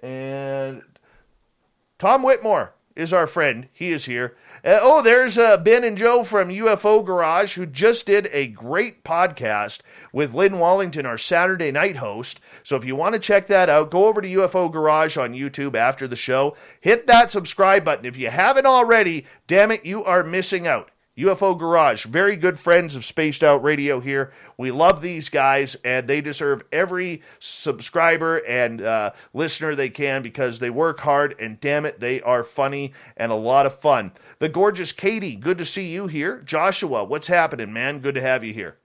And Tom Whitmore is our friend. He is here. There's Ben and Joe from UFO Garage, who just did a great podcast with Lynn Wallington, our Saturday night host. So if you want to check that out, go over to UFO Garage on YouTube after the show. Hit that subscribe button. If you haven't already, damn it, you are missing out. UFO Garage, very good friends of Spaced Out Radio here. We love these guys, and they deserve every subscriber and listener they can because they work hard, and damn it, they are funny and a lot of fun. The gorgeous Katie, good to see you here. Joshua, what's happening, man? Good to have you here.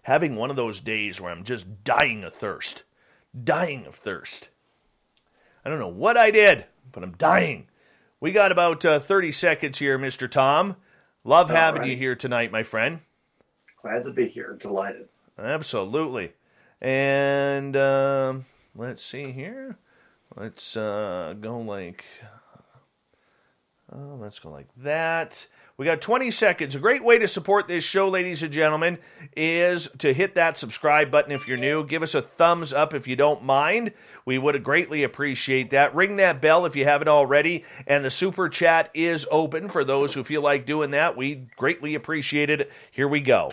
Having one of those days where I'm just dying of thirst. Dying of thirst. I don't know what I did, but I'm dying. We got about 30 seconds here, Mr. Tom. Love having you here tonight, my friend. Glad to be here. Delighted. Absolutely. And let's see here. Let's go like that. We got 20 seconds. A great way to support this show, ladies and gentlemen, is to hit that subscribe button if you're new. Give us a thumbs up if you don't mind. We would greatly appreciate that. Ring that bell if you haven't already. And the super chat is open for those who feel like doing that. We greatly appreciate it. Here we go.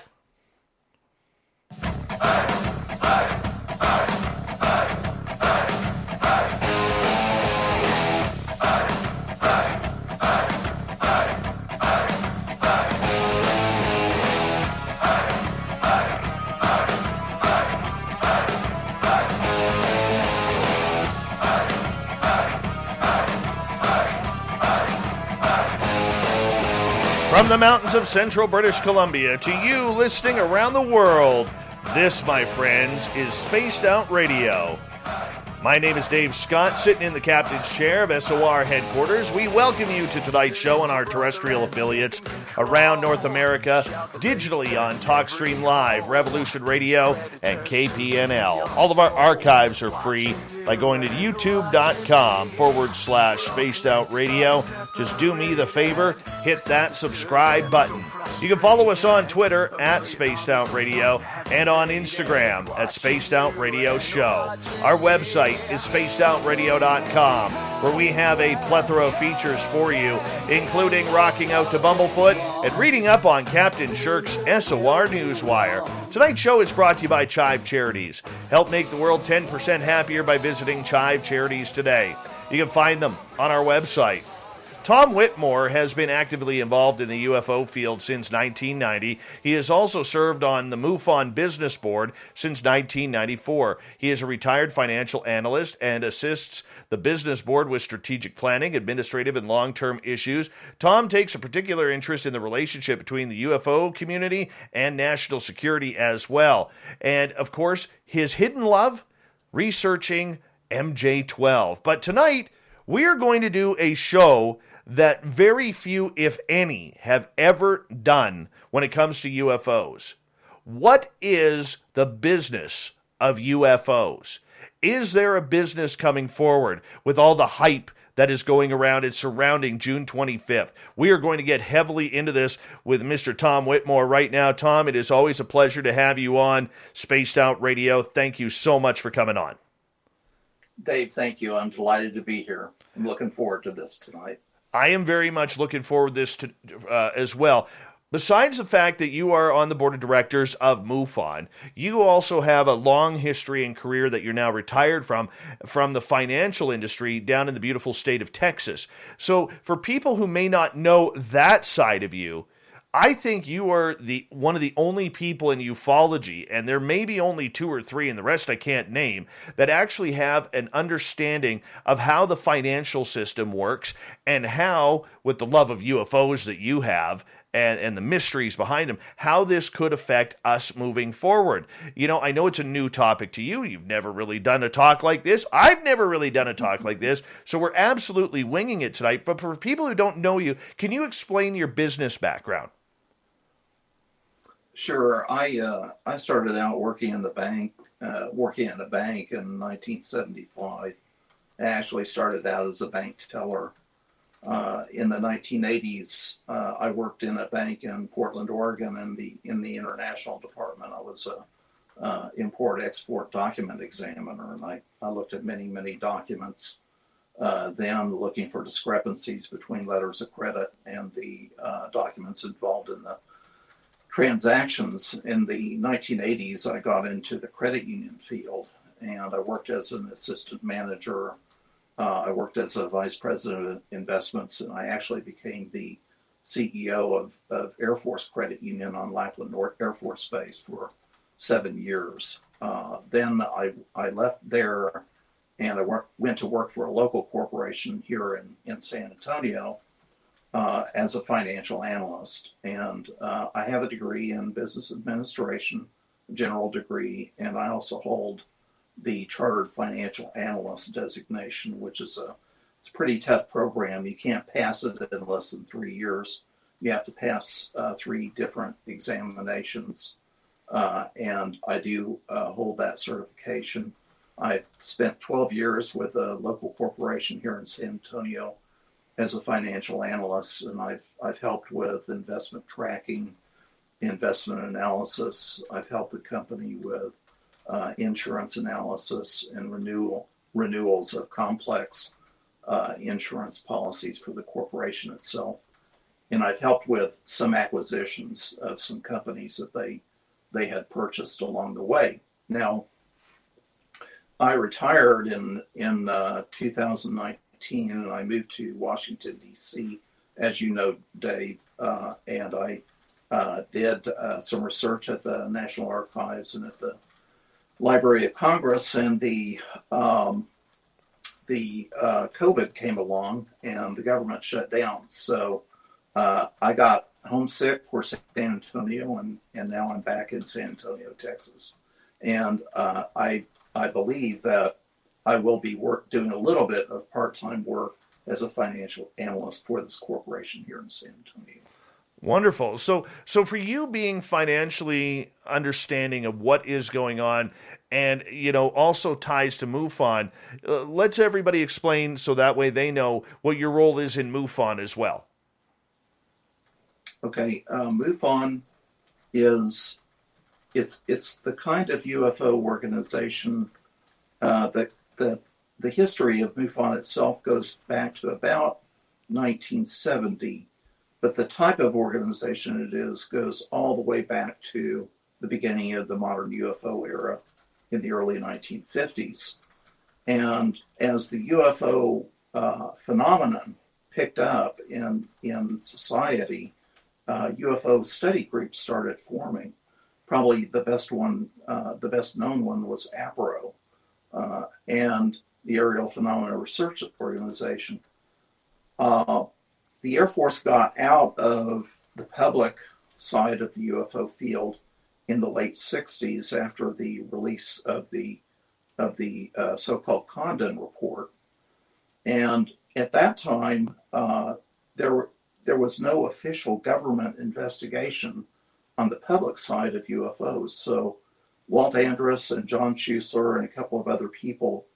From the mountains of central British Columbia to you listening around the world, this, my friends, is Spaced Out Radio. My name is Dave Scott, sitting in the captain's chair of SOR headquarters. We welcome you to tonight's show on our terrestrial affiliates around North America, digitally on TalkStream Live, Revolution Radio, and KPNL. All of our archives are free by going to youtube.com/Spaced Out Radio. Just do me the favor, hit that subscribe button. You can follow us on Twitter at Spaced Out Radio and on Instagram at Spaced Out Radio Show. Our website is spacedoutradio.com, where we have a plethora of features for you, including rocking out to Bumblefoot and reading up on Captain Shirk's SOR Newswire. Tonight's show is brought to you by Chive Charities. Help make the world 10% happier by visiting Chive Charities today. You can find them on our website. Tom Whitmore has been actively involved in the UFO field since 1990. He has also served on the MUFON Business Board since 1994. He is a retired financial analyst and assists the business board with strategic planning, administrative, and long-term issues. Tom takes a particular interest in the relationship between the UFO community and national security as well. And, of course, his hidden love, researching MJ-12. But tonight, we are going to do a show that very few, if any, have ever done when it comes to UFOs. What is the business of UFOs? Is there a business coming forward with all the hype that is going around and surrounding June 25th? We are going to get heavily into this with Mr. Tom Whitmore right now. Tom, it is always a pleasure to have you on Spaced Out Radio. Thank you so much for coming on. Dave, thank you. I'm delighted to be here. I'm looking forward to this tonight. I am very much looking forward to this as well. Besides the fact that you are on the board of directors of MUFON, you also have a long history and career that you're now retired from the financial industry down in the beautiful state of Texas. So for people who may not know that side of you, I think you are one of the only people in ufology, and there may be only 2 or 3, and the rest I can't name, that actually have an understanding of how the financial system works and how, with the love of UFOs that you have, and the mysteries behind them, how this could affect us moving forward. You know, I know it's a new topic to you. You've never really done a talk like this. I've never really done a talk like this. So we're absolutely winging it tonight. But for people who don't know you, can you explain your business background? Sure. I started out working in the bank in 1975. I actually started out as a bank teller. In the 1980s, I worked in a bank in Portland, Oregon, in the international department. I was import-export document examiner, and I looked at many, many documents, then looking for discrepancies between letters of credit and the documents involved in the transactions. In the 1980s, I got into the credit union field, and I worked as an assistant manager. I worked as a vice president of investments, and I actually became the CEO of Air Force Credit Union on Lackland Air Force Base for 7 years. Then I left there, and I went to work for a local corporation here in San Antonio as a financial analyst. And I have a degree in business administration, general degree, and I also hold the Chartered Financial Analyst designation, which is it's a pretty tough program. You can't pass it in less than 3 years. You have to pass 3 different examinations, and I do hold that certification. I spent 12 years with a local corporation here in San Antonio as a financial analyst, and I've helped with investment tracking, investment analysis. I've helped the company with insurance analysis and renewals of complex insurance policies for the corporation itself. And I've helped with some acquisitions of some companies that they had purchased along the way. Now, I retired in 2019, and I moved to Washington, D.C., as you know, Dave, and I did some research at the National Archives and at the Library of Congress, and the COVID came along and the government shut down. So I got homesick for San Antonio, and now I'm back in San Antonio, Texas. And I believe that I will be doing a little bit of part-time work as a financial analyst for this corporation here in San Antonio. Wonderful. So for you being financially understanding of what is going on, and also ties to MUFON, let's everybody explain so that way they know what your role is in MUFON as well. Okay, MUFON is it's the kind of UFO organization that the history of MUFON itself goes back to about 1970. But the type of organization it is goes all the way back to the beginning of the modern UFO era in the early 1950s. And as the UFO phenomenon picked up in society, UFO study groups started forming. Probably the best known one was APRO, and the Aerial Phenomena Research Organization. The Air Force got out of the public side of the UFO field in the late 60s after the release of the so-called Condon report. And at that time, there was no official government investigation on the public side of UFOs. So Walt Andrus and John Schuessler and a couple of other people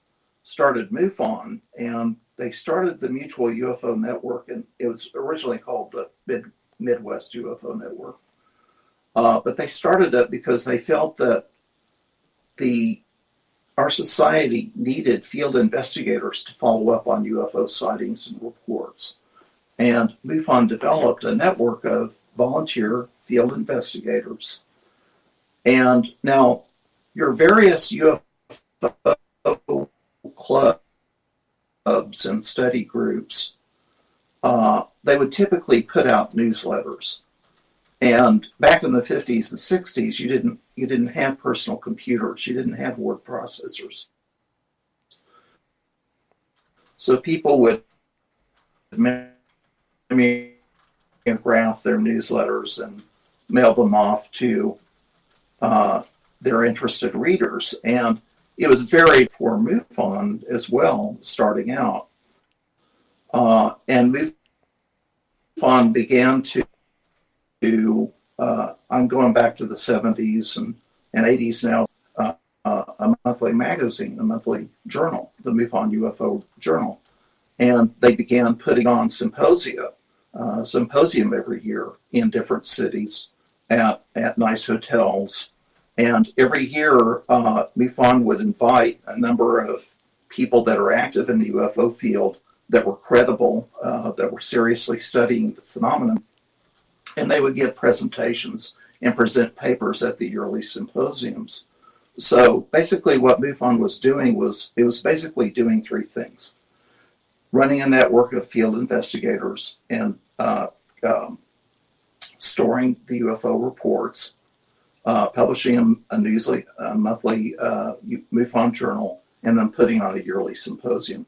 started MUFON, and they started the Mutual UFO Network, and it was originally called the Midwest UFO Network. But they started it because they felt that our society needed field investigators to follow up on UFO sightings and reports. And MUFON developed a network of volunteer field investigators. And now your various UFO clubs and study groups, they would typically put out newsletters. And back in the 50s and 60s, you didn't have personal computers, you didn't have word processors. So people would mimeograph their newsletters and mail them off to their interested readers. And it was very for MUFON as well, starting out. And MUFON began to I'm going back to the 70s and 80s now, a monthly magazine, a monthly journal, the MUFON UFO Journal. And they began putting on symposium every year in different cities at nice hotels. And every year, MUFON would invite a number of people that are active in the UFO field that were credible, that were seriously studying the phenomenon, and they would give presentations and present papers at the yearly symposiums. So basically what MUFON was doing was, it was basically doing three things: running a network of field investigators and storing the UFO reports, publishing a monthly MUFON journal, and then putting on a yearly symposium.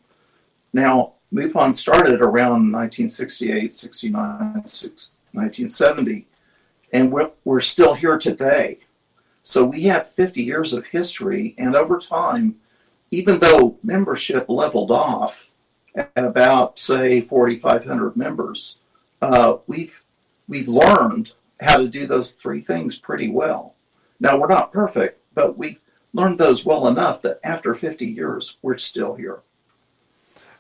Now, MUFON started around 1968, 69, 1970, and we're still here today. So we have 50 years of history, and over time, even though membership leveled off at about, say, 4,500 members, we've learned how to do those three things pretty well. Now, we're not perfect, but we've learned those well enough that after 50 years, we're still here.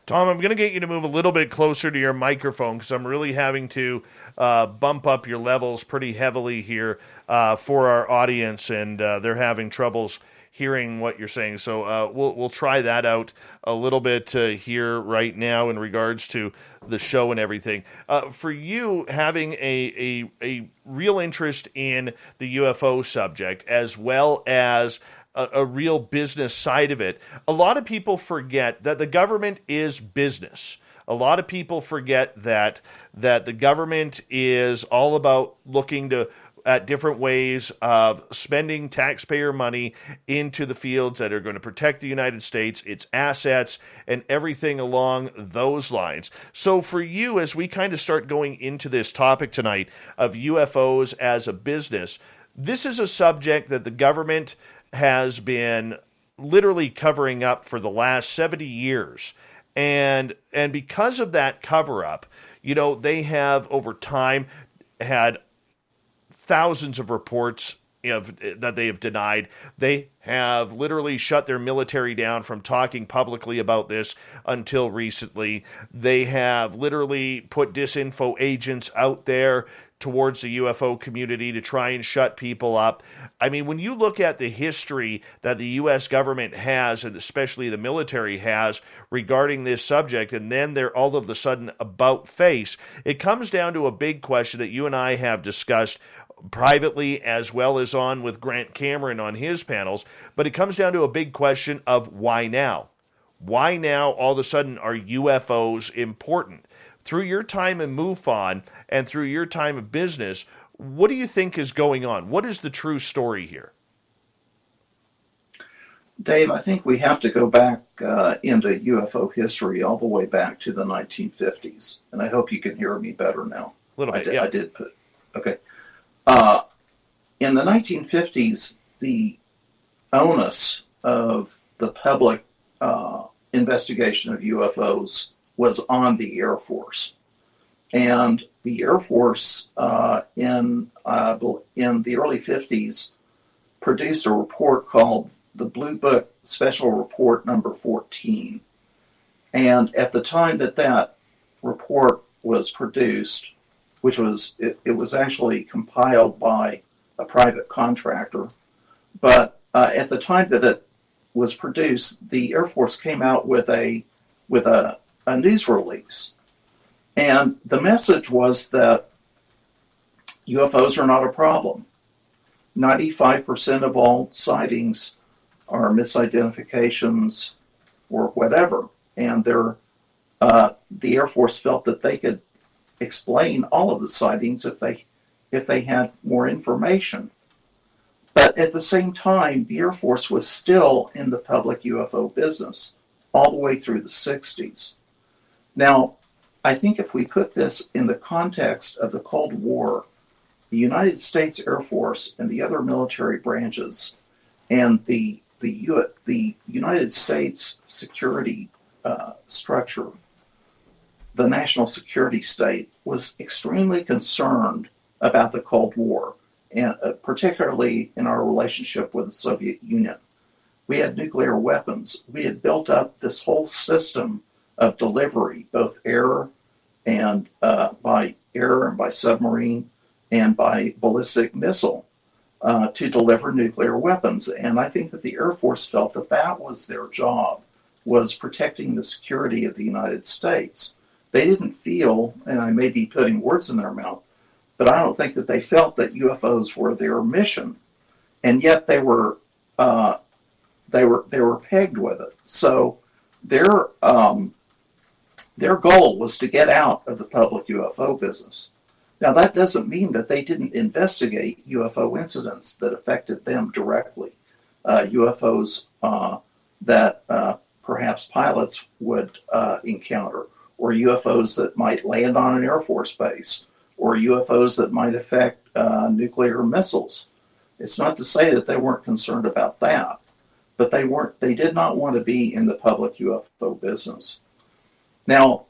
Tom, I'm going to get you to move a little bit closer to your microphone because I'm really having to bump up your levels pretty heavily here for our audience, and they're having troubles hearing what you're saying. So we'll try that out a little bit here right now in regards to the show and everything. For you, having a real interest in the UFO subject as well as a real business side of it, a lot of people forget that the government is business. A lot of people forget that the government is all about looking at different ways of spending taxpayer money into the fields that are going to protect the United States, its assets, and everything along those lines. So for you, as we kind of start going into this topic tonight of UFOs as a business, this is a subject that the government has been literally covering up for the last 70 years. And because of that cover-up, they have over time had thousands of reports that they have denied. They have literally shut their military down from talking publicly about this until recently. They have literally put disinfo agents out there towards the UFO community to try and shut people up. I mean, when you look at the history that the U.S. government has, and especially the military has, regarding this subject, and then they're all of a sudden about face, it comes down to a big question that you and I have discussed privately as well as on with Grant Cameron on his panels, but it comes down to a big question of why now? Why now all of a sudden are UFOs important? Through your time in MUFON and through your time of business, what do you think is going on? What is the true story here? Dave, I think we have to go back into UFO history all the way back to the 1950s. And I hope you can hear me better now. A little bit, yeah. I did put, okay. In the 1950s, the onus of the public investigation of UFOs was on the Air Force. And the Air Force in the early 50s produced a report called the Blue Book Special Report number 14. And at the time that report was produced, which was, it was actually compiled by a private contractor, but at the time that it was produced, the Air Force came out with a news release. And the message was that UFOs are not a problem. 95% of all sightings are misidentifications or whatever. And the Air Force felt that they could explain all of the sightings if they had more information. But at the same time, the Air Force was still in the public UFO business all the way through the 60s. Now, I think if we put this in the context of the Cold War, the United States Air Force and the other military branches and the United States security structure, the national security state, was extremely concerned about the Cold War, and particularly in our relationship with the Soviet Union. We had nuclear weapons. We had built up this whole system of delivery, both air and by air and by submarine and by ballistic missile. to deliver nuclear weapons. And I think that the Air Force felt that that was their job, was protecting the security of the United States. They didn't feel, and I may be putting words in their mouth, but I don't think that they felt that UFOs were their mission, and yet they were pegged with it. So their goal was to get out of the public UFO business. Now, that doesn't mean that they didn't investigate UFO incidents that affected them directly, UFOs that perhaps pilots would encounter, or UFOs that might land on an Air Force base, or UFOs that might affect nuclear missiles. It's not to say that they weren't concerned about that, but they did not want to be in the public UFO business. Now,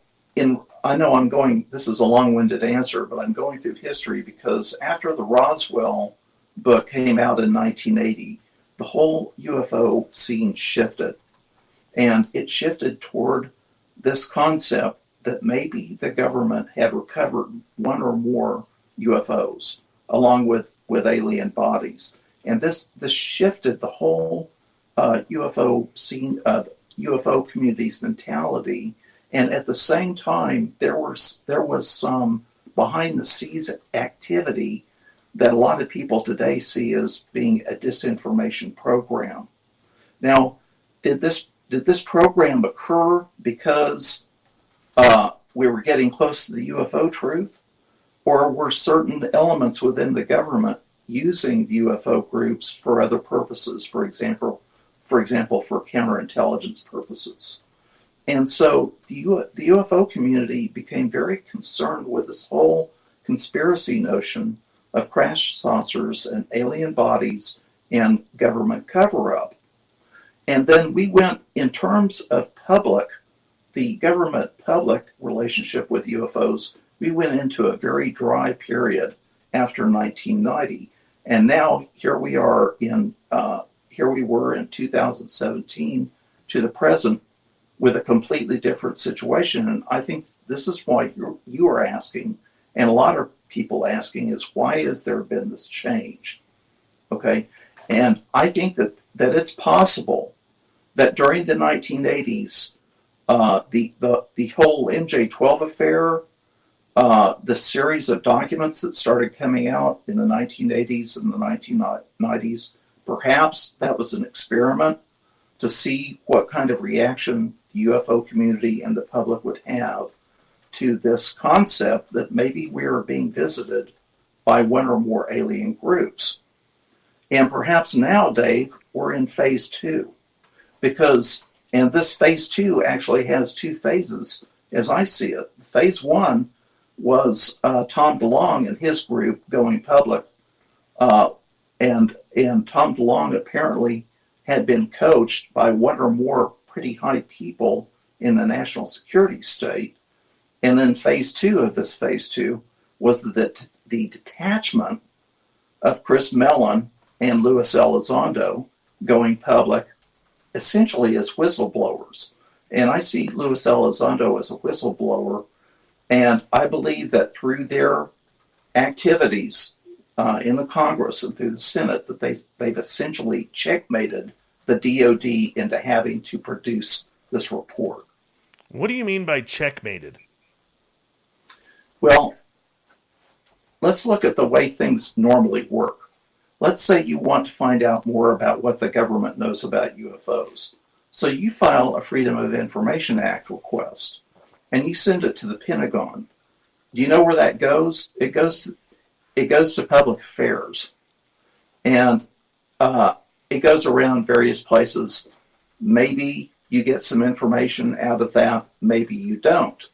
I know this is a long-winded answer, but I'm going through history because after the Roswell book came out in 1980, the whole UFO scene shifted. And it shifted toward this concept that maybe the government had recovered one or more UFOs along with alien bodies. And this shifted the whole UFO scene, UFO community's mentality. And at the same time, there was some behind the scenes activity that a lot of people today see as being a disinformation program. Now, did this program occur because we were getting close to the UFO truth, or were certain elements within the government using the UFO groups for other purposes? For example, for counterintelligence purposes. And so the UFO community became very concerned with this whole conspiracy notion of crash saucers and alien bodies and government cover-up. And then we went, in terms of the government-public relationship with UFOs, we went into a very dry period after 1990. And now here we were in 2017 to the present, with a completely different situation. And I think this is why you are asking, and a lot of people asking, is why has there been this change? Okay, and I think that it's possible that during the 1980s, the whole MJ-12 affair, the series of documents that started coming out in the 1980s and the 1990s, perhaps that was an experiment to see what kind of reaction the UFO community and the public would have to this concept that maybe we are being visited by one or more alien groups. And perhaps now, Dave, we're in phase 2. And this phase 2 actually has 2 phases, as I see it. Phase 1 was Tom DeLonge and his group going public. And Tom DeLonge apparently had been coached by one or more pretty high people in the national security state. And then phase 2 of this phase 2 was the detachment of Chris Mellon and Luis Elizondo going public essentially as whistleblowers. And I see Luis Elizondo as a whistleblower, and I believe that through their activities in the Congress and through the Senate, that they've essentially checkmated the DOD into having to produce this report. What do you mean by checkmated? Well, let's look at the way things normally work. Let's say you want to find out more about what the government knows about UFOs. So you file a Freedom of Information Act request, and you send it to the Pentagon. Do you know where that goes? It goes to Public Affairs, and it goes around various places. Maybe you get some information out of that, maybe you don't.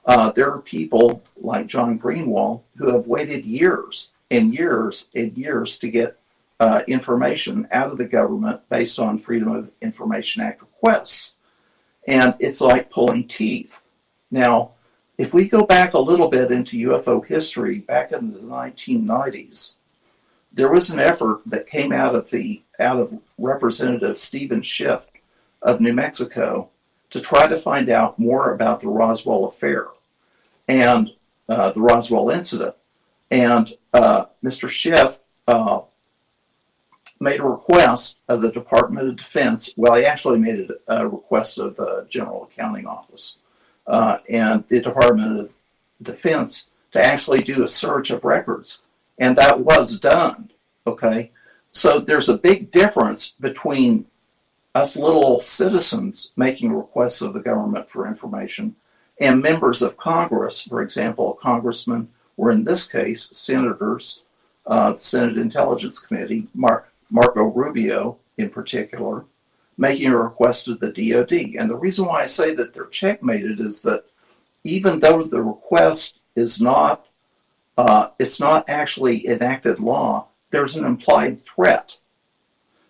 There are people like John Greenwald who have waited years and years and years to get information out of the government based on Freedom of Information Act requests. And it's like pulling teeth. Now, if we go back a little bit into UFO history, back in the 1990s, there was an effort that came out of Representative Stephen Schiff of New Mexico to try to find out more about the Roswell affair and the Roswell incident. And Mr. Schiff made a request of the Department of Defense. Well, he actually made a request of the General Accounting Office and the Department of Defense to actually do a search of records. And that was done, okay? So there's a big difference between us little citizens making requests of the government for information and members of Congress, for example, a congressman, or in this case, senators, the Senate Intelligence Committee, Marco Rubio in particular, making a request of the DOD. And the reason why I say that they're checkmated is that even though the request is not, it's not actually enacted law, there's an implied threat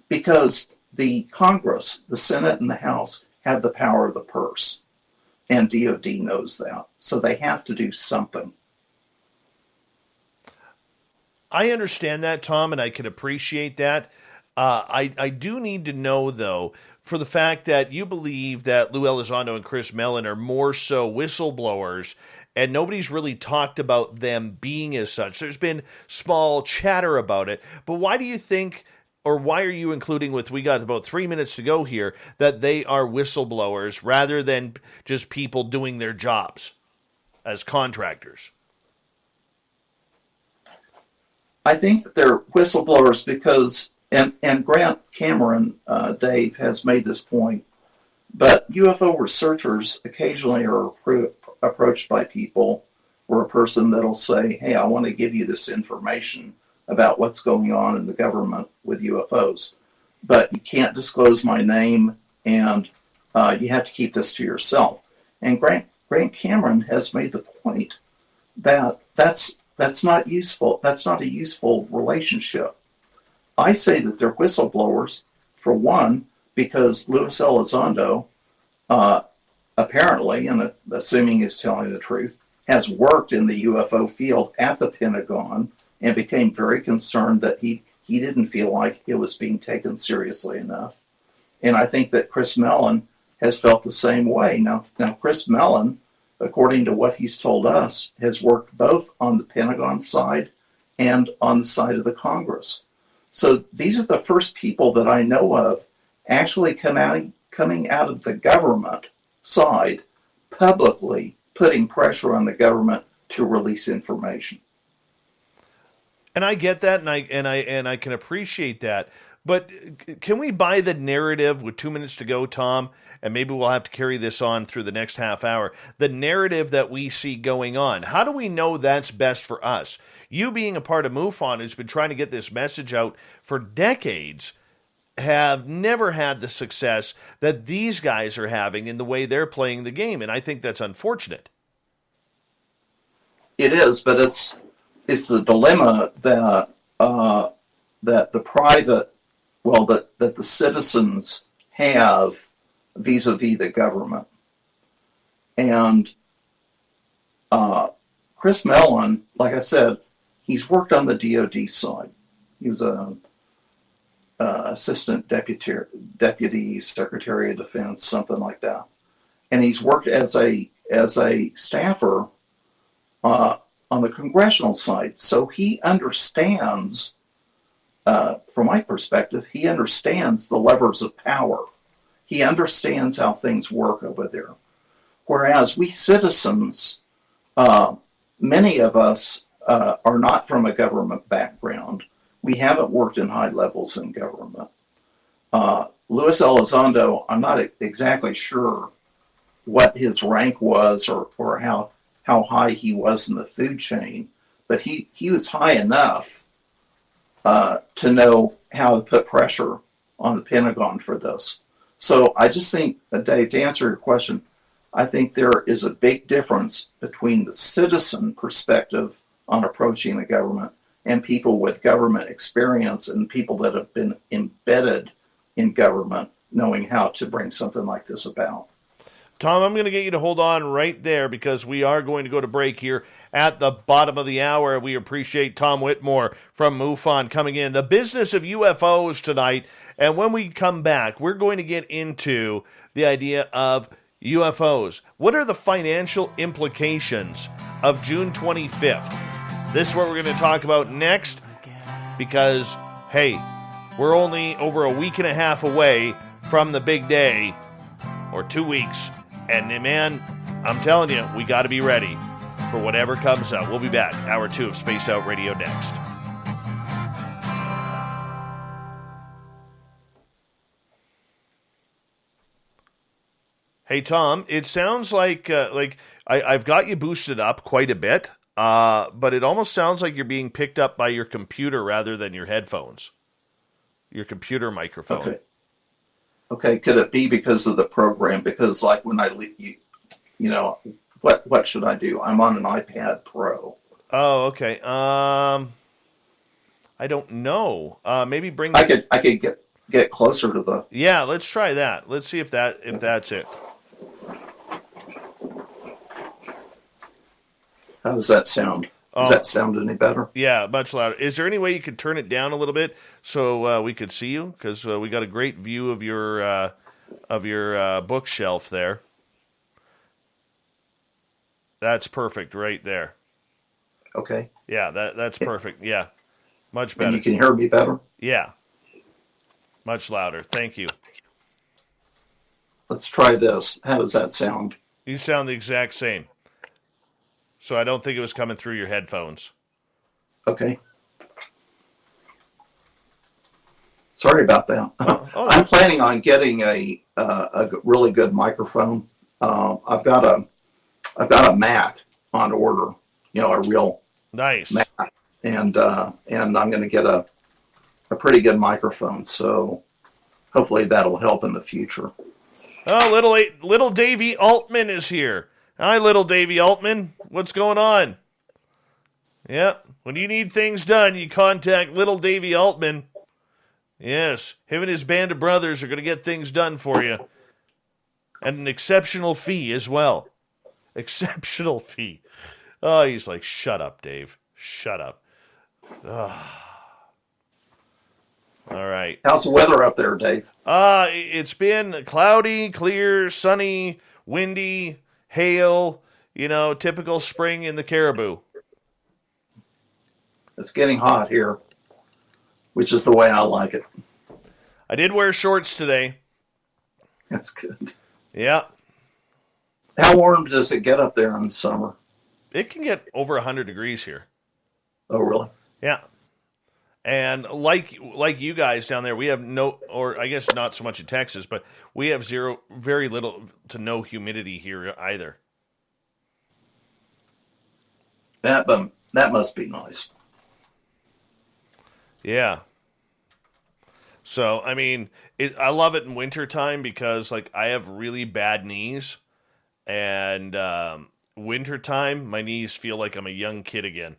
because the Congress, the Senate and the House have the power of the purse, and DOD knows that. So they have to do something. I understand that, Tom, and I can appreciate that. I do need to know, though, for the fact that you believe that Lou Elizondo and Chris Mellon are more so whistleblowers, and nobody's really talked about them being as such. There's been small chatter about it, but why do you think, or why are you including we got about 3 minutes to go here, that they are whistleblowers rather than just people doing their jobs as contractors? I think that they're whistleblowers because, and Grant Cameron, Dave, has made this point, but UFO researchers occasionally are approached by people or a person that'll say, hey, I want to give you this information about what's going on in the government with UFOs, but you can't disclose my name and you have to keep this to yourself. And Grant Cameron has made the point that that's not useful. That's not a useful relationship. I say that they're whistleblowers, for one, because Louis Elizondo, apparently, and assuming he's telling the truth, has worked in the UFO field at the Pentagon and became very concerned that he didn't feel like it was being taken seriously enough. And I think that Chris Mellon has felt the same way. Now Chris Mellon, according to what he's told us, has worked both on the Pentagon side and on the side of the Congress. So these are the first people that I know of actually coming out of the government side, publicly putting pressure on the government to release information. And I get that, and I can appreciate that. But can we buy the narrative with 2 minutes to go, Tom? And maybe we'll have to carry this on through the next half hour. The narrative that we see going on. How do we know that's best for us? You being a part of MUFON, who's been trying to get this message out for decades, have never had the success that these guys are having in the way they're playing the game. And I think that's unfortunate. It is, but it's the dilemma that that the private, that the citizens have vis-a-vis the government. And Chris Mellon, like I said, he's worked on the DOD side. He was a assistant deputy secretary of defense, something like that. And he's worked as a staffer on the congressional side. So he understands, from my perspective, he understands the levers of power. He understands how things work over there. Whereas we citizens, many of us are not from a government background. We haven't worked in high levels in government. Louis Elizondo, I'm not exactly sure what his rank was or how high he was in the food chain, but he was high enough to know how to put pressure on the Pentagon for this. So I just think, Dave, to answer your question, I think there is a big difference between the citizen perspective on approaching the government and people with government experience and people that have been embedded in government knowing how to bring something like this about. Tom, I'm going to get you to hold on right there because we are going to go to break here at the bottom of the hour. We appreciate Tom Whitmore from MUFON coming in. The business of UFOs tonight. And when we come back, we're going to get into the idea of UFOs. What are the financial implications of June 25th? This is what we're going to talk about next because, hey, We're only over a week and a half away from the big day, or 2 weeks. And man, I'm telling you, we got to be ready for whatever comes up. We'll be back. Hour 2 of Spaced Out Radio next. Hey, Tom, it sounds like I've got you boosted up quite a bit, but it almost sounds like you're being picked up by your computer rather than your headphones, your computer microphone. Okay. Could it be because of the program? Because like when I leave, what should I do? I'm on an iPad Pro. Oh, okay. I don't know. Maybe bring. I could get closer to the. Yeah, let's try that. Let's see if that's it. How does that sound? Does that sound any better? Yeah, much louder. Is there any way you could turn it down a little bit so we could see you? Because we got a great view of your bookshelf there. That's perfect right there. Okay. Yeah, that's perfect. Yeah, much better. And you can hear me better? Yeah, much louder. Thank you. Let's try this. How does that sound? You sound the exact same. So I don't think it was coming through your headphones. Okay. Sorry about that. I'm planning on getting a really good microphone. I've got a Mac on order. A real nice Mac, and I'm going to get a pretty good microphone. So hopefully that'll help in the future. Oh, little Davey Altman is here. Hi, little Davey Altman. What's going on? Yeah, when you need things done, you contact little Davey Altman. Yes, him and his band of brothers are going to get things done for you. At an exceptional fee as well. Exceptional fee. Oh, he's like, shut up, Dave. Shut up. Oh. All right. How's the weather up there, Dave? It's been cloudy, clear, sunny, windy, hail, typical spring in the Caribou. It's getting hot here, which is the way I like it. I did wear shorts today. That's good. Yeah. How warm does it get up there in the summer? It can get over 100 degrees here. Oh, really? Yeah. And like you guys down there, we have or I guess not so much in Texas, but we have very little to no humidity here either. That must be nice. Yeah. So, I mean, I love it in wintertime because, I have really bad knees. And wintertime, my knees feel like I'm a young kid again.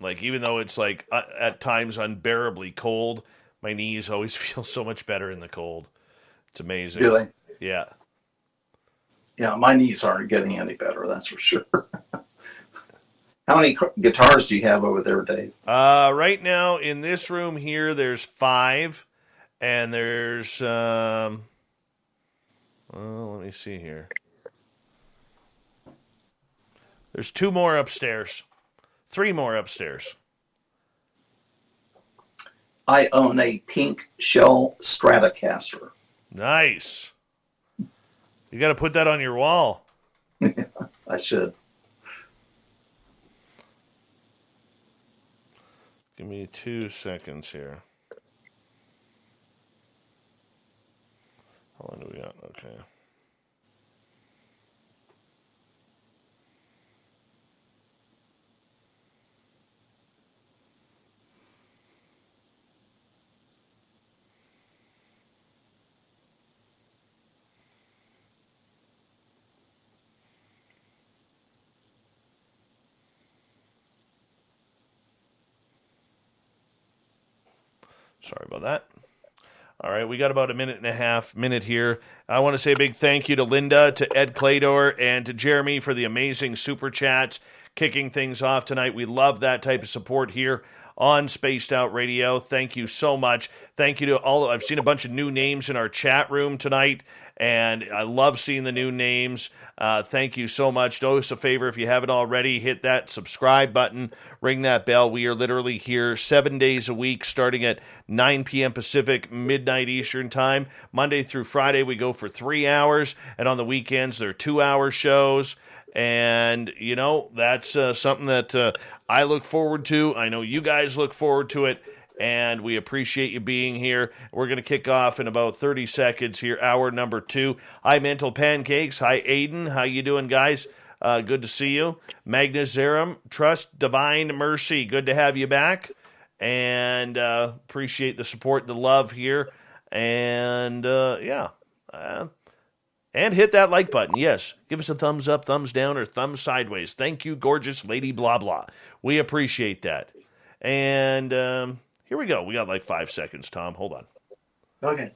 Even though it's, at times unbearably cold, my knees always feel so much better in the cold. It's amazing. Really? Yeah. Yeah, my knees aren't getting any better, that's for sure. How many guitars do you have over there, Dave? Right now, in this room here, there's 5. And there's, let me see here. There's 2 more upstairs. 3 more upstairs. I own a pink shell Stratocaster. Nice. You got to put that on your wall. I should. Give me 2 seconds here. How long do we got? Okay. Sorry about that. All right, we got about a minute here. I want to say a big thank you to Linda, to Ed Clador, and to Jeremy for the amazing super chats kicking things off tonight. We love that type of support here on Spaced Out Radio. Thank you so much. Thank you to all. I've seen a bunch of new names in our chat room tonight, and I love seeing the new names. Thank you so much. Do us a favor, if you haven't already, hit that subscribe button, ring that bell. We are literally here 7 days a week, starting at 9 p.m. Pacific, midnight Eastern time. Monday through Friday, we go for 3 hours, and on the weekends, they're 2-hour shows. And, that's something that I look forward to. I know you guys look forward to it. And we appreciate you being here. We're going to kick off in about 30 seconds here, hour number 2. Hi, Mental Pancakes. Hi, Aiden. How you doing, guys? Good to see you. Magnus Zerum, Trust Divine Mercy. Good to have you back. And appreciate the support and the love here. And, and hit that like button. Yes, give us a thumbs up, thumbs down, or thumbs sideways. Thank you, gorgeous lady blah, blah. We appreciate that. And... here we go. We got like 5 seconds, Tom. Hold on. Okay.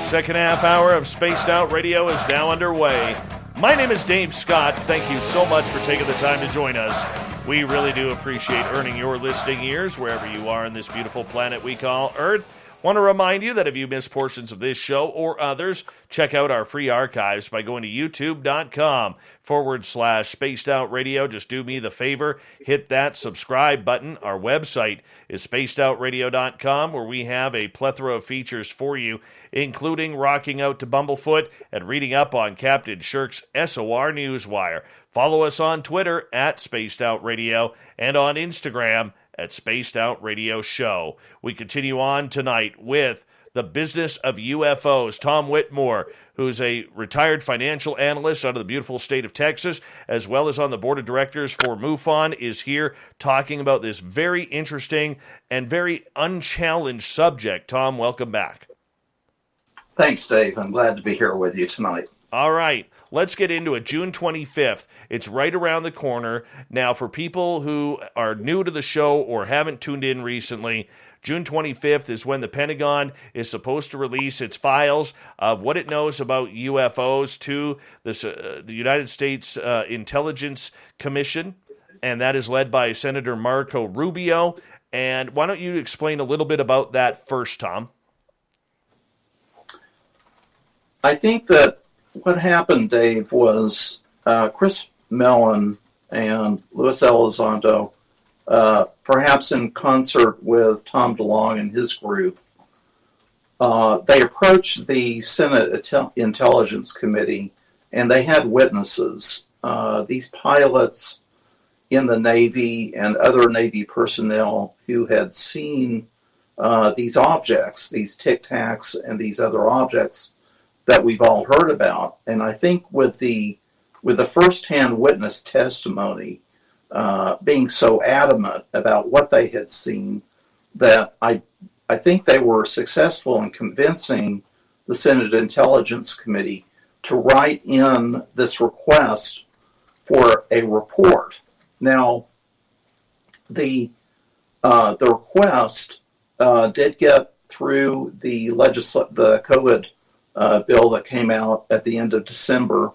Second half hour of Spaced Out Radio is now underway. My name is Dave Scott. Thank you so much for taking the time to join us. We really do appreciate earning your listening ears wherever you are on this beautiful planet we call Earth. Want to remind you that if you miss portions of this show or others, check out our free archives by going to youtube.com/Spaced Out Radio. Just do me the favor, hit that subscribe button. Our website is spacedoutradio.com, where we have a plethora of features for you, including rocking out to Bumblefoot and reading up on Captain Shirk's SOR Newswire. Follow us on Twitter at Spaced Out Radio and on Instagram at Spaced Out Radio Show. We continue on tonight with the business of UFOs. Tom Whitmore, who's a retired financial analyst out of the beautiful state of Texas, as well as on the board of directors for MUFON, is here talking about this very interesting and very unchallenged subject. Tom, welcome back. Thanks, Dave. I'm glad to be here with you tonight. All right. Let's get into it. June 25th. It's right around the corner. Now, for people who are new to the show or haven't tuned in recently, June 25th is when the Pentagon is supposed to release its files of what it knows about UFOs to the United States Intelligence Commission, and that is led by Senator Marco Rubio. And why don't you explain a little bit about that first, Tom? I think that what happened, Dave, was Chris Mellon and Luis Elizondo, perhaps in concert with Tom DeLonge and his group, they approached the Senate Intelligence Committee, and they had witnesses. These pilots in the Navy and other Navy personnel who had seen these objects, these Tic Tacs and these other objects that we've all heard about. And I think with the first-hand witness testimony being so adamant about what they had seen, that I think they were successful in convincing the Senate Intelligence Committee to write in this request for a report. Now, the request did get through the COVID bill that came out at the end of December,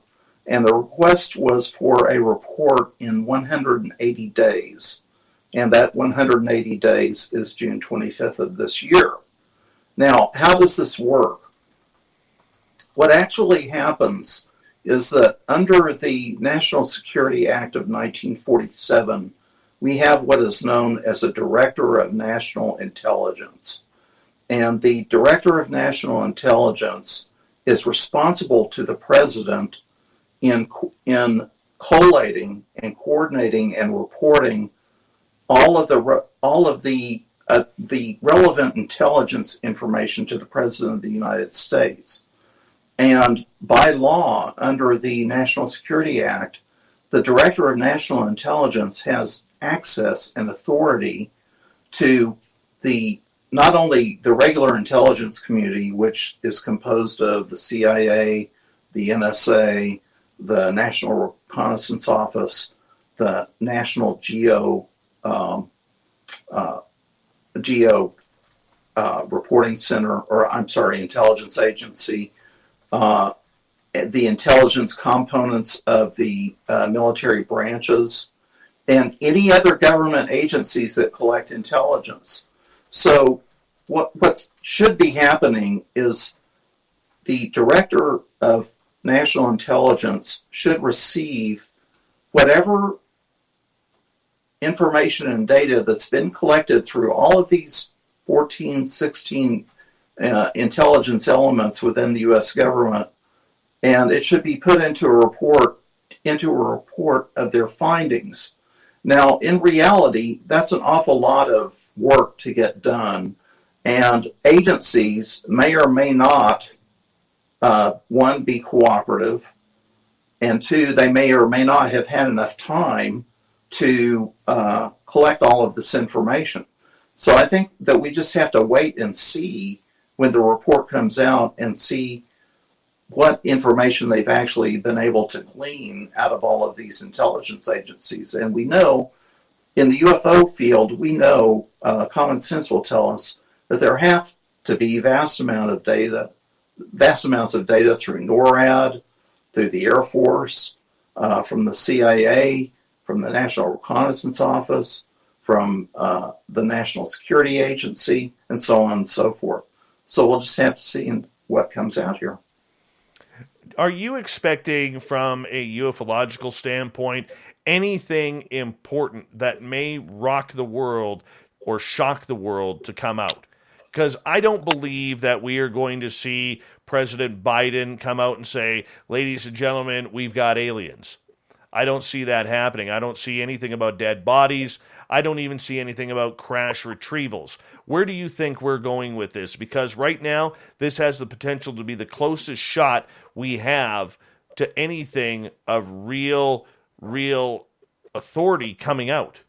and the request was for a report in 180 days, and that 180 days is June 25th of this year. Now, how does this work? What actually happens is that under the National Security Act of 1947, we have what is known as a Director of National Intelligence, and the Director of National Intelligence is responsible to the president in collating and coordinating and reporting all of the relevant intelligence information to the president of the United States. And by law, under the National Security Act, the Director of National Intelligence has access and authority to not only the regular intelligence community, which is composed of the CIA, the NSA, the National Reconnaissance Office, the National Geo Reporting Center, or I'm sorry, Intelligence Agency, the intelligence components of the military branches, and any other government agencies that collect intelligence. So what should be happening is the Director of National Intelligence should receive whatever information and data that's been collected through all of these 14, 16 intelligence elements within the U.S. government, and it should be put into a report of their findings. Now, in reality, that's an awful lot of work to get done, and agencies may or may not, one, be cooperative, and two, they may or may not have had enough time to collect all of this information. So I think that we just have to wait and see when the report comes out and see what information they've actually been able to glean out of all of these intelligence agencies. And we know in the UFO field, we know common sense will tell us that there have to be vast amounts of data through NORAD, through the Air Force, from the CIA, from the National Reconnaissance Office, from the National Security Agency, and so on and so forth. So we'll just have to see what comes out here. Are you expecting, from a ufological standpoint, anything important that may rock the world or shock the world to come out? Because I don't believe that we are going to see President Biden come out and say, ladies and gentlemen, we've got aliens. I don't see that happening. I don't see anything about dead bodies. I don't even see anything about crash retrievals. Where do you think we're going with this? Because right now, this has the potential to be the closest shot we have to anything of real authority coming out.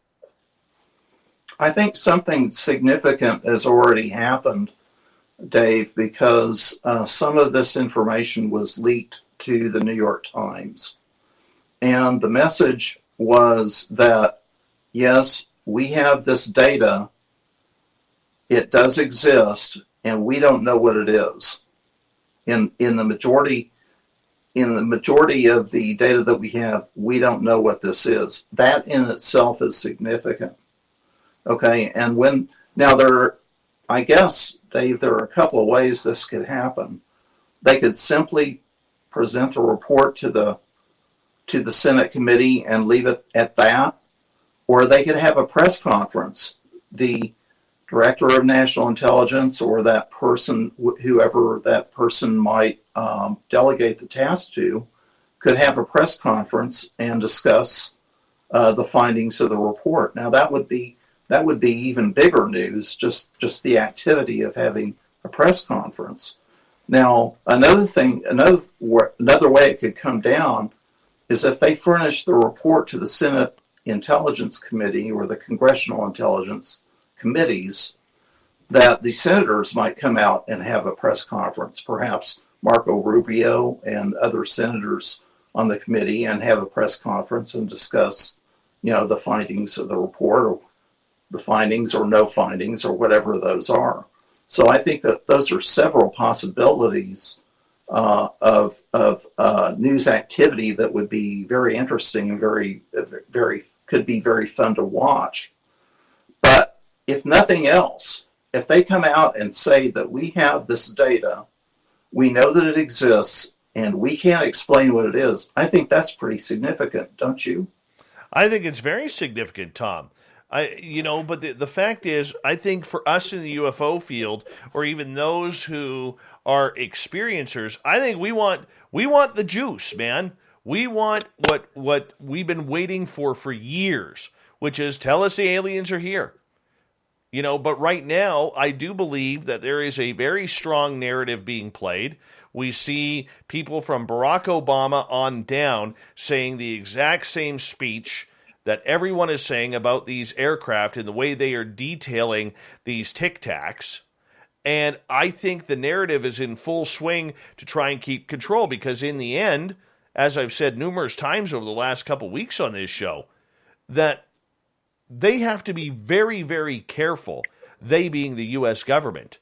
I think something significant has already happened, Dave, because some of this information was leaked to the New York Times. And the message was that, yes, we have this data, it does exist, and we don't know what it is. In the majority of the data that we have, we don't know what this is. That in itself is significant. Okay, and I guess, Dave, there are a couple of ways this could happen. They could simply present the report to the Senate committee and leave it at that, or they could have a press conference. The Director of National Intelligence, or that person, whoever that person might delegate the task to, could have a press conference and discuss the findings of the report. Now that would be even bigger news, just the activity of having a press conference. Now, another way it could come down is if they furnish the report to the Senate Intelligence Committee or the Congressional Intelligence Committees, that the senators might come out and have a press conference, perhaps Marco Rubio and other senators on the committee, and have a press conference and discuss, the findings of the report, or the findings or no findings, or whatever those are. So I think that those are several possibilities of news activity that would be very interesting and could be very fun to watch. But if nothing else, if they come out and say that we have this data, we know that it exists, and we can't explain what it is, I think that's pretty significant, don't you? I think it's very significant, Tom. But the fact is, I think for us in the UFO field, or even those who are experiencers, I think we want the juice, man. We want what we've been waiting for years, which is tell us the aliens are here. But right now, I do believe that there is a very strong narrative being played. We see people from Barack Obama on down saying the exact same speech that everyone is saying about these aircraft and the way they are detailing these Tic Tacs. And I think the narrative is in full swing to try and keep control, because in the end, as I've said numerous times over the last couple weeks on this show, that they have to be very, very careful, they being the U.S. government,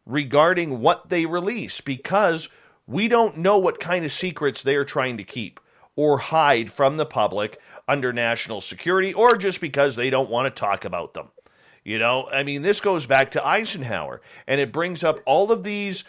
regarding what they release, because we don't know what kind of secrets they're trying to keep or hide from the public under national security, or just because they don't want to talk about them. I mean, this goes back to Eisenhower, and it brings up all of these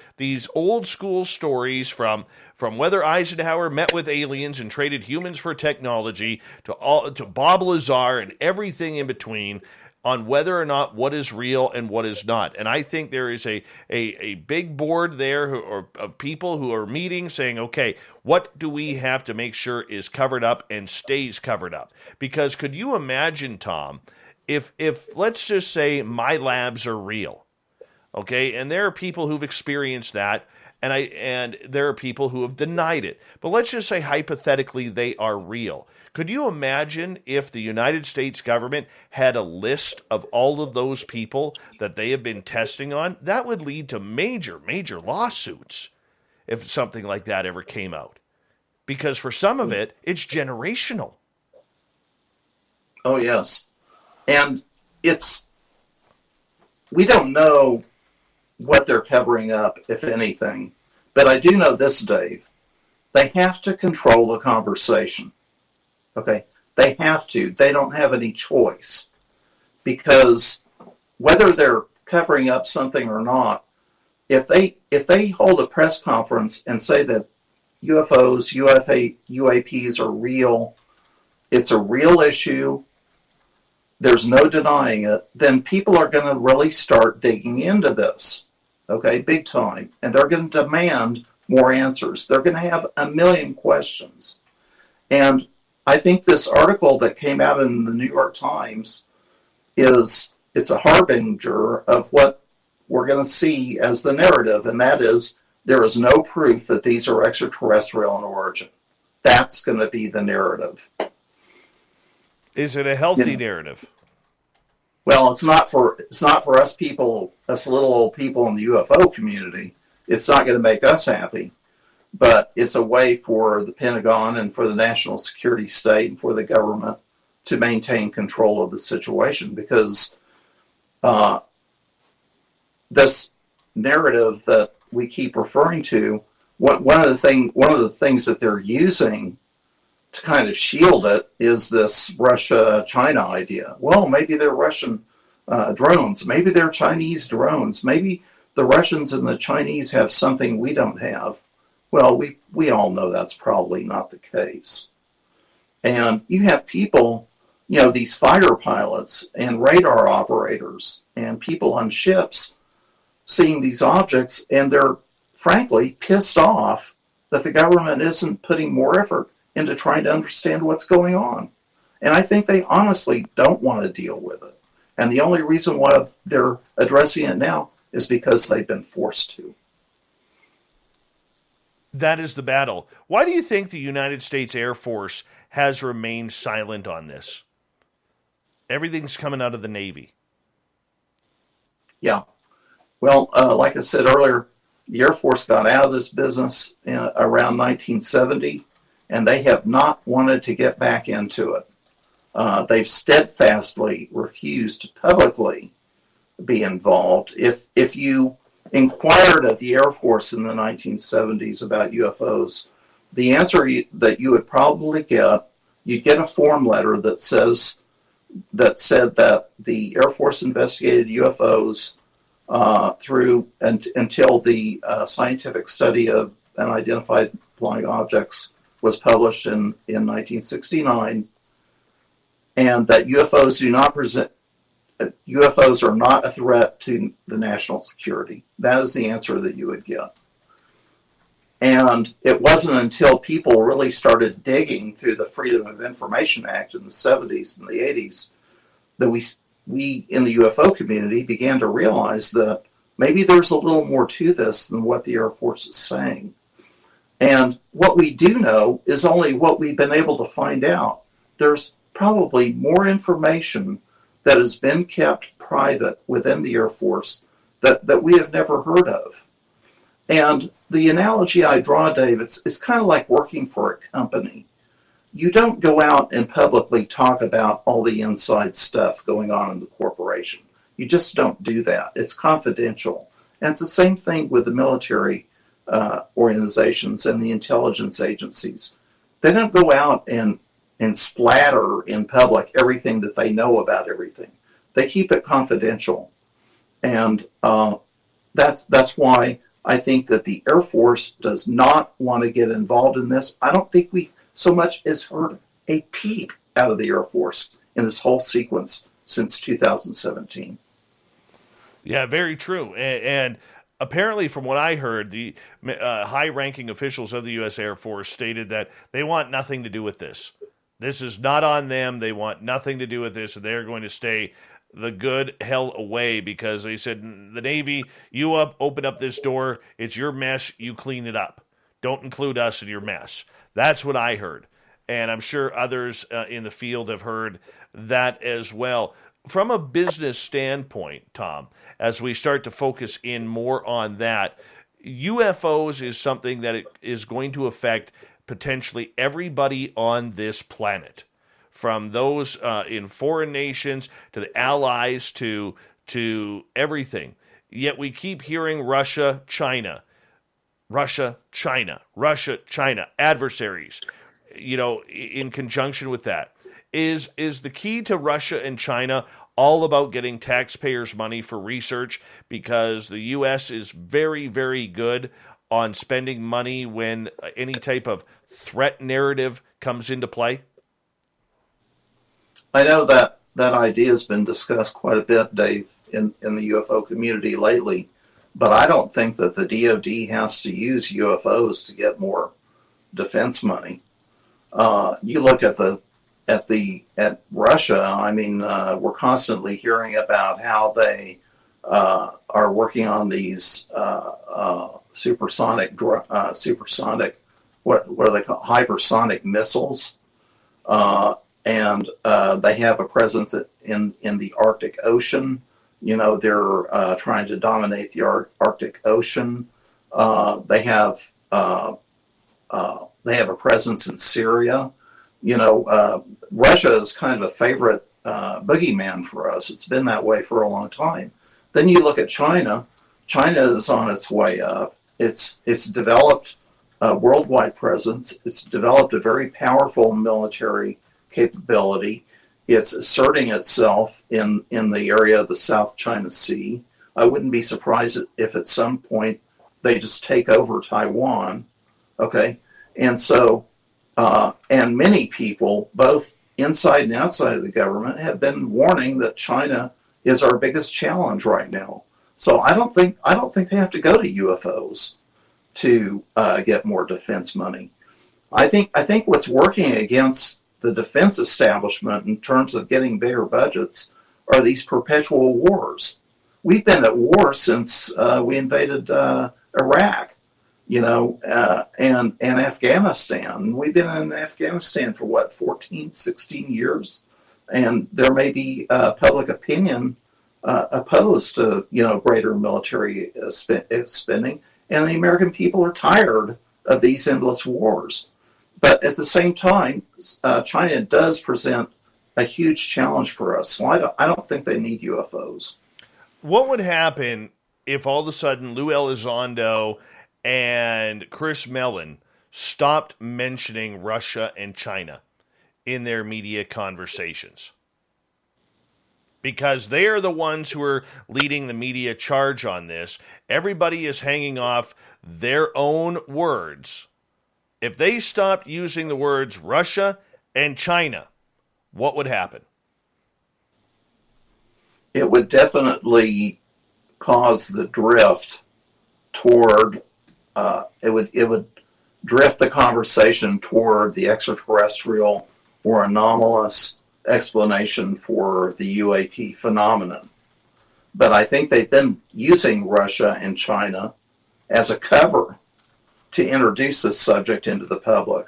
old school stories from whether Eisenhower met with aliens and traded humans for technology to Bob Lazar and everything in between, on whether or not what is real and what is not. And I think there is a big board there of people who are meeting saying, okay, what do we have to make sure is covered up and stays covered up? Because could you imagine, Tom, if let's just say my labs are real, okay, and there are people who've experienced that, and there are people who have denied it, but let's just say hypothetically they are real. Could you imagine if the United States government had a list of all of those people that they have been testing on? That would lead to major, major lawsuits if something like that ever came out. Because for some of it, it's generational. Oh, yes. And we don't know what they're covering up, if anything. But I do know this, Dave. They have to control the conversation. Okay? They have to. They don't have any choice. Because whether they're covering up something or not, if they hold a press conference and say that UFOs, UAPs are real, it's a real issue, there's no denying it, then people are going to really start digging into this, okay, big time. And they're going to demand more answers. They're going to have a million questions. And I think this article that came out in the New York Times it's a harbinger of what we're going to see as the narrative, and that is there is no proof that these are extraterrestrial in origin. That's going to be the narrative. Is it a healthy narrative? Well, it's not for us people, us little old people in the UFO community. It's not going to make us happy, but it's a way for the Pentagon and for the national security state and for the government to maintain control of the situation, because this narrative that we keep referring to, one of the things that they're using to kind of shield it is this Russia-China idea. Well, maybe they're Russian drones. Maybe they're Chinese drones. Maybe the Russians and the Chinese have something we don't have. Well, we all know that's probably not the case. And you have people, these fighter pilots and radar operators and people on ships seeing these objects, and they're frankly pissed off that the government isn't putting more effort into trying to understand what's going on. And I think they honestly don't want to deal with it. And the only reason why they're addressing it now is because they've been forced to. That is the battle. Why do you think the United States Air Force has remained silent on this? Everything's coming out of the Navy. Yeah. Well, like I said earlier, the Air Force got out of this business around 1970, and they have not wanted to get back into it. They've steadfastly refused to publicly be involved. If you inquired at the Air Force in the 1970s about UFOs, the answer that you would probably get, you'd get a form letter that said that the Air Force investigated UFOs until the scientific study of unidentified flying objects was published in 1969, and that UFOs are not a threat to the national security. That is the answer that you would get. And it wasn't until people really started digging through the Freedom of Information Act in the 70s and the 80s that we in the UFO community began to realize that maybe there's a little more to this than what the Air Force is saying. And what we do know is only what we've been able to find out. There's probably more information that has been kept private within the Air Force that we have never heard of. And the analogy I draw, Dave, it's kind of like working for a company. you don't go out and publicly talk about all the inside stuff going on in the corporation. You just don't do that. It's confidential. And it's the same thing with the military organizations and the intelligence agencies. They don't go out and splatter in public everything that they know about everything. They keep it confidential. And that's why I think that the Air Force does not want to get involved in this. I don't think we so much as heard a peep out of the Air Force in this whole sequence since 2017. Yeah, very true. And apparently, from what I heard, the high-ranking officials of the U.S. Air Force stated that they want nothing to do with this. This is not on them. They want nothing to do with this, and they're going to stay the good hell away, because they said, the Navy, you open up this door, it's your mess, you clean it up. Don't include us in your mess. That's what I heard. And I'm sure others in the field have heard that as well. From a business standpoint, Tom, as we start to focus in more on that, UFOs is something that is going to affect potentially everybody on this planet, from those in foreign nations to the allies to everything. Yet we keep hearing Russia, China, adversaries, in conjunction with that. Is the key to Russia and China all about getting taxpayers' money for research, because the U.S. is very, very good on spending money when any type of threat narrative comes into play? I know that idea has been discussed quite a bit, Dave, in the UFO community lately, but I don't think that the DoD has to use UFOs to get more defense money. You look at Russia. I mean, we're constantly hearing about how they are working on these supersonic, what are they called? Hypersonic missiles. And they have a presence in the Arctic Ocean. They're trying to dominate the Arctic Ocean. They have a presence in Syria. Russia is kind of a favorite boogeyman for us. It's been that way for a long time. Then you look at China. China is on its way up. It's developed a worldwide presence. It's developed a very powerful military capability. It's asserting itself in the area of the South China Sea. I wouldn't be surprised if at some point they just take over Taiwan. Okay, and so and many people, both inside and outside of the government, have been warning that China is our biggest challenge right now. So I don't think they have to go to UFOs to get more defense money. I think what's working against the defense establishment in terms of getting bigger budgets are these perpetual wars. We've been at war since we invaded Iraq, and Afghanistan. We've been in Afghanistan for 14, 16 years, and there may be public opinion opposed to greater military spending, and the American people are tired of these endless wars. But at the same time, China does present a huge challenge for us. So I don't think they need UFOs. What would happen if all of a sudden Lou Elizondo and Chris Mellon stopped mentioning Russia and China in their media conversations? Because they are the ones who are leading the media charge on this. Everybody is hanging off their own words. If they stopped using the words Russia and China, what would happen? It would definitely cause the drift toward, it would drift the conversation toward the extraterrestrial or anomalous explanation for the UAP phenomenon. But I think they've been using Russia and China as a cover to introduce this subject into the public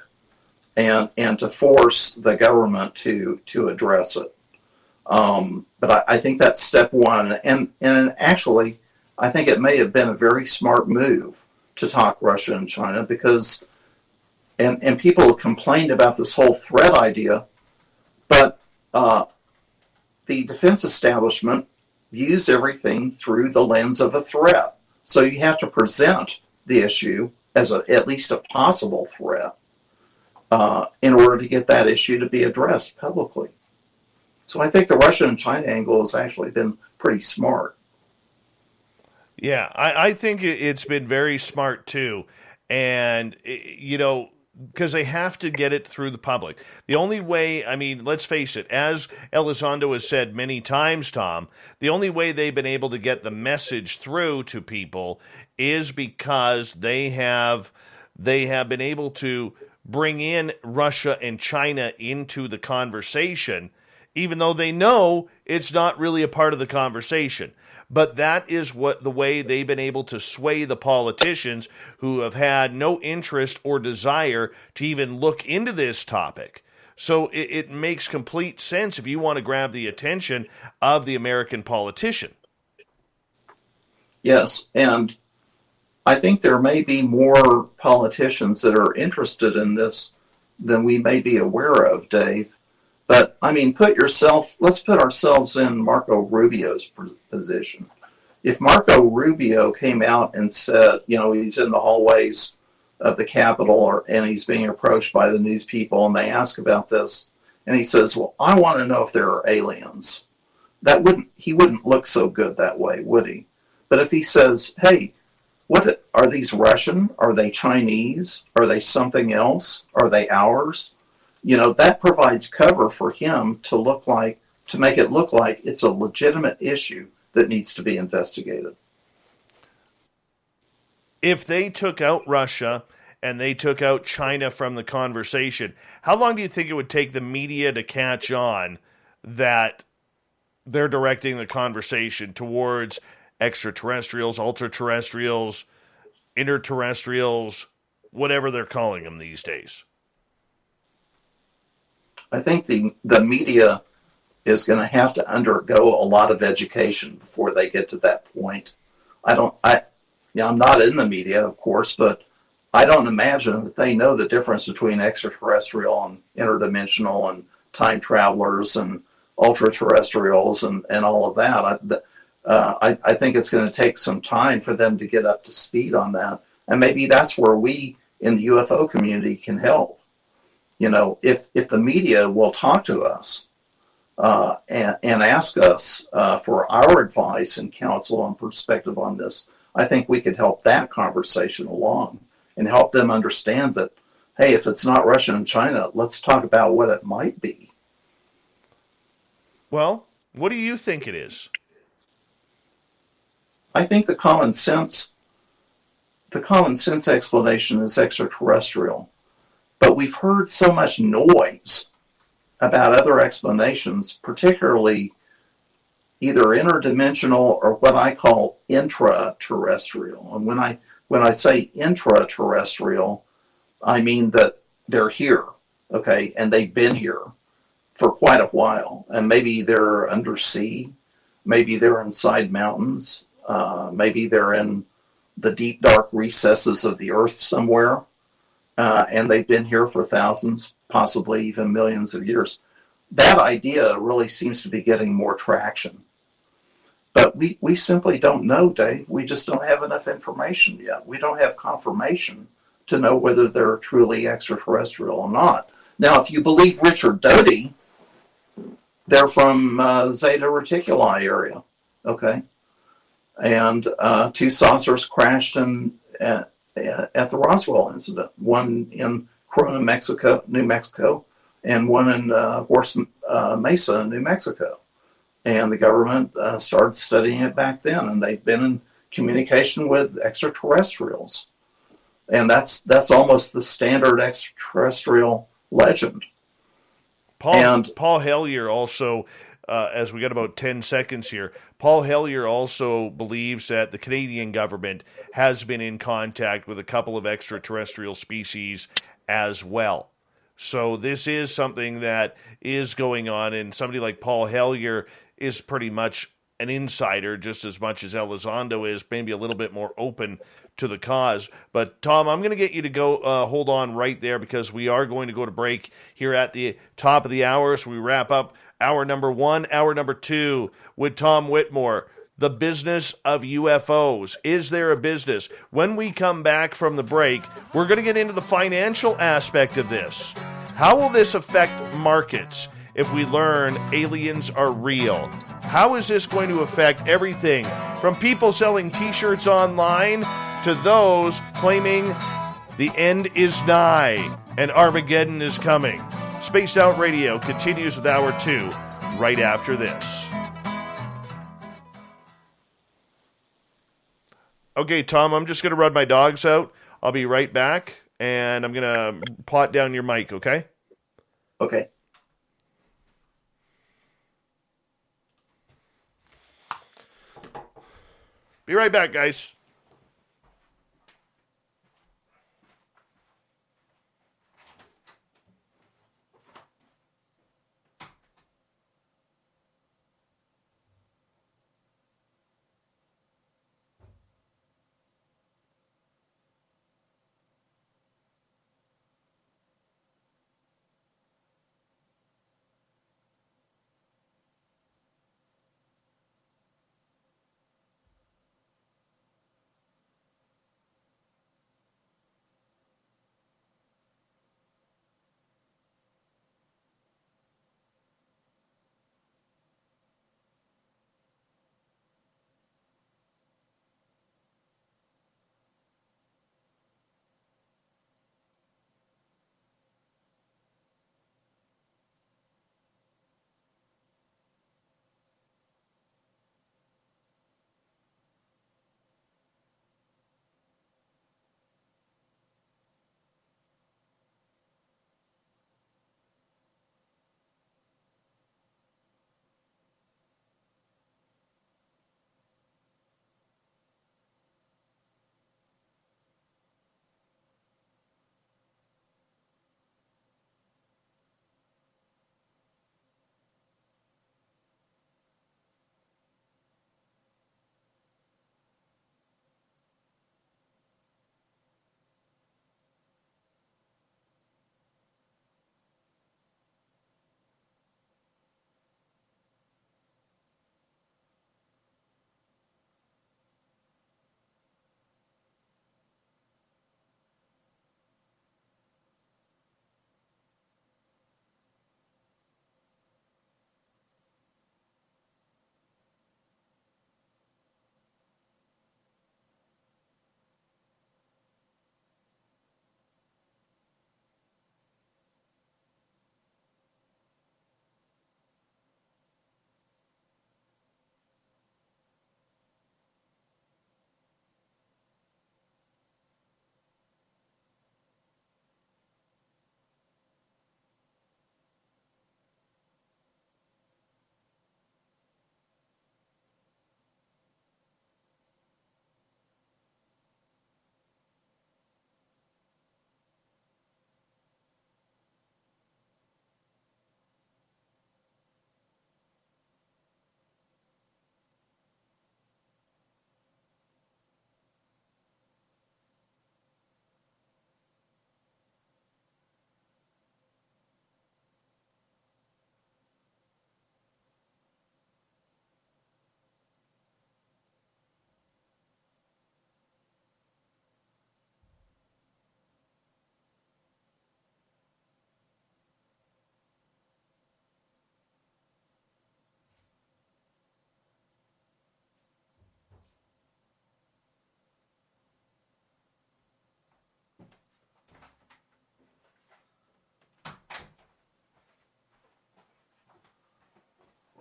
and to force the government to address it. But I think that's step one. And actually, I think it may have been a very smart move to talk Russia and China, because and people have complained about this whole threat idea, but the defense establishment views everything through the lens of a threat. So you have to present the issue as at least a possible threat in order to get that issue to be addressed publicly. So I think the Russia and China angle has actually been pretty smart. Yeah, I think it's been very smart too. And, because they have to get it through the public. The only way, I mean, let's face it, as Elizondo has said many times, Tom, the only way they've been able to get the message through to people is because they have been able to bring in Russia and China into the conversation, even though they know it's not really a part of the conversation. But that is what the way they've been able to sway the politicians who have had no interest or desire to even look into this topic. So it makes complete sense if you want to grab the attention of the American politician. Yes, and I think there may be more politicians that are interested in this than we may be aware of, Dave. But, I mean, let's put ourselves in Marco Rubio's position. If Marco Rubio came out and said, he's in the hallways of the Capitol and he's being approached by the news people and they ask about this, and he says, well, I want to know if there are aliens. He wouldn't look so good that way, would he? But if he says, hey, what are these Russian? Are they Chinese? Are they something else? Are they ours? That provides cover for him to make it look like it's a legitimate issue that needs to be investigated. If they took out Russia and they took out China from the conversation, how long do you think it would take the media to catch on that they're directing the conversation towards extraterrestrials, ultra-terrestrials, interterrestrials, whatever they're calling them these days? I think the media is going to have to undergo a lot of education before they get to that point. I'm not in the media, of course, but I don't imagine that they know the difference between extraterrestrial and interdimensional and time travelers and ultra-terrestrials and all of that. I think it's going to take some time for them to get up to speed on that. And maybe that's where we in the UFO community can help. If the media will talk to us and ask us for our advice and counsel and perspective on this, I think we could help that conversation along and help them understand that, hey, if it's not Russia and China, let's talk about what it might be. Well, what do you think it is? I think the common sense explanation is extraterrestrial. But we've heard so much noise about other explanations, particularly either interdimensional or what I call intraterrestrial. And when I say intraterrestrial, I mean that they're here, okay, and they've been here for quite a while. And maybe they're undersea, maybe they're inside mountains, maybe they're in the deep, dark recesses of the earth somewhere. And they've been here for thousands, possibly even millions of years. That idea really seems to be getting more traction. But we simply don't know, Dave. We just don't have enough information yet. We don't have confirmation to know whether they're truly extraterrestrial or not. Now, if you believe Richard Doty, they're from Zeta Reticuli area, okay? And two saucers crashed at the Roswell incident, one in Corona, New Mexico, and one in Horse Mesa, New Mexico. And the government started studying it back then, and they've been in communication with extraterrestrials. And that's almost the standard extraterrestrial legend. Paul Hellyer also, as we got about 10 seconds here, Paul Hellyer also believes that the Canadian government has been in contact with a couple of extraterrestrial species as well. So this is something that is going on, and somebody like Paul Hellyer is pretty much an insider just as much as Elizondo is, maybe a little bit more open to the cause. But Tom, I'm going to get you to go hold on right there, because we are going to go to break here at the top of the hour. So we wrap up hour number 1, hour number 2 with Tom Whitmore. The business of UFOs. Is there a business? When we come back from the break, we're going to get into the financial aspect of this. How will this affect markets if we learn aliens are real? How is this going to affect everything from people selling t-shirts online to those claiming the end is nigh and Armageddon is coming? Spaced Out Radio continues with hour 2 right after this. Okay, Tom, I'm just going to run my dogs out. I'll be right back, and I'm going to pot down your mic, okay? Okay. Be right back, guys.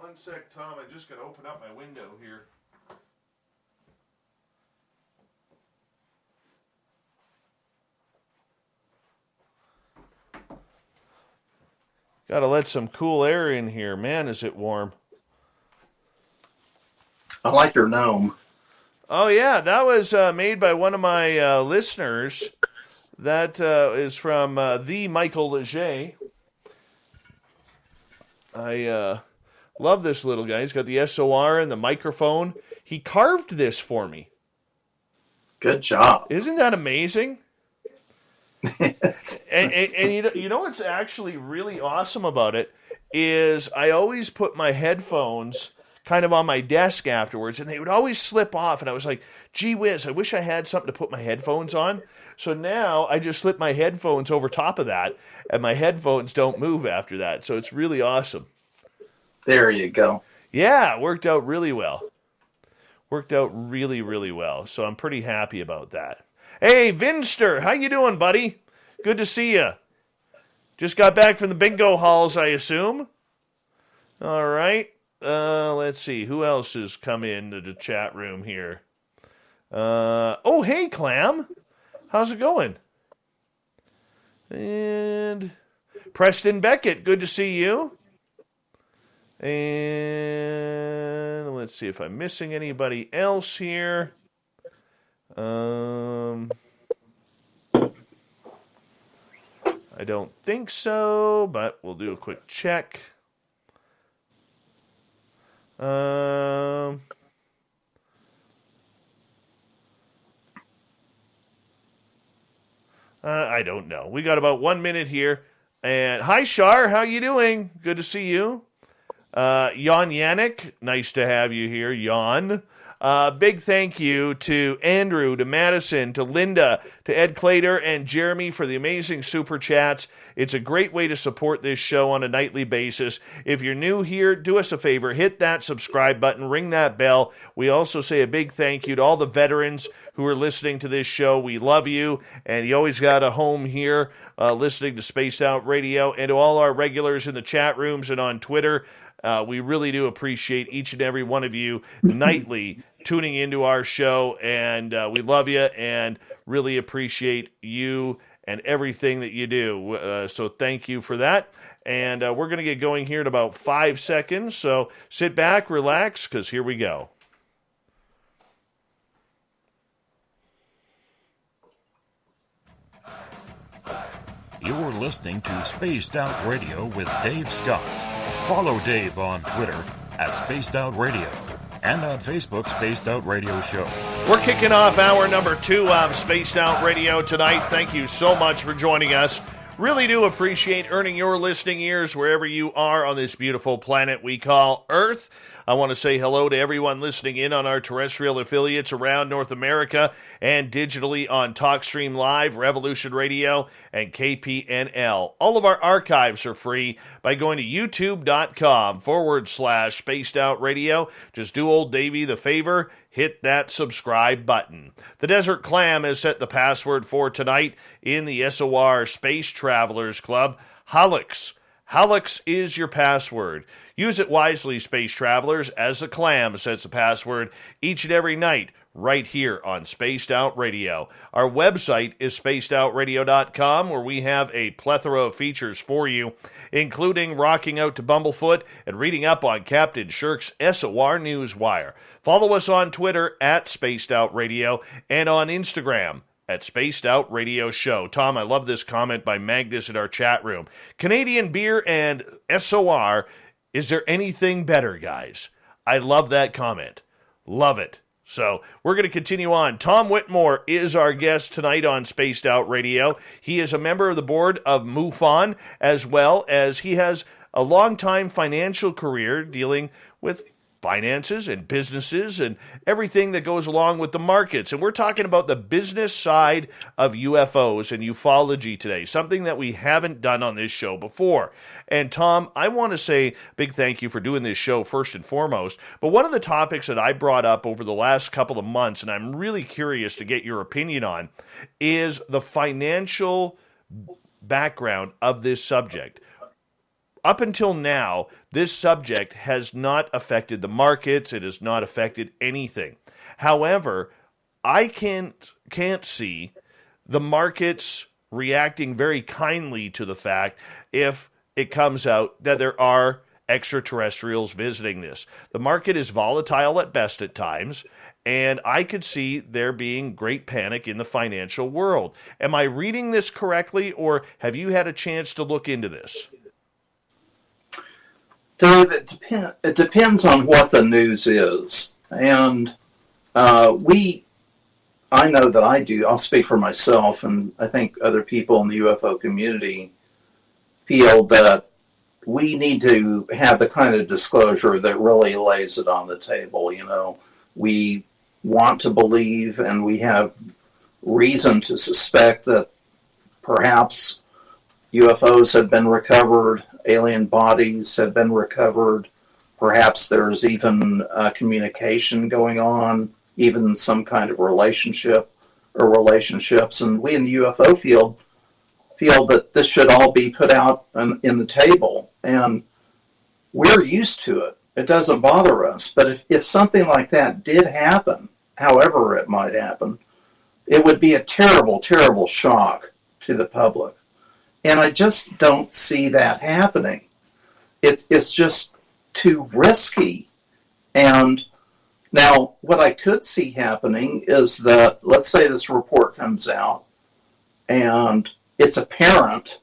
One sec, Tom. I just got to open up my window here. Got to let some cool air in here. Man, is it warm. I like your gnome. Oh, yeah. That was made by one of my listeners. That is from the Michael Leger. Love this little guy. He's got the SOR and the microphone. He carved this for me. Good job. Isn't that amazing? Yes. And you know what's actually really awesome about it is I always put my headphones kind of on my desk afterwards, and they would always slip off, and I was like, gee whiz, I wish I had something to put my headphones on. So now I just slip my headphones over top of that, and my headphones don't move after that. So it's really awesome. There you go. Yeah, it worked out really well. Worked out really, really well. So I'm pretty happy about that. Hey, Vinster, how you doing, buddy? Good to see you. Just got back from the bingo halls, I assume. All right. Let's see. Who else has come into the chat room here? Oh, hey, Clam. How's it going? And Preston Beckett, good to see you. And let's see if I'm missing anybody else here. I don't think so, but we'll do a quick check. I don't know. We got about 1 minute here. And hi, Shar. How you doing? Good to see you. Jan Yannick, nice to have you here, Jan. Big thank you to Andrew, to Madison, to Linda, to Ed Clater, and Jeremy for the amazing super chats. It's a great way to support this show on a nightly basis. If you're new here, do us a favor, hit that subscribe button, ring that bell. We also say a big thank you to all the veterans who are listening to this show. We love you, and you always got a home here listening to Spaced Out Radio, and to all our regulars in the chat rooms and on Twitter. We really do appreciate each and every one of you nightly tuning into our show, and we love you and really appreciate you and everything that you do. So thank you for that. And we're going to get going here in about 5 seconds. So sit back, relax, because here we go. You're listening to Spaced Out Radio with Dave Scott. Follow Dave on Twitter at Spaced Out Radio and on Facebook, Spaced Out Radio Show. We're kicking off hour number 2 of Spaced Out Radio tonight. Thank you so much for joining us. Really do appreciate earning your listening ears wherever you are on this beautiful planet we call Earth. I want to say hello to everyone listening in on our terrestrial affiliates around North America and digitally on TalkStream Live, Revolution Radio, and KPNL. All of our archives are free by going to youtube.com/Spaced Out Radio. Just do old Davey the favor, hit that subscribe button. The Desert Clam has set the password for tonight in the SOR Space Travelers Club, Hallux. Hallux is your password. Use it wisely, space travelers, as the Clam sets the password each and every night right here on Spaced Out Radio. Our website is spacedoutradio.com, where we have a plethora of features for you, including rocking out to Bumblefoot and reading up on Captain Shirk's SOR Newswire. Follow us on Twitter at Spaced Out Radio and on Instagram at Spaced Out Radio Show. Tom, I love this comment by Magnus in our chat room. Canadian beer and SOR, is there anything better, guys? I love that comment. Love it. So we're going to continue on. Tom Whitmore is our guest tonight on Spaced Out Radio. He is a member of the board of MUFON, as well as he has a long-time financial career dealing with finances and businesses and everything that goes along with the markets. And we're talking about the business side of UFOs and ufology today, something that we haven't done on this show before. And Tom, I want to say big thank you for doing this show first and foremost. But one of the topics that I brought up over the last couple of months, and I'm really curious to get your opinion on, is the financial background of this subject. Up until now, this subject has not affected the markets. It has not affected anything. However, I can't see the markets reacting very kindly to the fact if it comes out that there are extraterrestrials visiting this. The market is volatile at best at times, and I could see there being great panic in the financial world. Am I reading this correctly, or have you had a chance to look into this? Dave, it depends on what the news is. And I know that I'll speak for myself, and I think other people in the UFO community feel that we need to have the kind of disclosure that really lays it on the table. We want to believe, and we have reason to suspect that perhaps UFOs have been recovered, alien bodies have been recovered, perhaps there's even communication going on, even some kind of relationship or relationships. And we in the UFO field feel that this should all be put out in the table. And we're used to it. It doesn't bother us. But if something like that did happen, however it might happen, it would be a terrible, terrible shock to the public. And I just don't see that happening. It's just too risky. And now what I could see happening is that, let's say this report comes out and it's apparent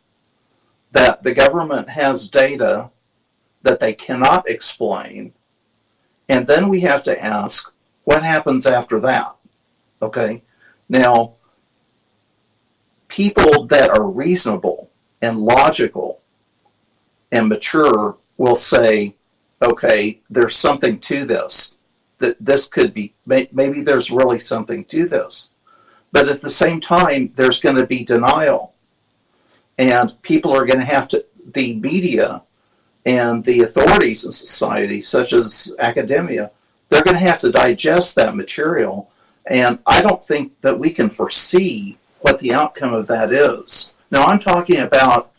that the government has data that they cannot explain. And then we have to ask, what happens after that? Okay. Now, people that are reasonable and logical and mature will say, okay, there's something to this. That this could be, maybe there's really something to this. But at the same time, there's going to be denial. And people are going to have to, the media and the authorities in society, such as academia, they're going to have to digest that material. And I don't think that we can foresee what the outcome of that is. Now, I'm talking about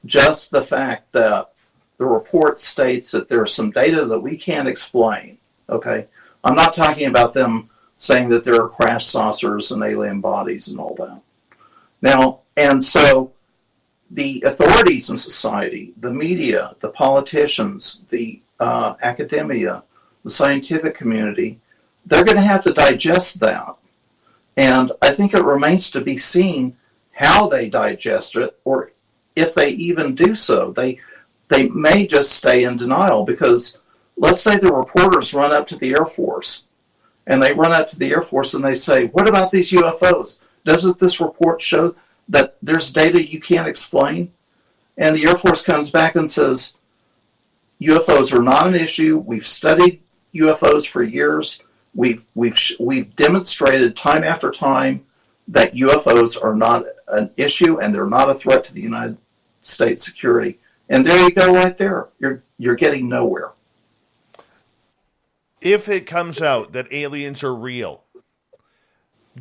just the fact that the report states that there's some data that we can't explain. Okay? I'm not talking about them saying that there are crash saucers and alien bodies and all that. Now, and so the authorities in society, the media, the politicians, the academia, the scientific community, they're going to have to digest that. And I think it remains to be seen how they digest it, or if they even do so. They may just stay in denial, because let's say the reporters run up to the Air Force, and they run up to the Air Force and they say, what about these UFOs? Doesn't this report show that there's data you can't explain? And the Air Force comes back and says, UFOs are not an issue. We've studied UFOs for years. We've demonstrated time after time that UFOs are not an issue and they're not a threat to the United States security. And there you go, right there. You're getting nowhere. If it comes out that aliens are real,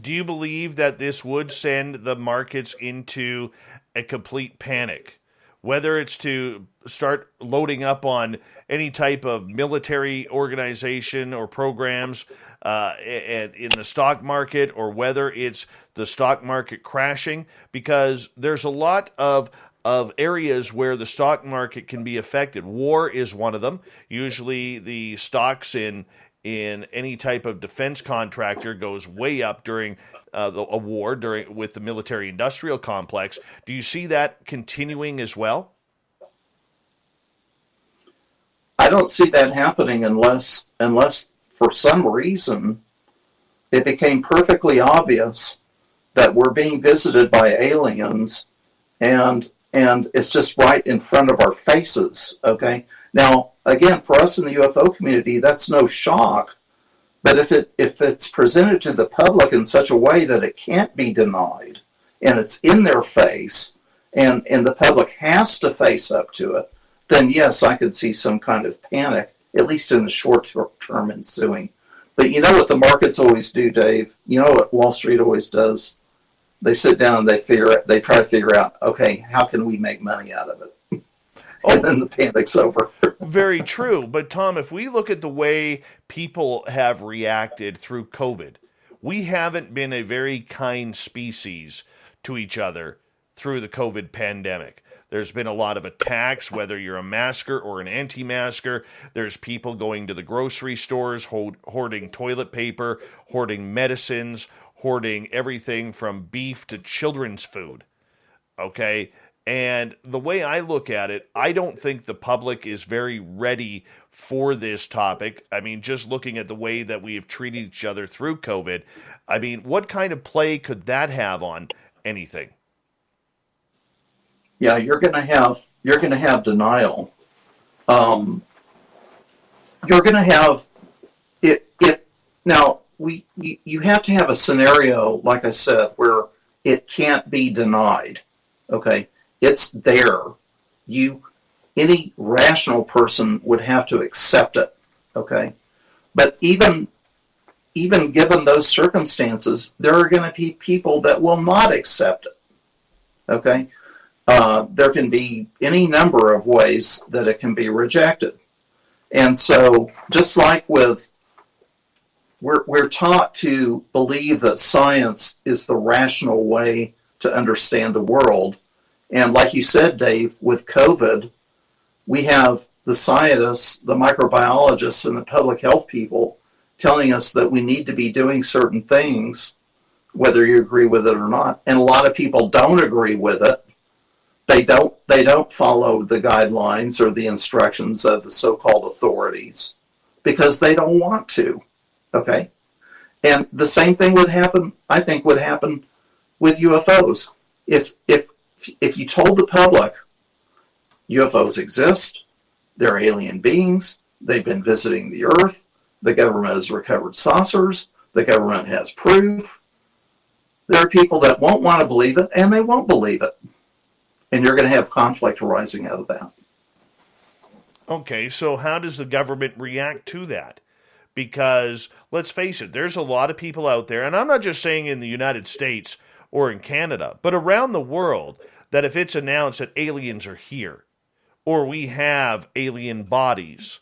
do you believe that this would send the markets into a complete panic? Whether it's to start loading up on any type of military organization or programs in the stock market, or whether it's the stock market crashing, because there's a lot of areas where the stock market can be affected. War is one of them. Usually the stocks in any type of defense contractor goes way up during a war with the military-industrial complex. Do you see that continuing as well? I don't see that happening unless for some reason it became perfectly obvious that we're being visited by aliens, and it's just right in front of our faces. Okay. Now, again, for us in the UFO community, that's no shock. But if it's presented to the public in such a way that it can't be denied, and it's in their face, and the public has to face up to it, then yes, I could see some kind of panic, at least in the short term, ensuing. But you know what the markets always do, Dave? You know what Wall Street always does? They sit down and they try to figure out, okay, how can we make money out of it? And then the panic's over. Very true. But Tom, if we look at the way people have reacted through COVID, we haven't been a very kind species to each other through the COVID pandemic. There's been a lot of attacks, whether you're a masker or an anti-masker. There's people going to the grocery stores, hoarding toilet paper, hoarding medicines, hoarding everything from beef to children's food. Okay? And the way I look at it, I don't think the public is very ready for this topic. I mean, just looking at the way that we have treated each other through COVID, I mean, what kind of play could that have on anything? Yeah, you're going to have denial. You're going to have it. Now you have to have a scenario, like I said, where it can't be denied. Okay, it's there. Any rational person would have to accept it. Okay, but even given those circumstances, there are going to be people that will not accept it. Okay, there can be any number of ways that it can be rejected. And so, just like we're taught to believe that science is the rational way to understand the world. And like you said, Dave, with COVID, we have the scientists, the microbiologists, and the public health people telling us that we need to be doing certain things, whether you agree with it or not. And a lot of people don't agree with it. They don't follow the guidelines or the instructions of the so-called authorities because they don't want to. Okay? And the same thing would happen with UFOs. If you told the public UFOs exist, they're alien beings, they've been visiting the Earth, the government has recovered saucers, the government has proof, there are people that won't want to believe it, and they won't believe it. And you're going to have conflict arising out of that. Okay, so how does the government react to that? Because, let's face it, there's a lot of people out there, and I'm not just saying in the United States or in Canada, but around the world, that if it's announced that aliens are here, or we have alien bodies,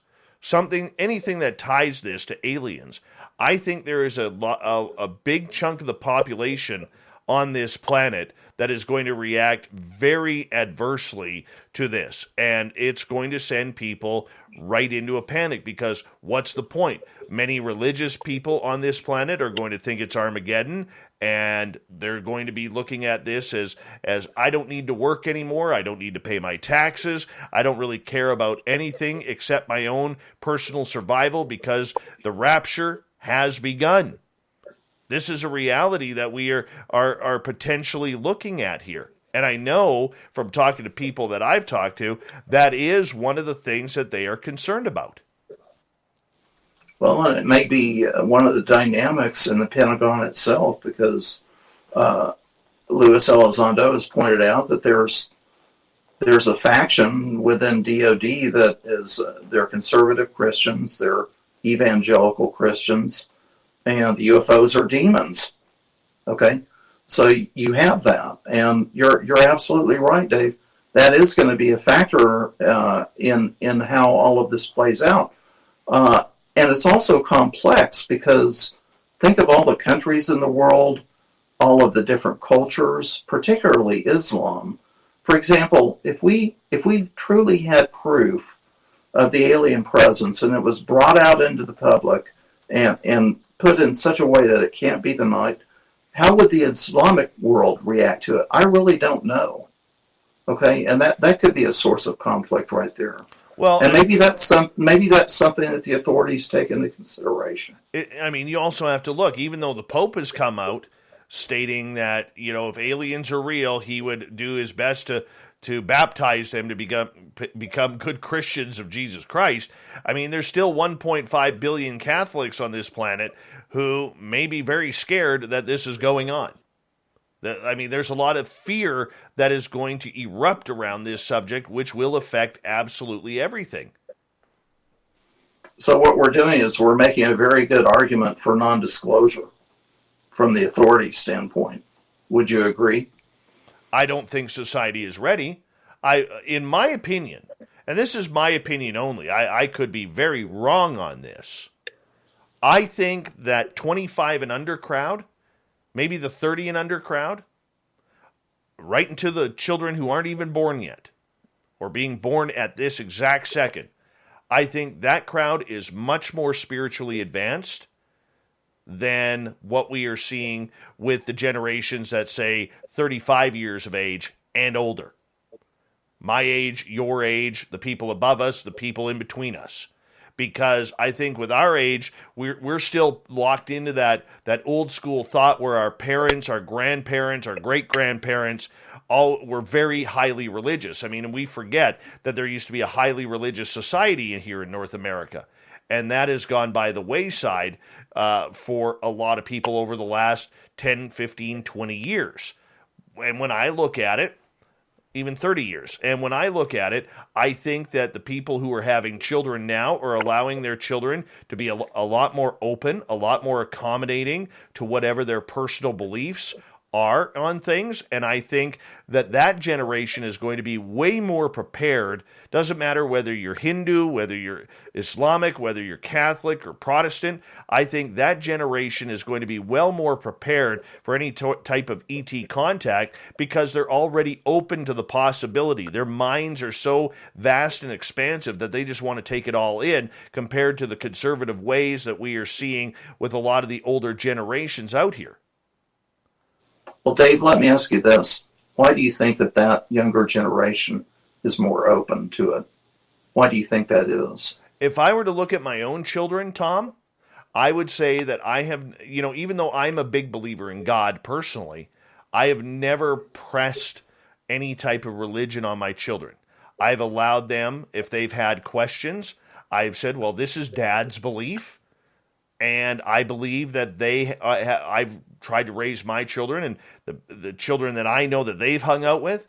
anything that ties this to aliens, I think there is a big chunk of the population on this planet that is going to react very adversely to this. And it's going to send people right into a panic because what's the point? Many religious people on this planet are going to think it's Armageddon, and they're going to be looking at this as I don't need to work anymore. I don't need to pay my taxes. I don't really care about anything except my own personal survival because the rapture has begun. This is a reality that we are potentially looking at here. And I know from talking to people that I've talked to, that is one of the things that they are concerned about. Well, it may be one of the dynamics in the Pentagon itself because Luis Elizondo has pointed out that there's a faction within DOD that is they're conservative Christians, they're evangelical Christians, and the UFOs are demons. Okay, so you have that, and you're absolutely right, Dave. That is going to be a factor in how all of this plays out, and it's also complex because think of all the countries in the world, all of the different cultures, particularly Islam. For example, if we truly had proof of the alien presence and it was brought out into the public and put in such a way that it can't be denied, how would the Islamic world react to it? I really don't know. Okay, and that could be a source of conflict right there. Well, and maybe that's something that the authorities take into consideration. You also have to look. Even though the Pope has come out stating that if aliens are real, he would do his best to baptize them to become good Christians of Jesus Christ. There's still 1.5 billion Catholics on this planet who may be very scared that this is going on. There's a lot of fear that is going to erupt around this subject, which will affect absolutely everything. So what we're doing is we're making a very good argument for non-disclosure from the authority standpoint. Would you agree? I don't think society is ready. In my opinion, and this is my opinion only, I could be very wrong on this. I think that 25 and under crowd, maybe the 30 and under crowd, right into the children who aren't even born yet, or being born at this exact second, I think that crowd is much more spiritually advanced than what we are seeing with the generations that say 35 years of age and older. my age, your age, the people above us, the people in between us. Because I think with our age, we're still locked into that old school thought where our parents, our grandparents, our great-grandparents all were very highly religious. I mean, and we forget that there used to be a highly religious society here in North America. And that has gone by the wayside for a lot of people over the last 10, 15, 20 years. And when I look at it, even 30 years. And when I look at it, I think that the people who are having children now are allowing their children to be a lot more open, a lot more accommodating to whatever their personal beliefs are on things. And I think that that generation is going to be way more prepared. Doesn't matter whether you're Hindu, whether you're Islamic, whether you're Catholic or Protestant. I think that generation is going to be well more prepared for any type of ET contact because they're already open to the possibility. Their minds are so vast and expansive that they just want to take it all in compared to the conservative ways that we are seeing with a lot of the older generations out here. Well, Dave, let me ask you this. Why do you think that younger generation is more open to it? Why do you think that is? If I were to look at my own children, Tom, I would say that I have, even though I'm a big believer in God personally, I have never pressed any type of religion on my children. I've allowed them, if they've had questions, I've said, well, this is Dad's belief. And I believe that I've tried to raise my children and the children that I know that they've hung out with,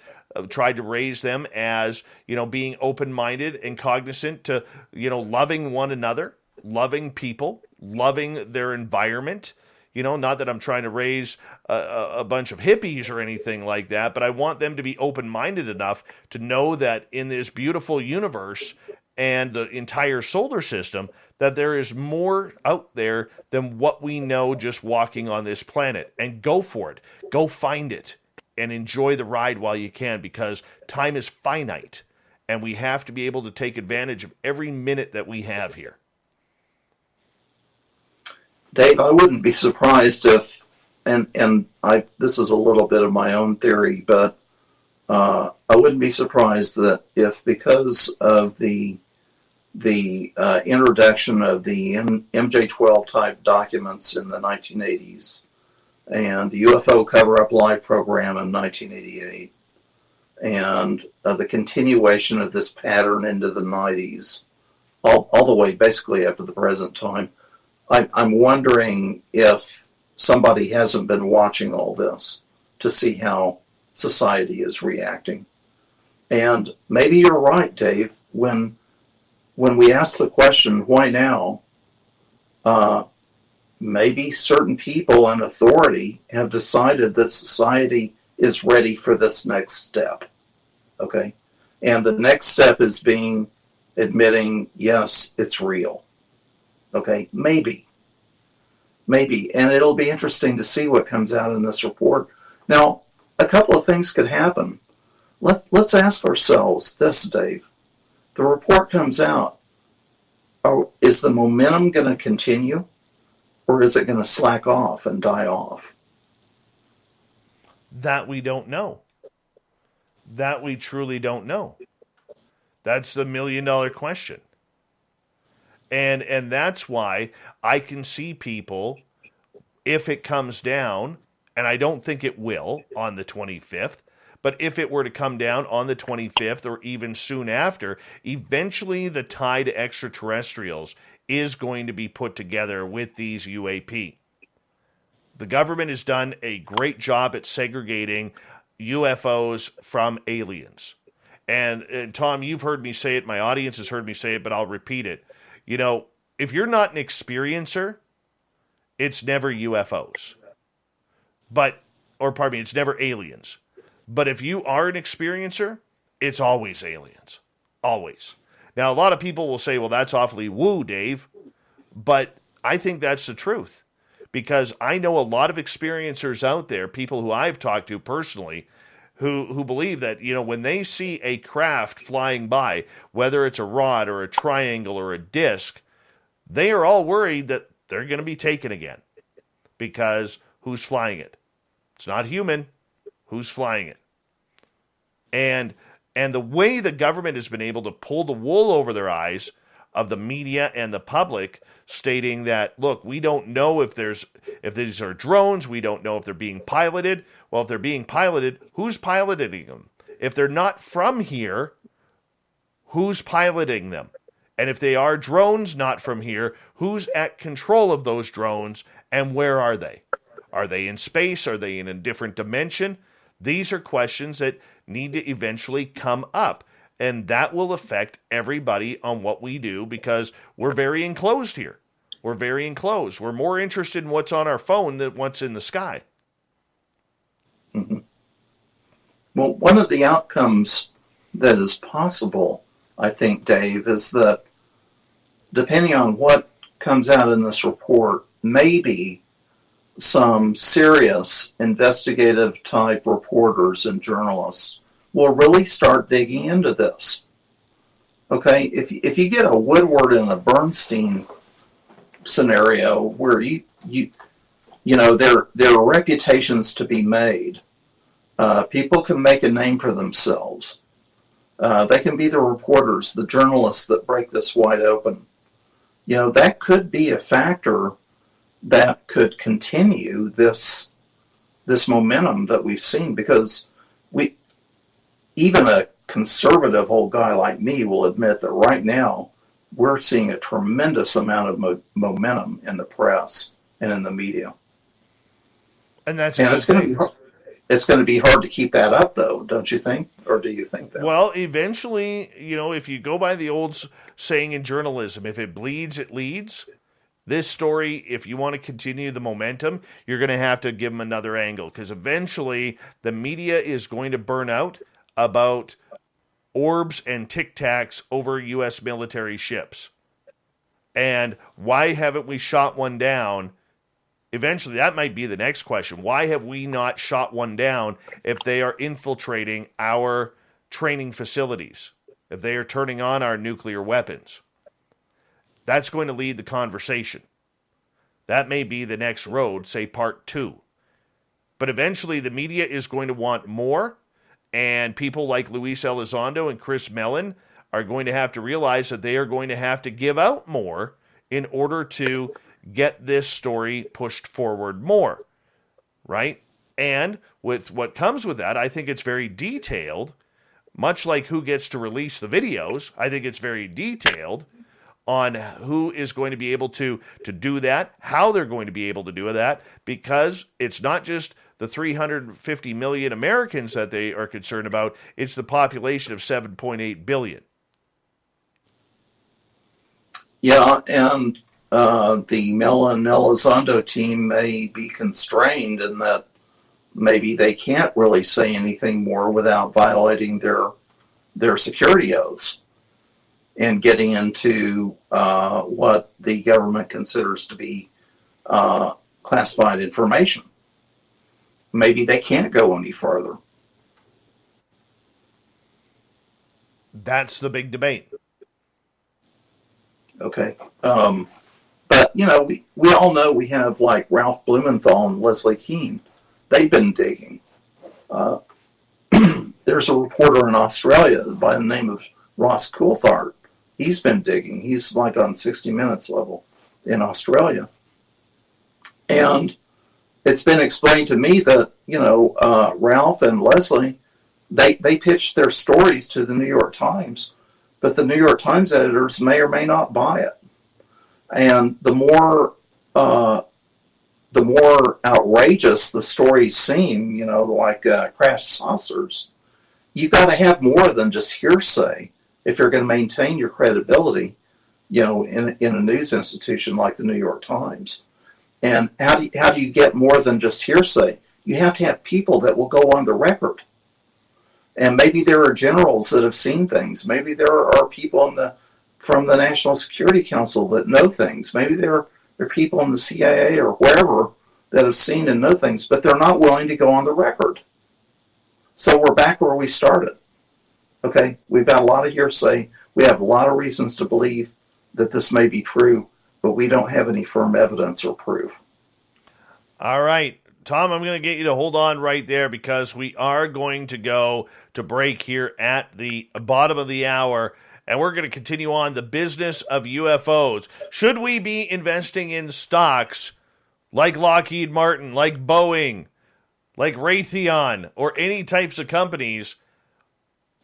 tried to raise them as, being open-minded and cognizant to, loving one another, loving people, loving their environment. Not that I'm trying to raise a bunch of hippies or anything like that, but I want them to be open-minded enough to know that in this beautiful universe and the entire solar system, that there is more out there than what we know just walking on this planet. And go for it. Go find it. And enjoy the ride while you can, because time is finite. And we have to be able to take advantage of every minute that we have here. Dave, I wouldn't be surprised if, this is a little bit of my own theory, but I wouldn't be surprised that if, because of the introduction of the MJ-12 type documents in the 1980s and the UFO cover-up live program in 1988 and the continuation of this pattern into the 90s, all the way basically up to the present time, I'm wondering if somebody hasn't been watching all this to see how society is reacting. And maybe you're right, Dave, when we ask the question, why now, maybe certain people in authority have decided that society is ready for this next step. Okay? And the next step is admitting, yes, it's real. Okay? Maybe. And it'll be interesting to see what comes out in this report. Now, a couple of things could happen. Let's ask ourselves this, Dave. The report comes out. Is the momentum going to continue, or is it going to slack off and die off? That we don't know. That we truly don't know. That's the $1 million question. And that's why I can see people, if it comes down, and I don't think it will on the 25th, but if it were to come down on the 25th or even soon after, eventually the tie to extraterrestrials is going to be put together with these UAP. The government has done a great job at segregating UFOs from aliens. And Tom, you've heard me say it, my audience has heard me say it, but I'll repeat it. If you're not an experiencer, it's never UFOs. It's never aliens. But if you are an experiencer, it's always aliens. Always. Now, a lot of people will say, well, that's awfully woo, Dave. But I think that's the truth. Because I know a lot of experiencers out there, people who I've talked to personally, who believe that, when they see a craft flying by, whether it's a rod or a triangle or a disc, they are all worried that they're going to be taken again. Because who's flying it? It's not human. Who's flying it? And And the way the government has been able to pull the wool over their eyes of the media and the public, stating that, look, we don't know if these are drones, we don't know if they're being piloted. Well, if they're being piloted, who's piloting them? If they're not from here, who's piloting them? And if they are drones not from here, who's at control of those drones and where are they? Are they in space? Are they in a different dimension? These are questions that need to eventually come up. And that will affect everybody on what we do, because we're very enclosed here. We're very enclosed. We're more interested in what's on our phone than what's in the sky. Mm-hmm. Well, one of the outcomes that is possible, I think, Dave, is that depending on what comes out in this report, maybe some serious investigative type reporters and journalists will really start digging into this. Okay, if you get a Woodward and a Bernstein scenario where you know there are reputations to be made, people can make a name for themselves. They can be the reporters, the journalists that break this wide open. You know, that could be a factor that could continue this momentum that we've seen, because even a conservative old guy like me will admit that right now we're seeing a tremendous amount of momentum in the press and in the media. And that's it's going to be hard to keep that up, though, don't you think? Or do you think that? Well, eventually, you know, if you go by the old saying in journalism, if it bleeds, it leads. This story, if you want to continue the momentum, you're going to have to give them another angle, because eventually the media is going to burn out about orbs and tic tacs over U.S. military ships. And why haven't we shot one down? Eventually, that might be the next question. Why have we not shot one down if they are infiltrating our training facilities, if they are turning on our nuclear weapons? That's going to lead the conversation. That may be the next road, say part 2. But eventually, the media is going to want more. And people like Luis Elizondo and Chris Mellon are going to have to realize that they are going to have to give out more in order to get this story pushed forward more, right? And with what comes with that, I think it's very detailed, much like who gets to release the videos. I think it's very detailed on who is going to be able to do that, how they're going to be able to do that, because it's not just the 350 million Americans that they are concerned about, it's the population of 7.8 billion. Yeah, and the Mellon Elizondo team may be constrained in that maybe they can't really say anything more without violating their security oaths and getting into what the government considers to be classified information. Maybe they can't go any further. That's the big debate. Okay. But, you know, we all know we have, like, Ralph Blumenthal and Leslie Keane. They've been digging. There's a reporter in Australia by the name of Ross Coulthard. He's been digging. He's, like, on 60 Minutes level in Australia. And it's been explained to me that, you know, Ralph and Leslie, they pitched their stories to the New York Times, but the New York Times editors may or may not buy it. And the more outrageous the stories seem, you know, like crash saucers, you got to have more than just hearsay if you're going to maintain your credibility, you know, in a news institution like the New York Times. And how do you get more than just hearsay? You have to have people that will go on the record. And maybe there are generals that have seen things. Maybe there are people from the National Security Council that know things. Maybe there are people in the CIA or wherever that have seen and know things, but they're not willing to go on the record. So we're back where we started. Okay, we've got a lot of hearsay. We have a lot of reasons to believe that this may be true, but we don't have any firm evidence or proof. All right. Tom, I'm going to get you to hold on right there because we are going to go to break here at the bottom of the hour, and we're going to continue on the business of UFOs. Should we be investing in stocks like Lockheed Martin, like Boeing, like Raytheon, or any types of companies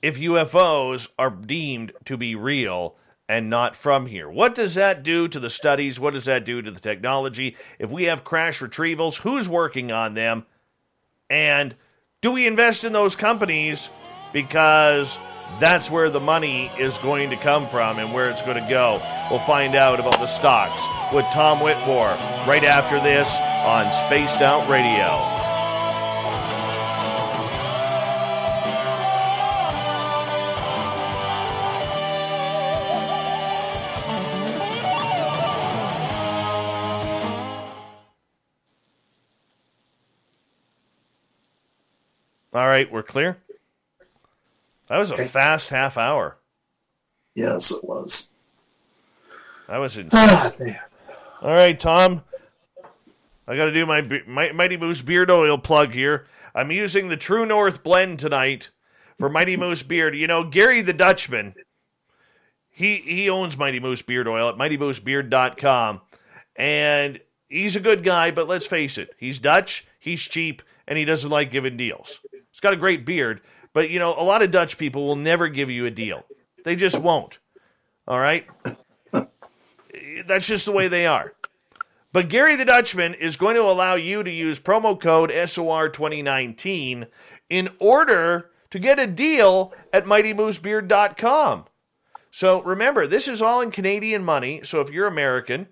if UFOs are deemed to be real and not from here? What does that do to the studies? What does that do to the technology? If we have crash retrievals, who's working on them? And do we invest in those companies because that's where the money is going to come from and where it's going to go? We'll find out about the stocks with Tom Whitmore right after this on Spaced Out Radio. All right, we're clear? That was a fast half hour. Yes, it was. That was insane. All right, Tom. I got to do my Mighty Moose beard oil plug here. I'm using the True North blend tonight for Mighty Moose beard. You know, Gary the Dutchman, he owns Mighty Moose beard oil at mightymoosebeard.com. And he's a good guy, but let's face it. He's Dutch, he's cheap, and he doesn't like giving deals. He's got a great beard, but, you know, a lot of Dutch people will never give you a deal. They just won't. All right? That's just the way they are. But Gary the Dutchman is going to allow you to use promo code SOR2019 in order to get a deal at mightymoosebeard.com. So remember, this is all in Canadian money. So if you're American,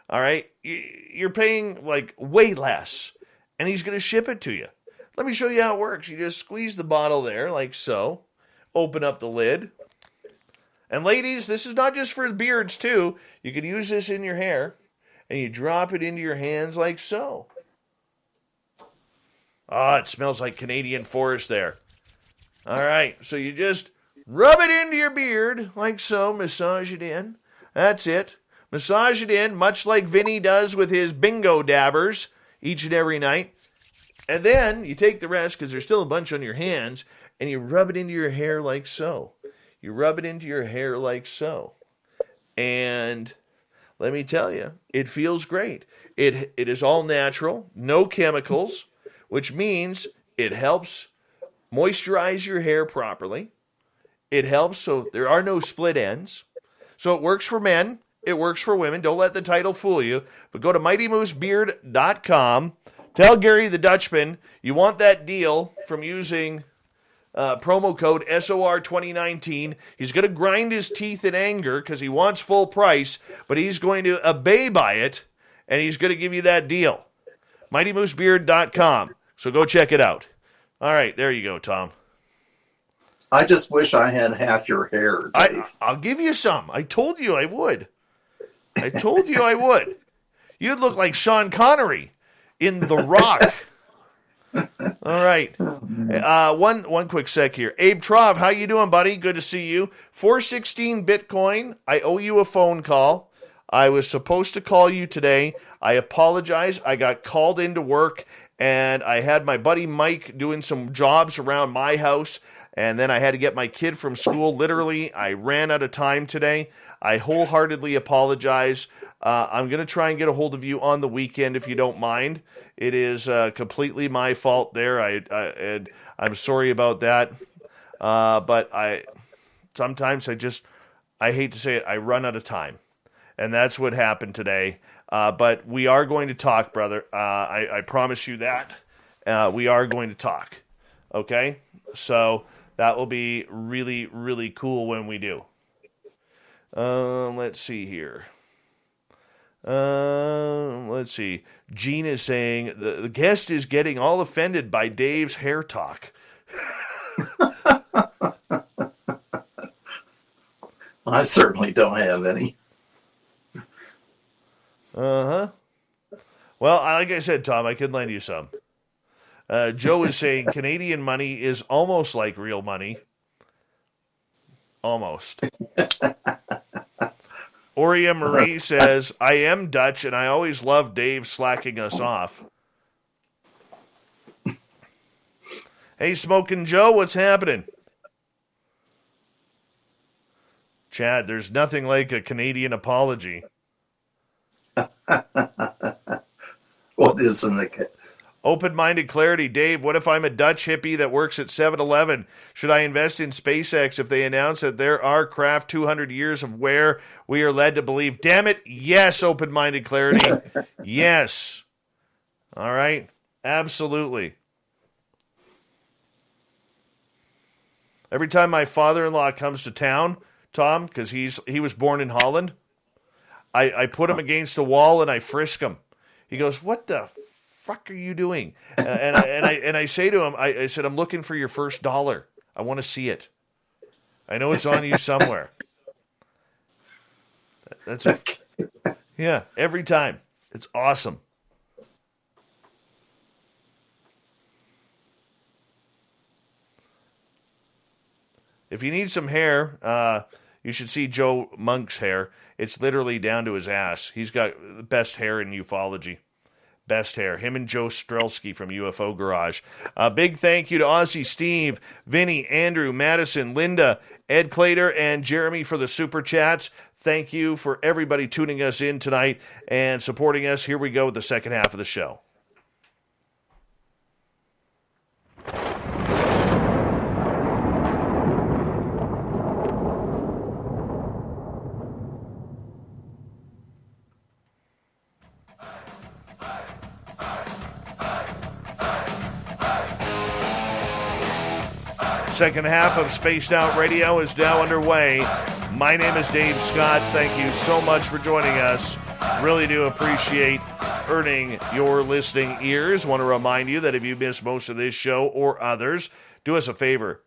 all right, you're paying like way less. And he's going to ship it to you. Let me show you how it works. You just squeeze the bottle there, like so. Open up the lid. And ladies, this is not just for beards, too. You can use this in your hair. And you drop it into your hands like so. Ah, it smells like Canadian forest there. All right, so you just rub it into your beard, like so. Massage it in. That's it. Massage it in, much like Vinny does with his bingo dabbers. Each and every night. And then you take the rest, because there's still a bunch on your hands, and you rub it into your hair like so. You rub it into your hair like so. And let me tell you, it feels great. It is all natural, no chemicals, which means it helps moisturize your hair properly. It helps so there are no split ends. So it works for men. It works for women. Don't let the title fool you. But go to mightymoosebeard.com. Tell Gary the Dutchman you want that deal from using promo code SOR2019. He's going to grind his teeth in anger because he wants full price, but he's going to obey by it, and he's going to give you that deal. mightymoosebeard.com. So go check it out. All right, there you go, Tom. I just wish I had half your hair, Dave. I'll give you some. I told you I would. You'd look like Sean Connery in The Rock. All right. One quick sec here. Abe Trov, how you doing, buddy? Good to see you. 416 Bitcoin. I owe you a phone call. I was supposed to call you today. I apologize. I got called into work, and I had my buddy Mike doing some jobs around my house, and then I had to get my kid from school. Literally, I ran out of time today. I wholeheartedly apologize. I'm going to try and get a hold of you on the weekend if you don't mind. It is completely my fault there. And I'm sorry about that. But sometimes I hate to say it, I run out of time. And that's what happened today. But we are going to talk, brother. I promise you that. We are going to talk. Okay? So that will be really, really cool when we do. Let's see here. Let's see. Gene is saying the guest is getting all offended by Dave's hair talk. I certainly don't have any. Uh-huh. Well, like I said, Tom, I could lend you some. Joe is saying Canadian money is almost like real money. Almost. Aurea Marie says, I am Dutch, and I always love Dave slacking us off. Hey, Smokin' Joe, what's happening? Chad, there's nothing like a Canadian apology. What isn't it? Open-minded clarity. Dave, what if I'm a Dutch hippie that works at 7-Eleven? Should I invest in SpaceX if they announce that there are craft 200 years of where we are led to believe? Damn it, yes, open-minded clarity. Yes. All right, absolutely. Every time my father-in-law comes to town, Tom, because he was born in Holland, I put him against a wall and I frisk him. He goes, "What the fuck are you doing?" And I say to him, I said, "I'm looking for your first dollar. I want to see it. I know it's on you somewhere." That's it. Yeah, every time. It's awesome. If you need some hair, you should see Joe Monk's hair. It's literally down to his ass. He's got the best hair in ufology. Best hair. Him and Joe Strelsky from UFO Garage. Big thank you to Aussie Steve, Vinny, Andrew, Madison, Linda, Ed Clater, and Jeremy for the super chats. Thank you for everybody tuning us in tonight and supporting us. Here we go with the second half of the show. Second half of Spaced Out Radio is now underway. My name is Dave Scott. Thank you so much for joining us. Really do appreciate earning your listening ears. Want to remind you that if you missed most of this show or others, do us a favor.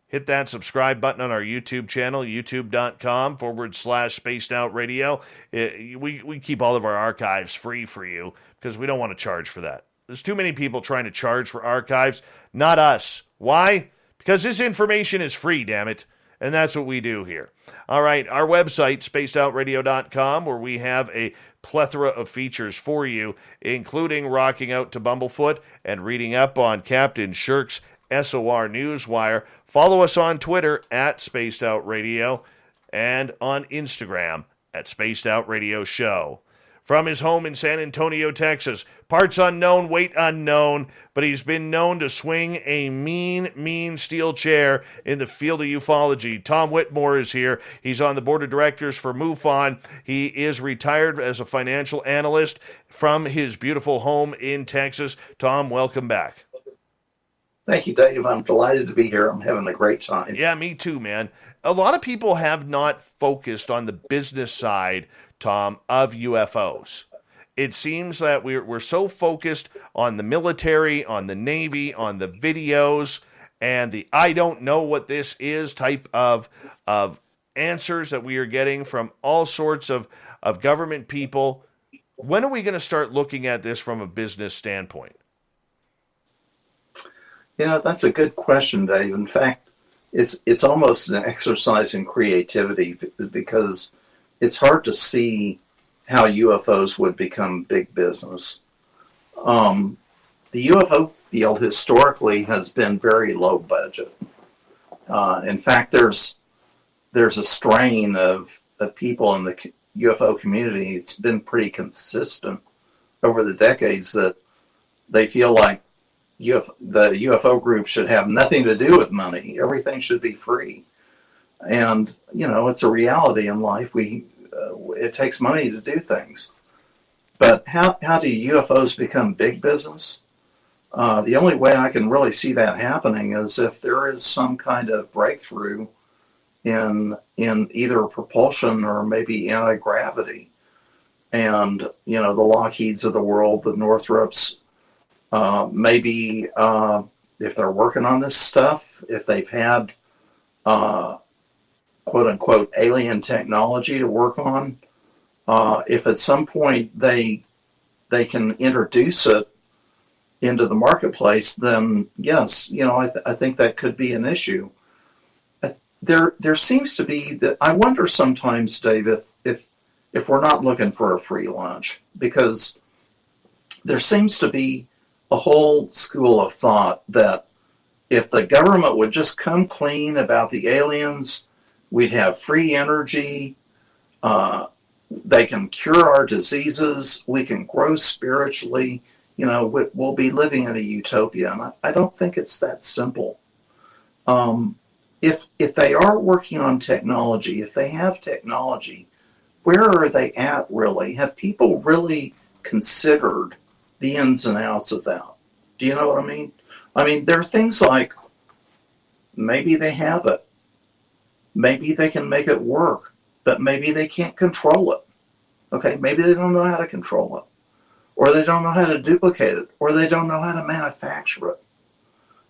Hit that subscribe button on our YouTube channel, youtube.com/Spaced Out Radio. We keep all of our archives free for you because we don't want to charge for that. There's too many people trying to charge for archives. Not us. Why? Because this information is free, damn it. And that's what we do here. All right, our website, spacedoutradio.com, where we have a plethora of features for you, including rocking out to Bumblefoot and reading up on Captain Shirk's SOR Newswire. Follow us on Twitter at Spaced Out Radio and on Instagram at Spaced Out Radio Show. From his home in San Antonio, Texas, parts unknown, weight unknown, but he's been known to swing a mean steel chair in the field of ufology. Tom Whitmore is here. He's on the board of directors for MUFON. He is retired as a financial analyst from his beautiful home in Texas. Tom, welcome back. Thank you, Dave. I'm delighted to be here. I'm having a great time. Yeah, me too, man. A lot of people have not focused on the business side, Tom, of UFOs. It seems that we're so focused on the military, on the Navy, on the videos, and the I don't know what this is type of answers that we are getting from all sorts of government people. When are we going to start looking at this from a business standpoint? That's a good question, Dave. In fact, it's almost an exercise in creativity because it's hard to see how UFOs would become big business. The UFO field historically has been very low budget. In fact, there's a strain of people in the UFO community. It's been pretty consistent over the decades that they feel like the UFO group should have nothing to do with money. Everything should be free. And, it's a reality in life. It takes money to do things. But how do UFOs become big business? The only way I can really see that happening is if there is some kind of breakthrough in either propulsion or maybe anti-gravity. And, the Lockheeds of the world, the Northrops, maybe if they're working on this stuff, if they've had quote-unquote alien technology to work on, if at some point they can introduce it into the marketplace, then yes, I think that could be an issue. There seems to be that. I wonder sometimes, Dave, if if we're not looking for a free lunch, because there seems to be a whole school of thought that if the government would just come clean about the aliens, we'd have free energy, they can cure our diseases, we can grow spiritually, we'll be living in a utopia. And I don't think it's that simple. If they are working on technology, if they have technology, where are they at really? Have people really considered the ins and outs of that? Do you know what I mean? I mean, there are things like maybe they have it. Maybe they can make it work, but maybe they can't control it. Okay, maybe they don't know how to control it, or they don't know how to duplicate it, or they don't know how to manufacture it.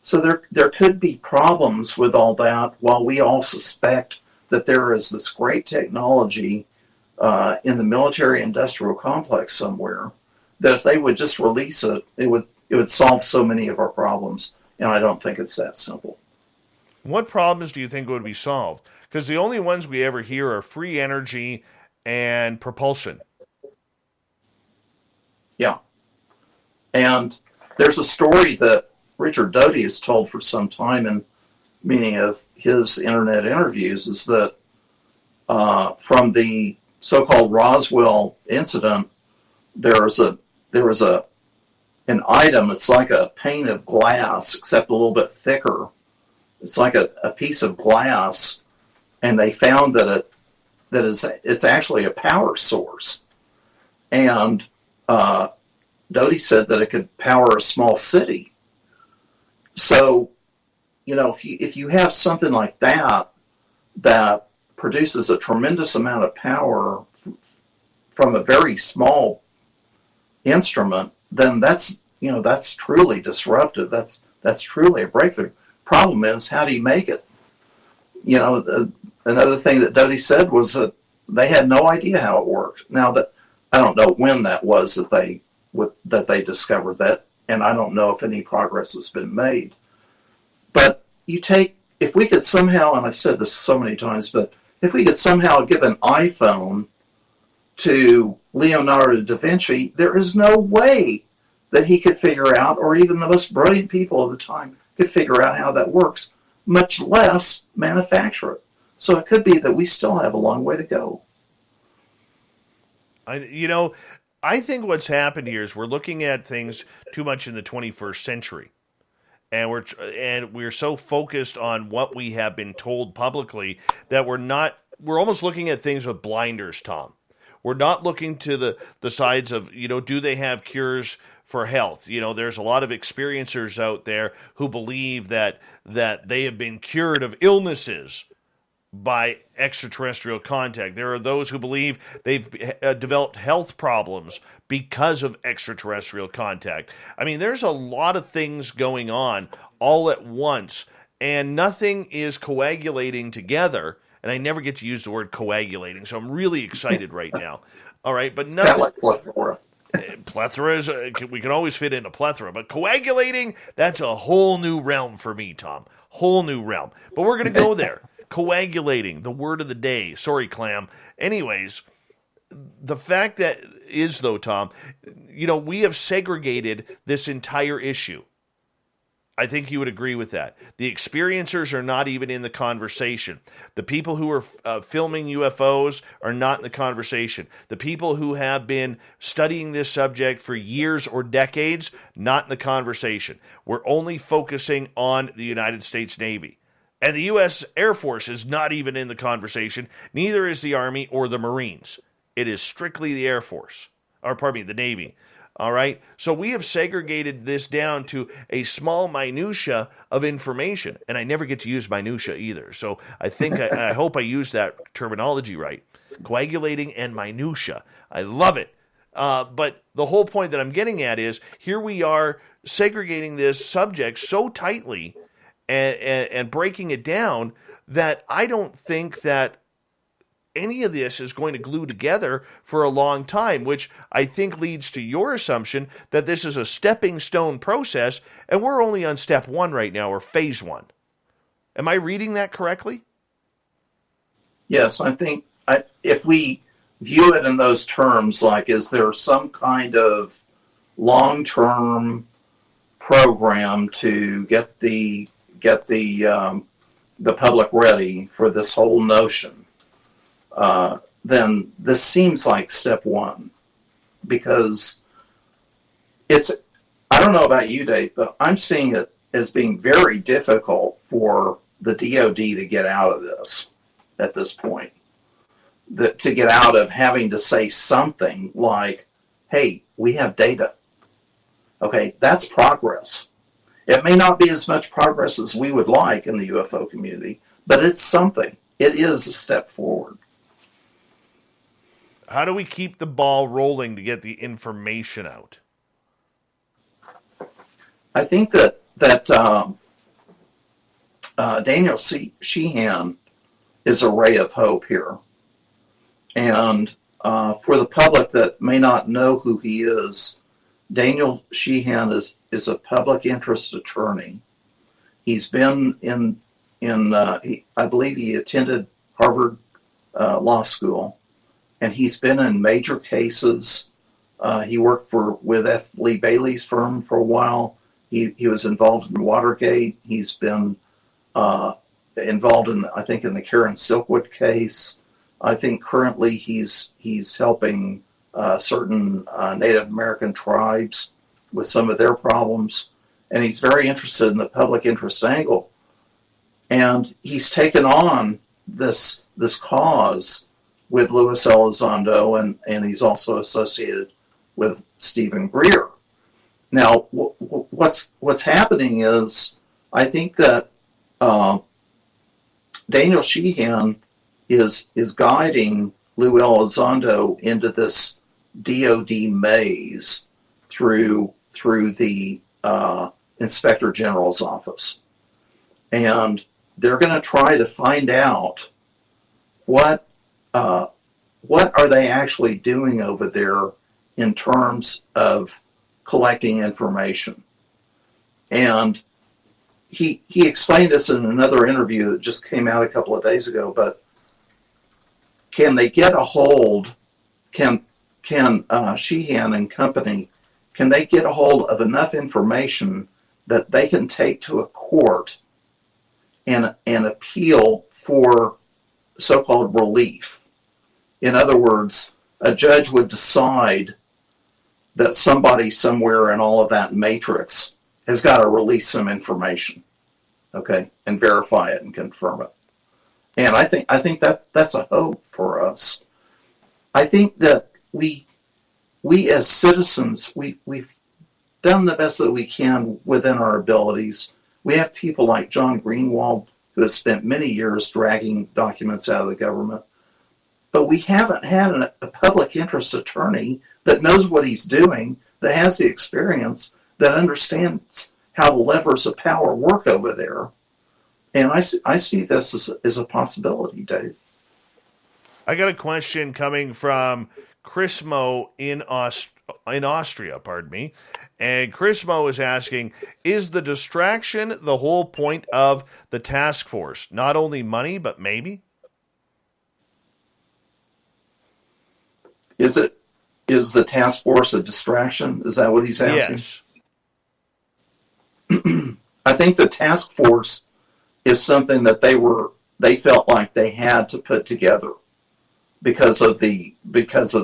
So there could be problems with all that, while we all suspect that there is this great technology in the military-industrial complex somewhere, that if they would just release it, it would solve so many of our problems. And I don't think it's that simple. What problems do you think would be solved? Because the only ones we ever hear are free energy and propulsion. Yeah. And there's a story that Richard Doty has told for some time in many of his internet interviews, is that from the so-called Roswell incident, there was an item. It's like a pane of glass, except a little bit thicker. It's like a piece of glass, and they found that it's actually a power source. And Doty said that it could power a small city. So, if you have something like that produces a tremendous amount of power from a very small instrument, then that's truly disruptive. That's truly a breakthrough. Problem is, how do you make it? Another thing that Doty said was that they had no idea how it worked. Now, that I don't know when that was that they discovered that, and I don't know if any progress has been made. But if we could somehow, and I've said this so many times, but if we could somehow give an iPhone to Leonardo da Vinci, there is no way that he could figure out, or even the most brilliant people of the time could figure out how that works, much less manufacture it. So it could be that we still have a long way to go. I think what's happened here is we're looking at things too much in the 21st century. And we're so focused on what we have been told publicly that we're almost looking at things with blinders, Tom. We're not looking to the sides of, do they have cures for health? There's a lot of experiencers out there who believe that they have been cured of illnesses by extraterrestrial contact. There are those who believe they've developed health problems because of extraterrestrial contact. I mean, there's a lot of things going on all at once, and nothing is coagulating together. And I never get to use the word coagulating, so I'm really excited right now. All right, but nothing. Kind of like plethora. Plethora is we can always fit in a plethora, but coagulating, that's a whole new realm for me, Tom. Whole new realm. But we're going to go there. Coagulating, the word of the day. Sorry, Clam. Anyways, the fact that is, though, Tom, we have segregated this entire issue. I think you would agree with that. The experiencers are not even in the conversation. The people who are filming UFOs are not in the conversation. The people who have been studying this subject for years or decades, not in the conversation. We're only focusing on the United States Navy. And the U.S. Air Force is not even in the conversation. Neither is the Army or the Marines. It is strictly the Air Force. The Navy. All right? So we have segregated this down to a small minutia of information. And I never get to use minutia either. So I think, I hope I use that terminology right. Coagulating and minutia. I love it. But the whole point that I'm getting at is, here we are segregating this subject so tightly and breaking it down that I don't think that any of this is going to glue together for a long time, which I think leads to your assumption that this is a stepping stone process, and we're only on step 1 right now, or phase 1. Am I reading that correctly? Yes, I think if we view it in those terms, like, is there some kind of long-term program to get the public ready for this whole notion? Then this seems like step one, because I don't know about you, Dave, but I'm seeing it as being very difficult for the DoD to get out of this at this point. To get out of having to say something like, hey, we have data. Okay, that's progress. It may not be as much progress as we would like in the UFO community, but it's something. It is a step forward. How do we keep the ball rolling to get the information out? I think that Daniel Sheehan is a ray of hope here. And for the public that may not know who he is, Daniel Sheehan is a public interest attorney. He's been I believe he attended Harvard Law School, and he's been in major cases. He worked with F. Lee Bailey's firm for a while. He was involved in Watergate. He's been involved in the Karen Silkwood case. I think currently he's helping certain Native American tribes with some of their problems, and he's very interested in the public interest angle. And he's taken on this cause with Luis Elizondo, and he's also associated with Stephen Greer. Now, what's happening is, I think that Daniel Sheehan is guiding Lou Elizondo into this DoD maze through the Inspector General's office, and they're going to try to find out what are they actually doing over there in terms of collecting information. And he explained this in another interview that just came out a couple of days ago, but can they get a hold, can Sheehan and company, can they get a hold of enough information that they can take to a court and appeal for so-called relief? In other words, a judge would decide that somebody somewhere in all of that matrix has got to release some information, okay, and verify it and confirm it. And I think that's a hope for us. I think that we as citizens, we've done the best that we can within our abilities. We have people like John Greenwald, who has spent many years dragging documents out of the government. But we haven't had a public interest attorney that knows what he's doing, that has the experience, that understands how the levers of power work over there. And I see this as a possibility, Dave. I got a question coming from Chrismo in Austria, pardon me. And Chrismo is asking, is the distraction the whole point of the task force? Not only money, but maybe? Is the task force a distraction? Is that what he's asking? Yes. I think the task force is something that they felt like they had to put together because of the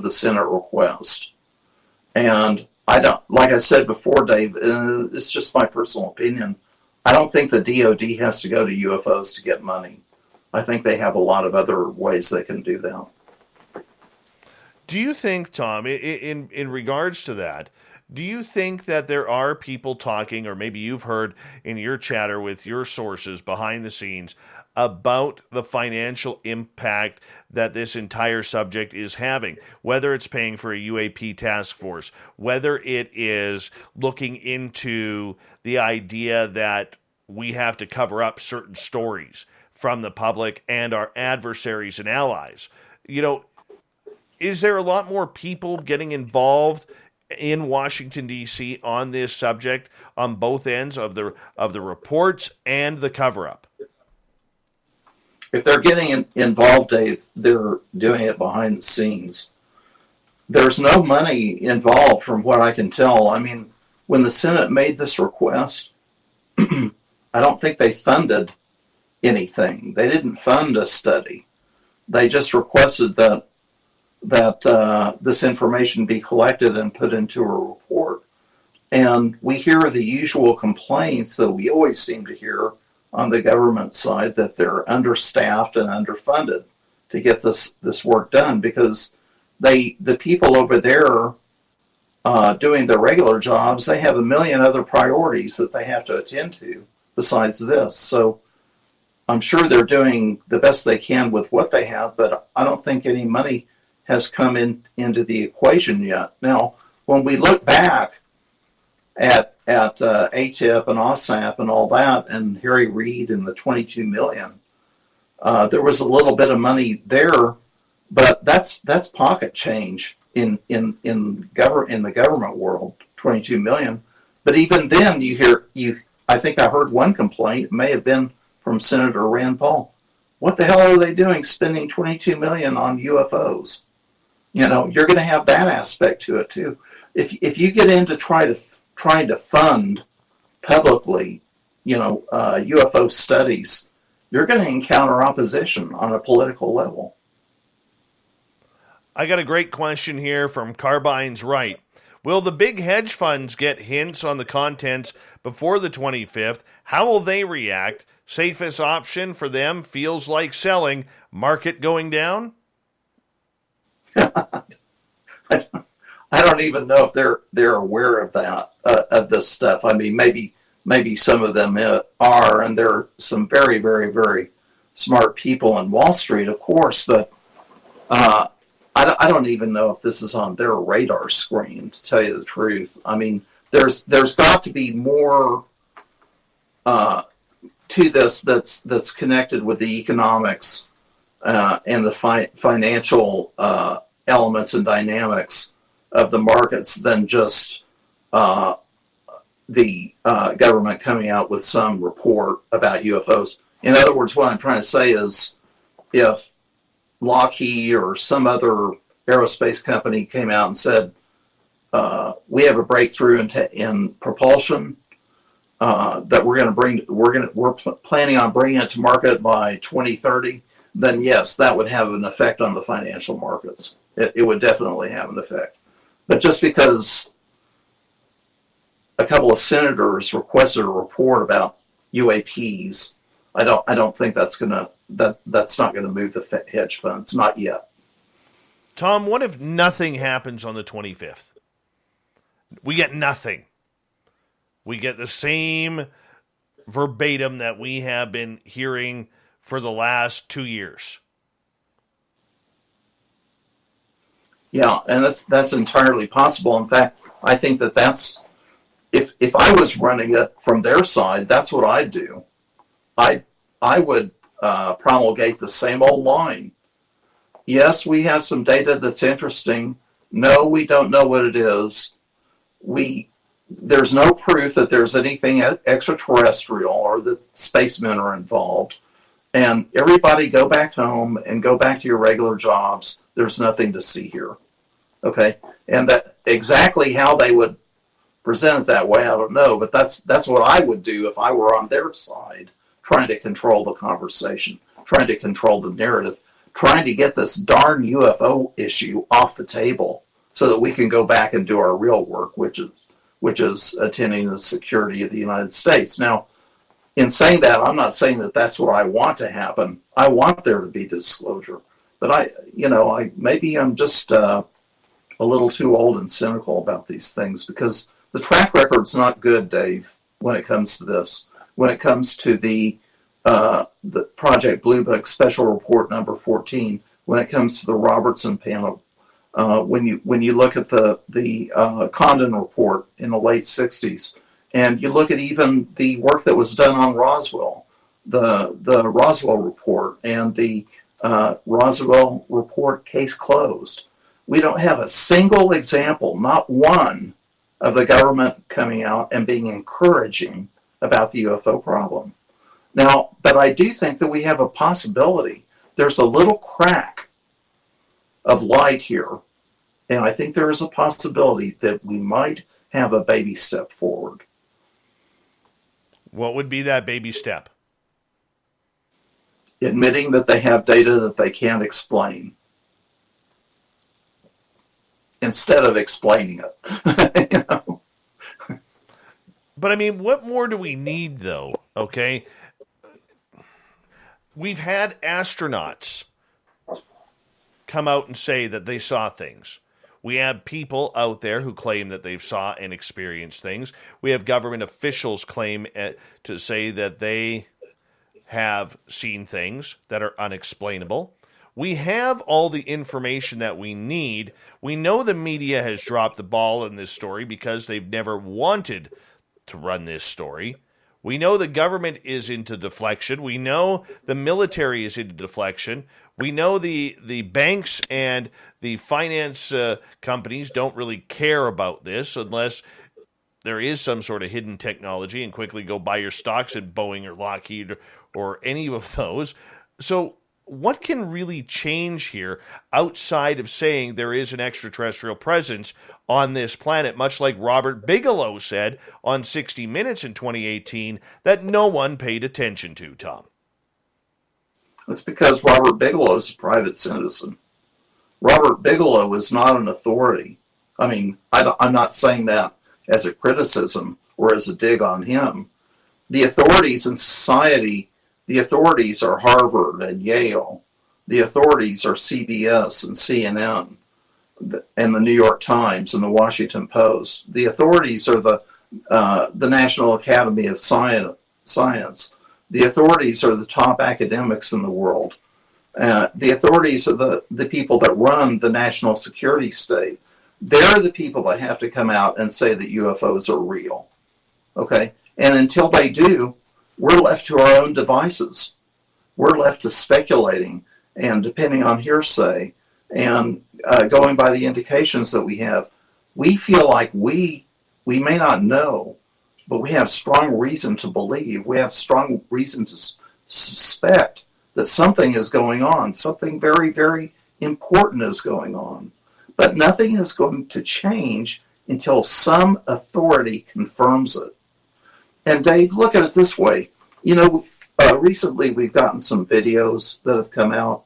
Senate request. And I don't, like I said before, Dave, it's just my personal opinion. I don't think the DoD has to go to UFOs to get money. I think they have a lot of other ways they can do that. Do you think, Tom, in regards to that, do you think that there are people talking, or maybe you've heard in your chatter with your sources behind the scenes, about the financial impact that this entire subject is having, whether it's paying for a UAP task force, whether it is looking into the idea that we have to cover up certain stories from the public and our adversaries and allies? You know, is there a lot more people getting involved in Washington, D.C. on this subject on both ends of the reports and the cover-up? if they're getting involved, Dave, they're doing it behind the scenes. There's no money involved from what I can tell. I mean, when the Senate made this request, I don't think they funded anything. They didn't fund a study. They just requested that this information be collected and put into a report. And we hear the usual complaints that we always seem to hear on the government side, that they're understaffed and underfunded to get this work done, because the people over there doing their regular jobs, they have a million other priorities that they have to attend to besides this. So I'm sure they're doing the best they can with what they have, but I don't think any money has come into the equation yet. Now, when we look back at ATIP and OSAP and all that, and Harry Reid and the 22 million, there was a little bit of money there, but that's pocket change in the government world, 22 million. But even then, I think I heard one complaint, it may have been from Senator Rand Paul. What the hell are they doing spending 22 million on UFOs? You know, you're going to have that aspect to it too. If you get into trying to fund publicly, UFO studies, you're going to encounter opposition on a political level. I got a great question here from Carbine's Right. Will the big hedge funds get hints on the contents before the 25th? How will they react? Safest option for them feels like selling. Market going down? I don't even know if they're aware of that, of this stuff. I mean, maybe some of them are, and there are some very, very, very smart people in Wall Street, of course, but I don't even know if this is on their radar screen, to tell you the truth. I mean, there's got to be more to this that's connected with the economics and the financial elements and dynamics of the markets than just the government coming out with some report about UFOs. In other words, what I'm trying to say is, if Lockheed or some other aerospace company came out and said, we have a breakthrough in propulsion that we're planning on bringing it to market by 2030, then yes, that would have an effect on the financial markets. It would definitely have an effect. But just because a couple of senators requested a report about UAPs, I don't think that's not going to move the hedge funds, not yet. Tom, what if nothing happens on the 25th? We get nothing. We get the same verbatim that we have been hearing for the last 2 years. Yeah, and that's entirely possible. In fact, I think that's if I was running it from their side, that's what I'd do. I would promulgate the same old line. Yes, we have some data that's interesting. No, we don't know what it is. There's no proof that there's anything extraterrestrial or that spacemen are involved. And everybody go back home and go back to your regular jobs. There's nothing to see here. Okay? And that exactly how they would present it that way, I don't know. But that's what I would do if I were on their side, trying to control the conversation, trying to control the narrative, trying to get this darn UFO issue off the table so that we can go back and do our real work, which is attending the security of the United States. Now, in saying that, I'm not saying that that's what I want to happen. I want there to be disclosure. But maybe I'm just a little too old and cynical about these things, because the track record's not good, Dave, when it comes to this. When it comes to the Project Blue Book Special Report number 14, when it comes to the Robertson panel, when you look at the Condon report in the late 60s, and you look at even the work that was done on Roswell, the Roswell report and the Roswell report case closed. We don't have a single example, not one, of the government coming out and being encouraging about the UFO problem. Now, but I do think that we have a possibility. There's a little crack of light here, and I think there is a possibility that we might have a baby step forward. What would be that baby step? Admitting that they have data that they can't explain, instead of explaining it. You know? But I mean, what more do we need, though? Okay, we've had astronauts come out and say that they saw things. We have people out there who claim that they've saw and experienced things. We have government officials claim to say that they have seen things that are unexplainable. We have all the information that we need. We know the media has dropped the ball in this story because they've never wanted to run this story. We know the government is into deflection. We know the military is into deflection. We know the banks and the finance companies don't really care about this unless there is some sort of hidden technology, and quickly go buy your stocks in Boeing or Lockheed or any of those. So what can really change here outside of saying there is an extraterrestrial presence on this planet, much like Robert Bigelow said on 60 Minutes in 2018 that no one paid attention to, Tom? It's because Robert Bigelow is a private citizen. Robert Bigelow is not an authority. I mean, I'm not saying that as a criticism or as a dig on him. The authorities in society, the authorities are Harvard and Yale. The authorities are CBS and CNN and the New York Times and the Washington Post. The authorities are the National Academy of Science. The authorities are the top academics in the world. The authorities are the people that run the national security state. They're the people that have to come out and say that UFOs are real. Okay? And until they do, we're left to our own devices. We're left to speculating and depending on hearsay and going by the indications that we have. We feel like we may not know, but we have strong reason to believe. We have strong reason to suspect that something is going on. Something very, very important is going on. But nothing is going to change until some authority confirms it. And Dave, look at it this way. You know, recently we've gotten some videos that have come out.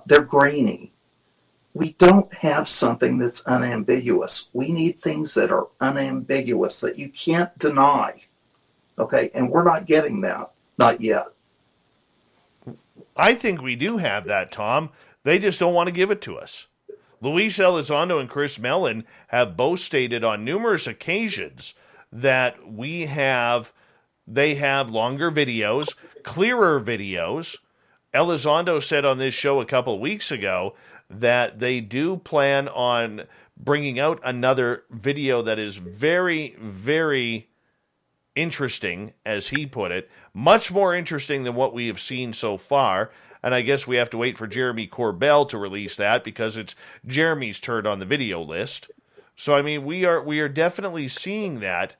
They're grainy. We don't have something that's unambiguous. We need things that are unambiguous, that you can't deny. Okay, and we're not getting that. Not yet. I think we do have that, Tom. They just don't want to give it to us. Luis Elizondo and Chris Mellon have both stated on numerous occasions that they have longer videos, clearer videos. Elizondo said on this show a couple of weeks ago that they do plan on bringing out another video that is very, very interesting, as he put it, much more interesting than what we have seen so far. And I guess we have to wait for Jeremy Corbell to release that because it's Jeremy's turn on the video list. So, I mean, we are definitely seeing that,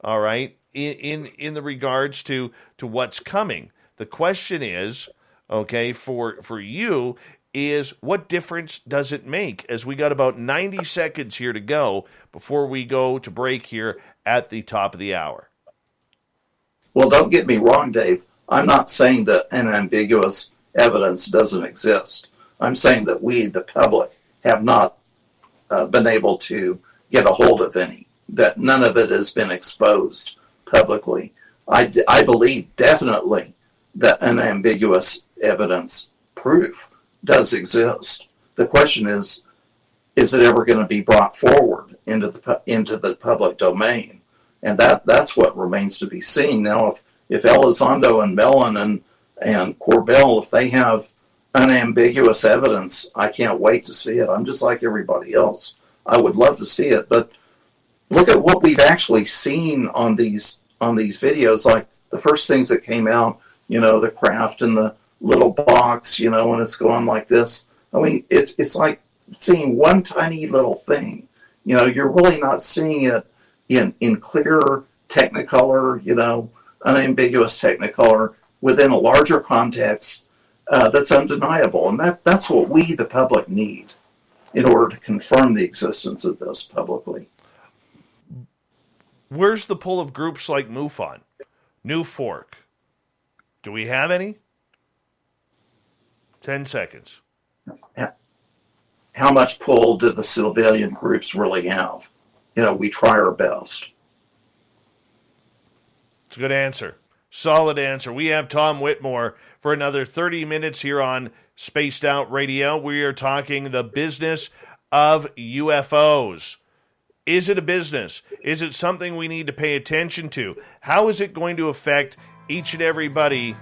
all right, in the regards to what's coming. The question is, okay, for you, is what difference does it make? As we got about 90 seconds here to go before we go to break here at the top of the hour. Well, don't get me wrong, Dave. I'm not saying that unambiguous evidence doesn't exist. I'm saying that we, the public, have not been able to get a hold of any, that none of it has been exposed publicly. I believe definitely that unambiguous evidence proof does exist. The question is it ever going to be brought forward into the public domain? And that's what remains to be seen. Now, if Elizondo and Mellon and Corbell, if they have unambiguous evidence, I can't wait to see it. I'm just like everybody else. I would love to see it. But look at what we've actually seen on these videos. Like the first things that came out, you know, the craft in the little box, you know, and it's going like this. I mean, it's like seeing one tiny little thing. You know, you're really not seeing it in clear Technicolor, you know, unambiguous technicolor within a larger context that's undeniable. And that's what we, the public, need in order to confirm the existence of this publicly. Where's the pull of groups like MUFON, New Fork? Do we have any? 10 seconds. How much pull do the civilian groups really have? We try our best. It's a good answer. Solid answer. We have Tom Whitmore for another 30 minutes here on Spaced Out Radio. We are talking the business of UFOs. Is it a business? Is it something we need to pay attention to? How is it going to affect each and everybody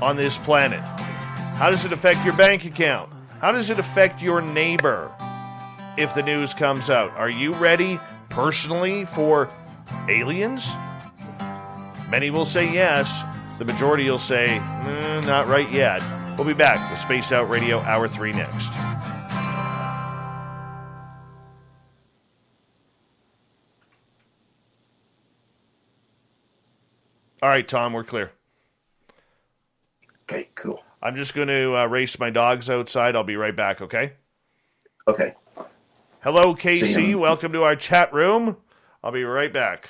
on this planet? How does it affect your bank account? How does it affect your neighbor if the news comes out? Are you ready personally for aliens? Many will say yes. The majority will say, not right yet. We'll be back with Spaced Out Radio Hour 3 next. All right, Tom, we're clear. Okay, cool. I'm just going to race my dogs outside. I'll be right back, okay? Okay. Hello, KC. Welcome to our chat room. I'll be right back.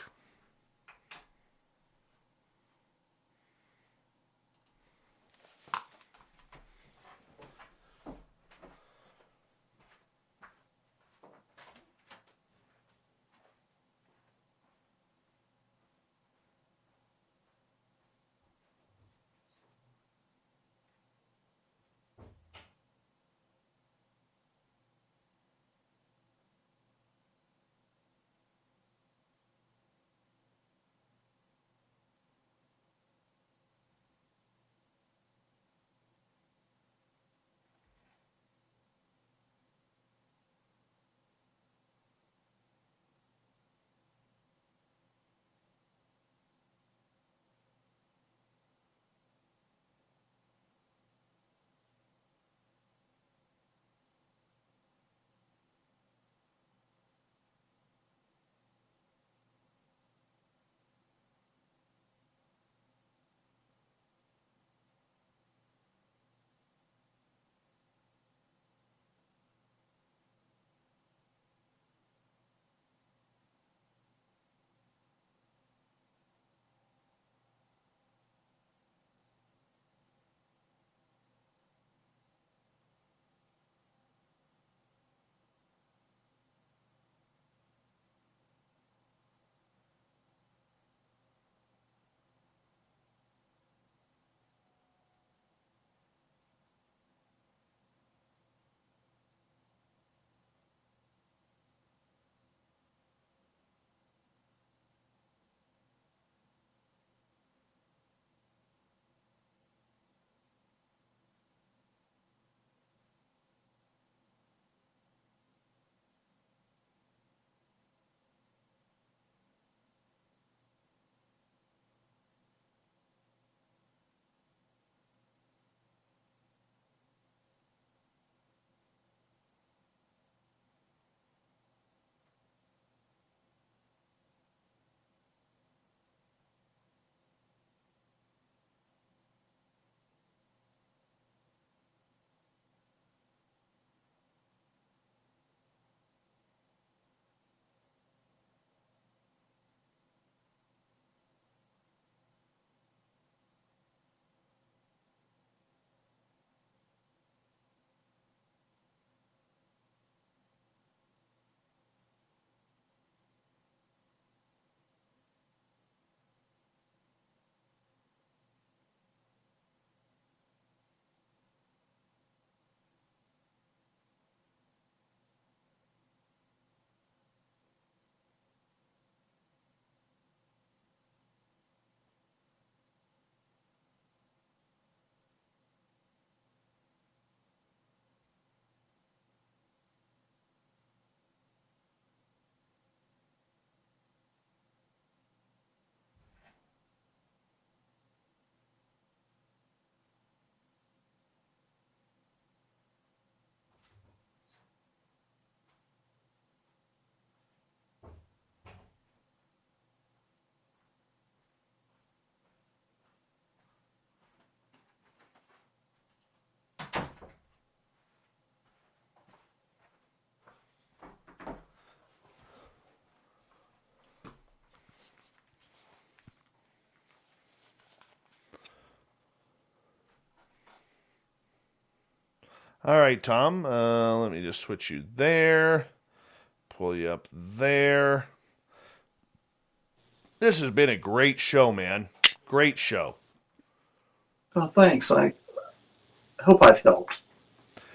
All right, Tom. Let me just switch you there. Pull you up there. This has been a great show, man. Great show. Well, thanks. I hope I've helped.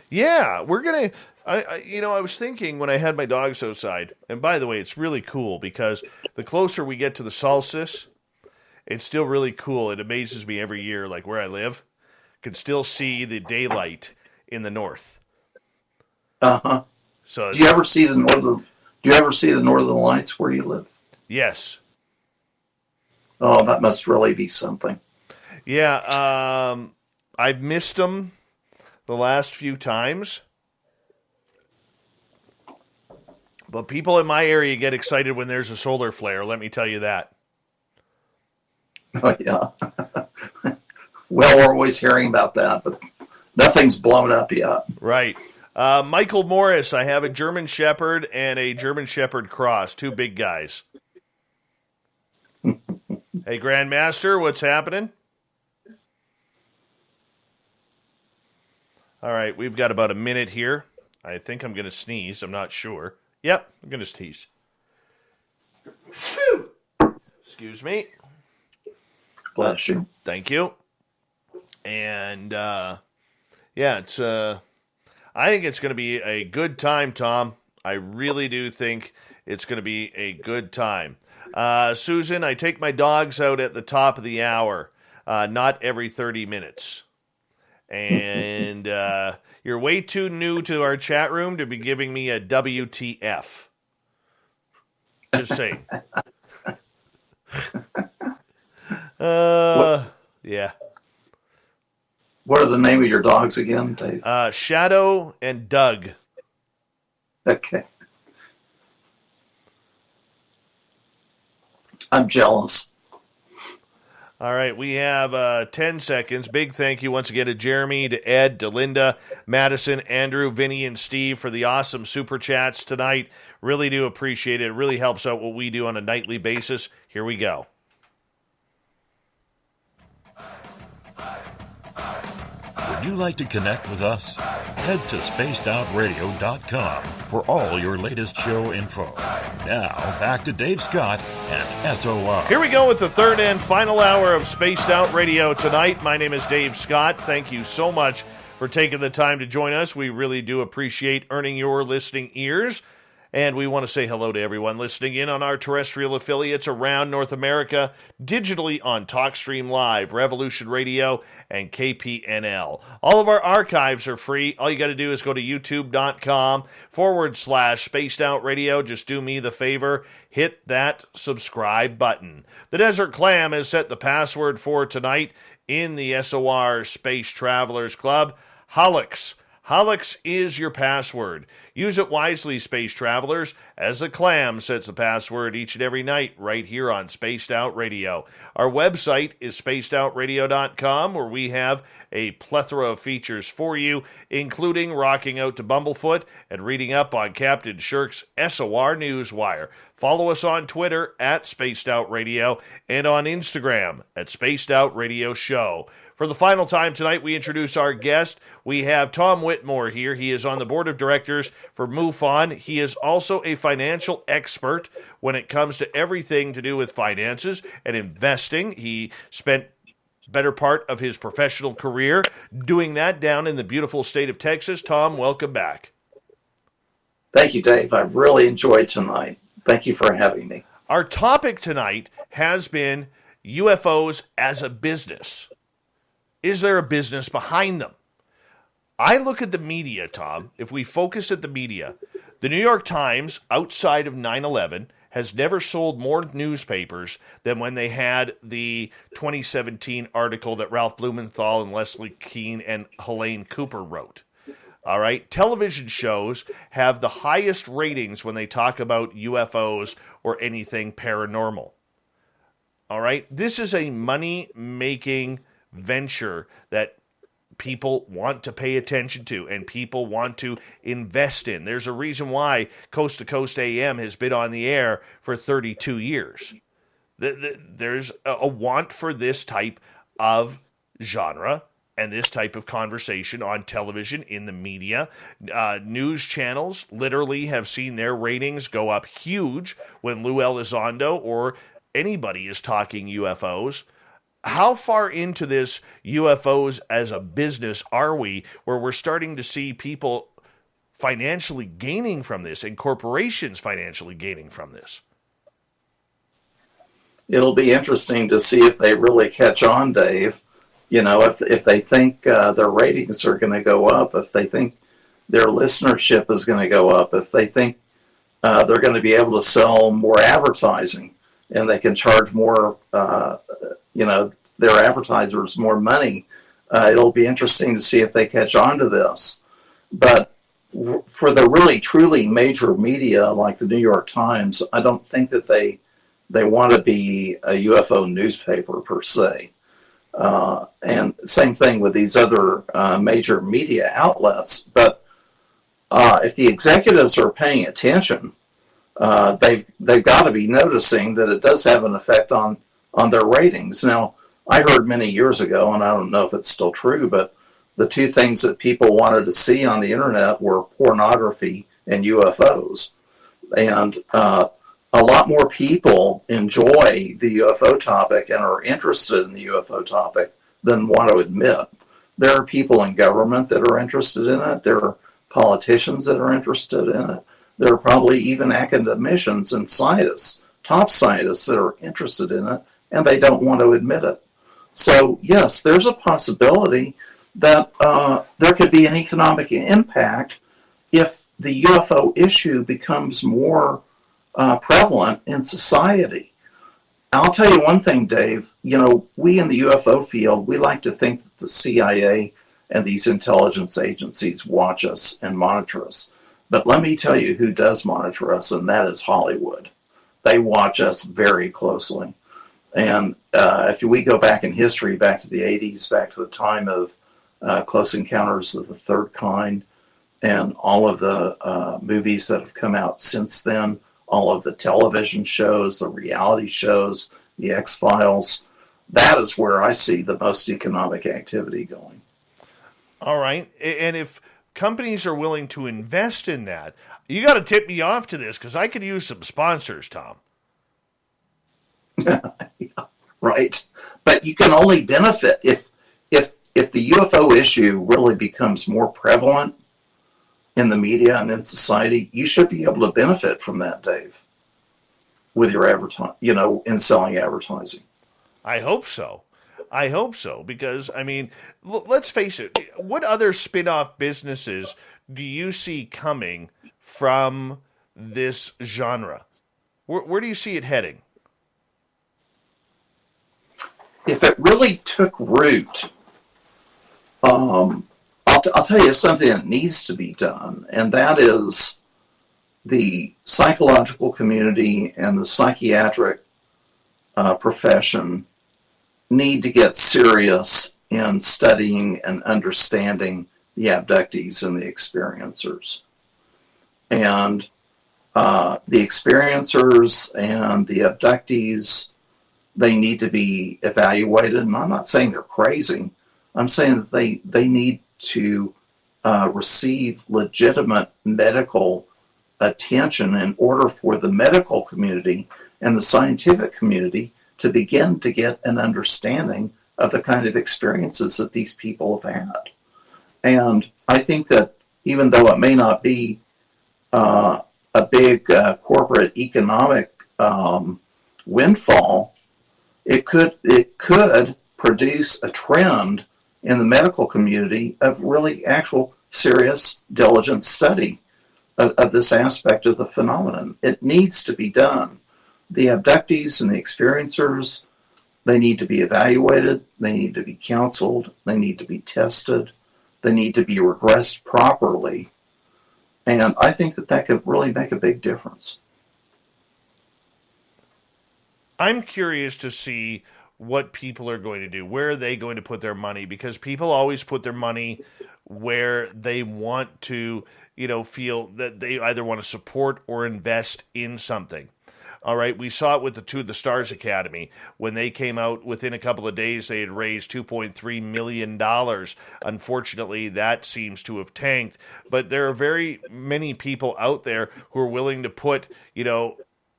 Yeah, we're going to... I was thinking when I had my dogs outside, and by the way, it's really cool because the closer we get to the solstice, it's still really cool. It amazes me every year, like where I live, can still see the daylight in the north. Uh-huh. So Do you ever see the northern lights where you live? yes. Oh, that must really be something. Yeah, I've missed them the last few times. But people in my area get excited when there's a solar flare, let me tell you that. Oh, yeah. Well, we're always hearing about that, but nothing's blown up yet. Right. Michael Morris, I have a German Shepherd and a German Shepherd Cross, two big guys. Hey, Grandmaster, what's happening? All right, we've got about a minute here. I think I'm going to sneeze. I'm not sure. Yep, I'm going to sneeze. Excuse me. Bless you. Thank you. And, yeah, it's, I think it's going to be a good time, Tom. I really do think it's going to be a good time. Susan, I take my dogs out at the top of the hour, not every 30 minutes. And you're way too new to our chat room to be giving me a WTF. Just saying. Yeah. What are the name of your dogs again, Dave? Shadow and Doug. Okay. I'm jealous. All right, we have 10 seconds. Big thank you once again to Jeremy, to Ed, to Linda, Madison, Andrew, Vinny, and Steve for the awesome super chats tonight. Really do appreciate it. It really helps out what we do on a nightly basis. Here we go. Would you like to connect with us? Head to spacedoutradio.com for all your latest show info. Now, back to Dave Scott and SOR. Here we go with the third and final hour of Spaced Out Radio tonight. My name is Dave Scott. Thank you so much for taking the time to join us. We really do appreciate earning your listening ears. And we want to say hello to everyone listening in on our terrestrial affiliates around North America, digitally on TalkStream Live, Revolution Radio, and KPNL. All of our archives are free. All you got to do is go to youtube.com/Spaced Out Radio. Just do me the favor, hit that subscribe button. The Desert Clam has set the password for tonight in the SOR Space Travelers Club. Holix. Holix is your password. Use it wisely, space travelers, as the Clam sets the password each and every night right here on Spaced Out Radio. Our website is spacedoutradio.com, where we have a plethora of features for you, including rocking out to Bumblefoot and reading up on Captain Shirk's SOR Newswire. Follow us on Twitter at Spaced Out Radio and on Instagram at Spaced Out Radio Show. For the final time tonight, we introduce our guest. We have Tom Whitmore here. He is on the board of directors for MUFON. He is also a financial expert when it comes to everything to do with finances and investing. He spent better part of his professional career doing that down in the beautiful state of Texas. Tom, welcome back. Thank you, Dave. I've really enjoyed tonight. Thank you for having me. Our topic tonight has been UFOs as a business. Is there a business behind them? I look at the media, Tom. If we focus at the media, the New York Times, outside of 9/11, has never sold more newspapers than when they had the 2017 article that Ralph Blumenthal and Leslie Kean and Helene Cooper wrote. All right. Television shows have the highest ratings when they talk about UFOs or anything paranormal. All right. This is a money-making venture that people want to pay attention to and people want to invest in. There's a reason why Coast to Coast AM has been on the air for 32 years. There's a want for this type of genre and this type of conversation on television, in the media. News channels literally have seen their ratings go up huge when Lou Elizondo or anybody is talking UFOs. How far into this UFOs as a business are we, where we're starting to see people financially gaining from this and corporations financially gaining from this? It'll be interesting to see if they really catch on, Dave. You know, if they think their ratings are going to go up, if they think their listenership is going to go up, if they think they're going to be able to sell more advertising and they can charge more, their advertisers more money, it'll be interesting to see if they catch on to this. But for the really, truly major media like the New York Times, I don't think that they want to be a UFO newspaper per se. And same thing with these other major media outlets. But if the executives are paying attention, they've got to be noticing that it does have an effect on their ratings. Now, I heard many years ago, and I don't know if it's still true, but the two things that people wanted to see on the internet were pornography and UFOs. And a lot more people enjoy the UFO topic and are interested in the UFO topic than want to admit. There are people in government that are interested in it. There are politicians that are interested in it. There are probably even academicians and scientists, top scientists, that are interested in it, and they don't want to admit it. So, yes, there's a possibility that there could be an economic impact if the UFO issue becomes more prevalent in society. I'll tell you one thing, Dave. You know, we in the UFO field, we like to think that the CIA and these intelligence agencies watch us and monitor us. But let me tell you who does monitor us, and that is Hollywood. They watch us very closely. And if we go back in history, back to the 80s, back to the time of Close Encounters of the Third Kind, and all of the movies that have come out since then, all of the television shows, the reality shows, the X-Files, that is where I see the most economic activity going. All right. And if companies are willing to invest in that, you got to tip me off to this, because I could use some sponsors, Tom. Yeah, right. But you can only benefit if the UFO issue really becomes more prevalent in the media and in society. You should be able to benefit from that, Dave, with your in selling advertising. I hope so. Because, I mean, let's face it. What other spin-off businesses do you see coming from this genre? Where do you see it heading? If it really took root, I'll tell you something that needs to be done, and that is the psychological community and the psychiatric profession need to get serious in studying and understanding the abductees and the experiencers. And the experiencers and the abductees, they need to be evaluated. And I'm not saying they're crazy. I'm saying that they need to receive legitimate medical attention in order for the medical community and the scientific community to begin to get an understanding of the kind of experiences that these people have had. And I think that even though it may not be a big corporate economic windfall, it could produce a trend in the medical community of really actual serious, diligent study of this aspect of the phenomenon. It needs to be done. The abductees and the experiencers, they need to be evaluated, they need to be counseled, they need to be tested, they need to be regressed properly. And I think that could really make a big difference. I'm curious to see what people are going to do. Where are they going to put their money? Because people always put their money where they want to, feel that they either want to support or invest in something. All right, we saw it with the Stars Academy. When they came out, within a couple of days, they had raised $2.3 million. Unfortunately, that seems to have tanked. But there are very many people out there who are willing to put,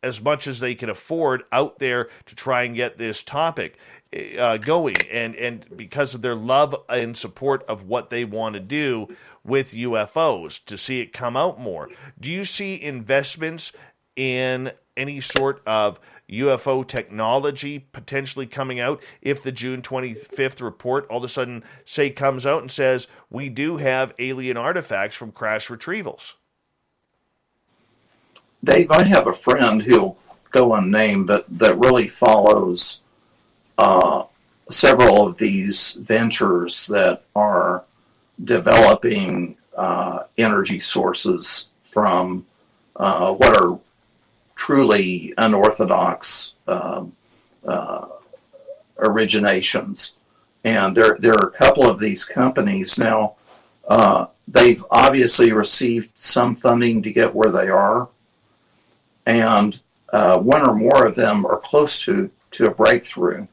as much as they can afford out there to try and get this topic going, and because of their love and support of what they want to do with UFOs, to see it come out more. Do you see investments in any sort of UFO technology potentially coming out if the June 25th report all of a sudden, say, comes out and says we do have alien artifacts from crash retrievals? Dave, I have a friend who'll go unnamed that really follows several of these ventures that are developing energy sources from what are truly unorthodox originations. And there are a couple of these companies now. They've obviously received some funding to get where they are, and one or more of them are close to a breakthrough.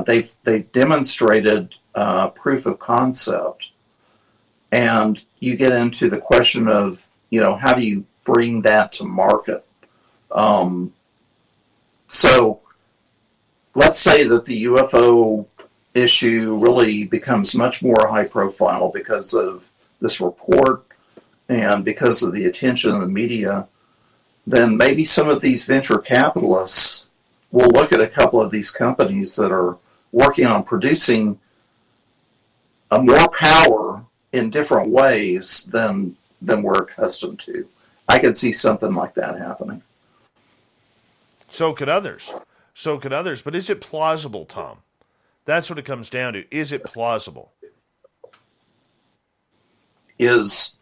They've demonstrated proof of concept, and you get into the question of how do you bring that to market. So let's say that the UFO issue really becomes much more high profile because of this report and because of the attention of the media. Then maybe some of these venture capitalists will look at a couple of these companies that are working on producing more power in different ways than we're accustomed to. I could see something like that happening. So could others. But is it plausible, Tom? That's what it comes down to. Is it plausible? Is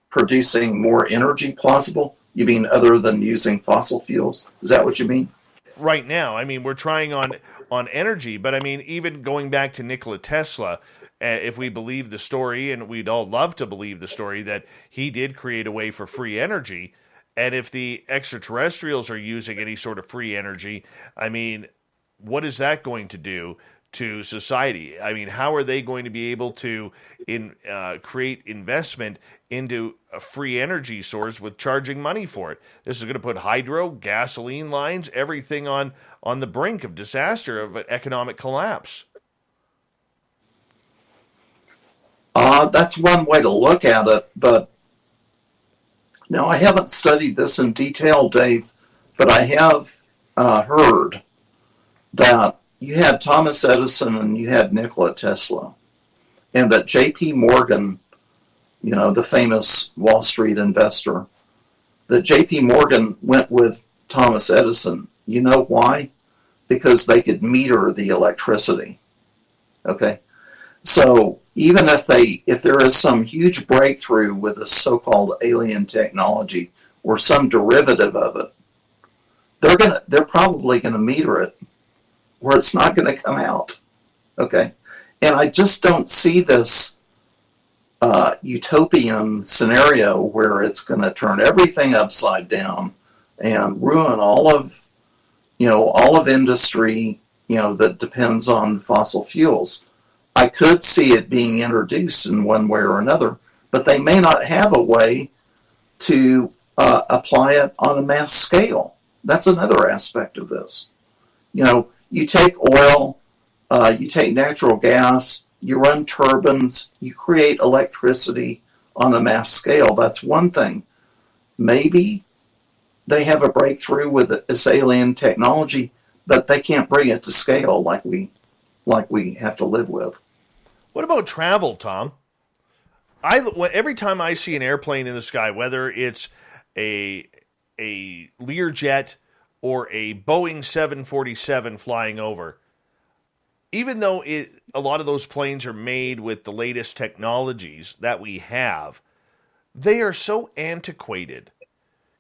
producing more energy plausible? You mean other than using fossil fuels? Is that what you mean? Right now, we're trying on energy, but even going back to Nikola Tesla, if we believe the story, and we'd all love to believe the story, that he did create a way for free energy, and if the extraterrestrials are using any sort of free energy, what is that going to do to society? How are they going to be able to create investment into a free energy source with charging money for it? This is going to put hydro, gasoline lines, everything on the brink of disaster, of an economic collapse. That's one way to look at it, but now I haven't studied this in detail, Dave, but I have heard that you had Thomas Edison and you had Nikola Tesla, and that J.P. Morgan, the famous Wall Street investor, that J.P. Morgan went with Thomas Edison. You know why? Because they could meter the electricity. Okay? So even if there is some huge breakthrough with a so-called alien technology or some derivative of it, they're probably going to meter it where it's not going to come out. Okay? And I just don't see this utopian scenario where it's going to turn everything upside down and ruin all of industry, that depends on fossil fuels. I could see it being introduced in one way or another, but they may not have a way to apply it on a mass scale. That's another aspect of this. You take oil, you take natural gas, you run turbines, you create electricity on a mass scale. That's one thing. Maybe they have a breakthrough with this alien technology, but they can't bring it to scale like we have to live with. What about travel, Tom? Every time I see an airplane in the sky, whether it's a Learjet or a Boeing 747 flying over, even though a lot of those planes are made with the latest technologies that we have, they are so antiquated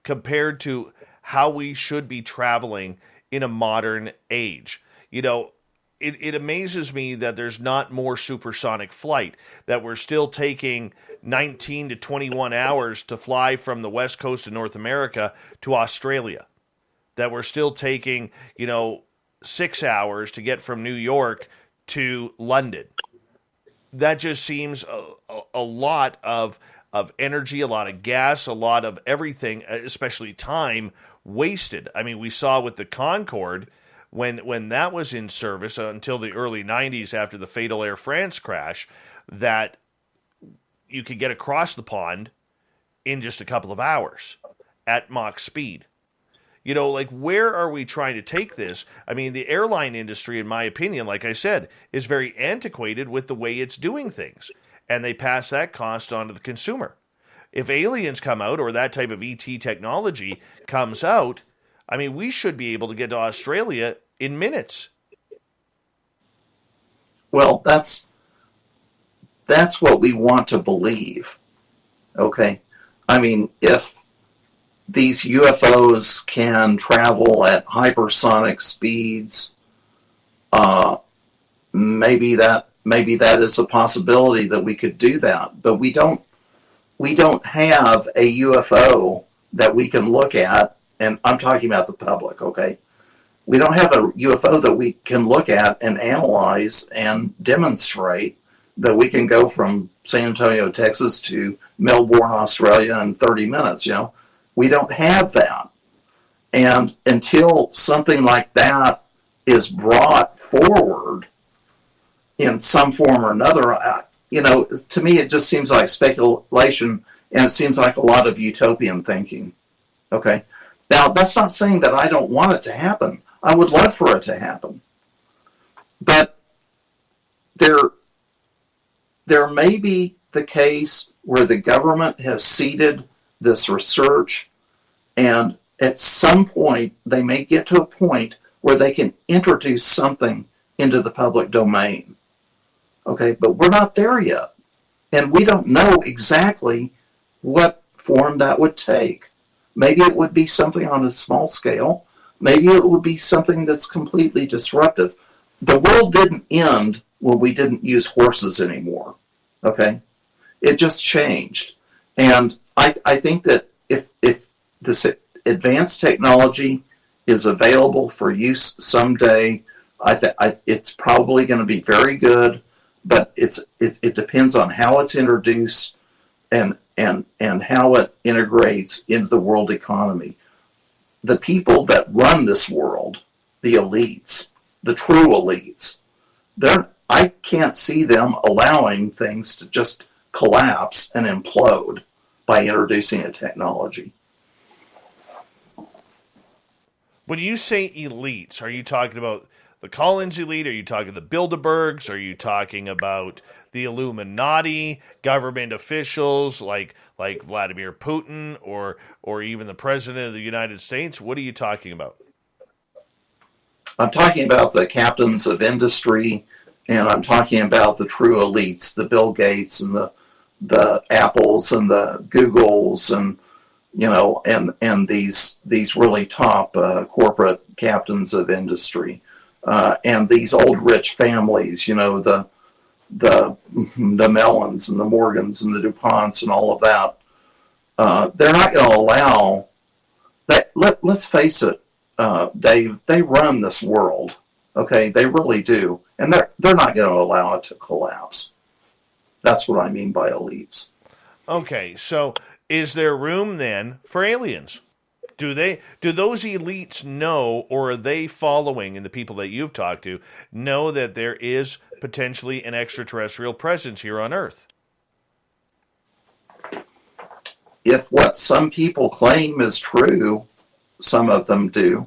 compared to how we should be traveling in a modern age. It amazes me that there's not more supersonic flight, that we're still taking 19 to 21 hours to fly from the west coast of North America to Australia. that we're still taking, 6 hours to get from New York to London. That just seems a lot of energy, a lot of gas, a lot of everything, especially time wasted. I mean, we saw with the Concorde when that was in service until the early 90s after the fatal Air France crash, that you could get across the pond in just a couple of hours at Mach speed. Where are we trying to take this? I mean, the airline industry, in my opinion, like I said, is very antiquated with the way it's doing things. And they pass that cost on to the consumer. If aliens come out or that type of ET technology comes out, I mean, we should be able to get to Australia in minutes. Well, that's what we want to believe. Okay? I mean, if these UFOs can travel at hypersonic speeds, maybe that is a possibility that we could do that. But we don't have a UFO that we can look at, and I'm talking about the public, okay? We don't have a UFO that we can look at and analyze and demonstrate that we can go from San Antonio, Texas to Melbourne, Australia in 30 minutes, We don't have that. And until something like that is brought forward in some form or another, to me it just seems like speculation, and it seems like a lot of utopian thinking. Okay? Now, that's not saying that I don't want it to happen. I would love for it to happen. But there may be the case where the government has seeded this research, and at some point they may get to a point where they can introduce something into the public domain. Okay, but we're not there yet. And we don't know exactly what form that would take. Maybe it would be something on a small scale. Maybe it would be something that's completely disruptive. The world didn't end when we didn't use horses anymore. Okay? It just changed. And I think that if this advanced technology is available for use someday, it's probably going to be very good, but it depends on how it's introduced and how it integrates into the world economy. The people that run this world, the elites, the true elites, I can't see them allowing things to just collapse and implode by introducing a technology. When you say elites, are you talking about the Collins elite? Are you talking the Bilderbergs? Are you talking about the Illuminati, government officials like Vladimir Putin or even the President of the United States? What are you talking about? I'm talking about the captains of industry, and I'm talking about the true elites, the Bill Gates and the Apples and the Googles and and these really top corporate captains of industry, and these old rich families, the Mellons and the Morgans and the DuPonts and all of that. They're not going to allow that. Let's face it, Dave. They run this world. Okay, they really do, and they're not going to allow it to collapse. That's what I mean by elites. Okay, so is there room then for aliens? Do those elites know, or are they following, and the people that you've talked to know that there is potentially an extraterrestrial presence here on Earth? If what some people claim is true, some of them do,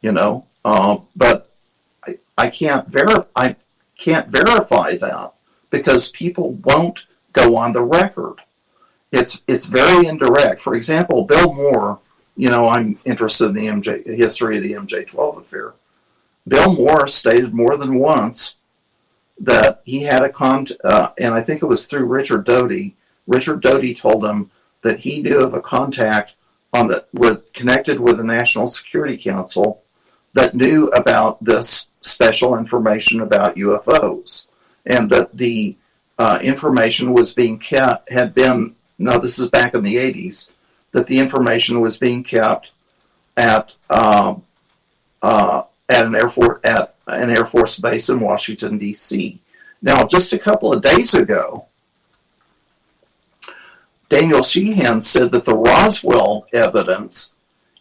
but I can't verify that because people won't go on the record. It's very indirect. For example, Bill Moore, I'm interested in the history of the MJ-12 affair. Bill Moore stated more than once that he had and I think it was through Richard Doty. Richard Doty told him that he knew of a contact connected with the National Security Council that knew about this special information about UFOs, and that the information was being kept, this is back in the 80s, that the information was being kept at an Air Force base in Washington, D.C. Now, just a couple of days ago, Daniel Sheehan said that the Roswell evidence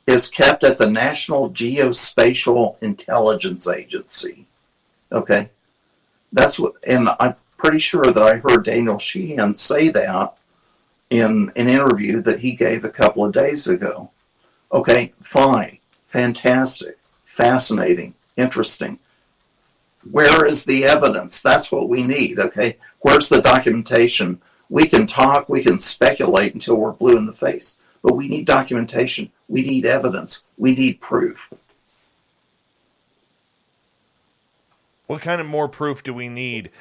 is kept at the National Geospatial Intelligence Agency. Okay? That's what, and I'm pretty sure that I heard Daniel Sheehan say that in an interview that he gave a couple of days ago. Okay, fine, fantastic, fascinating, interesting. Where is the evidence? That's what we need, okay? Where's the documentation? We can talk, we can speculate until we're blue in the face, but we need documentation, we need evidence, we need proof. What kind of more proof do we need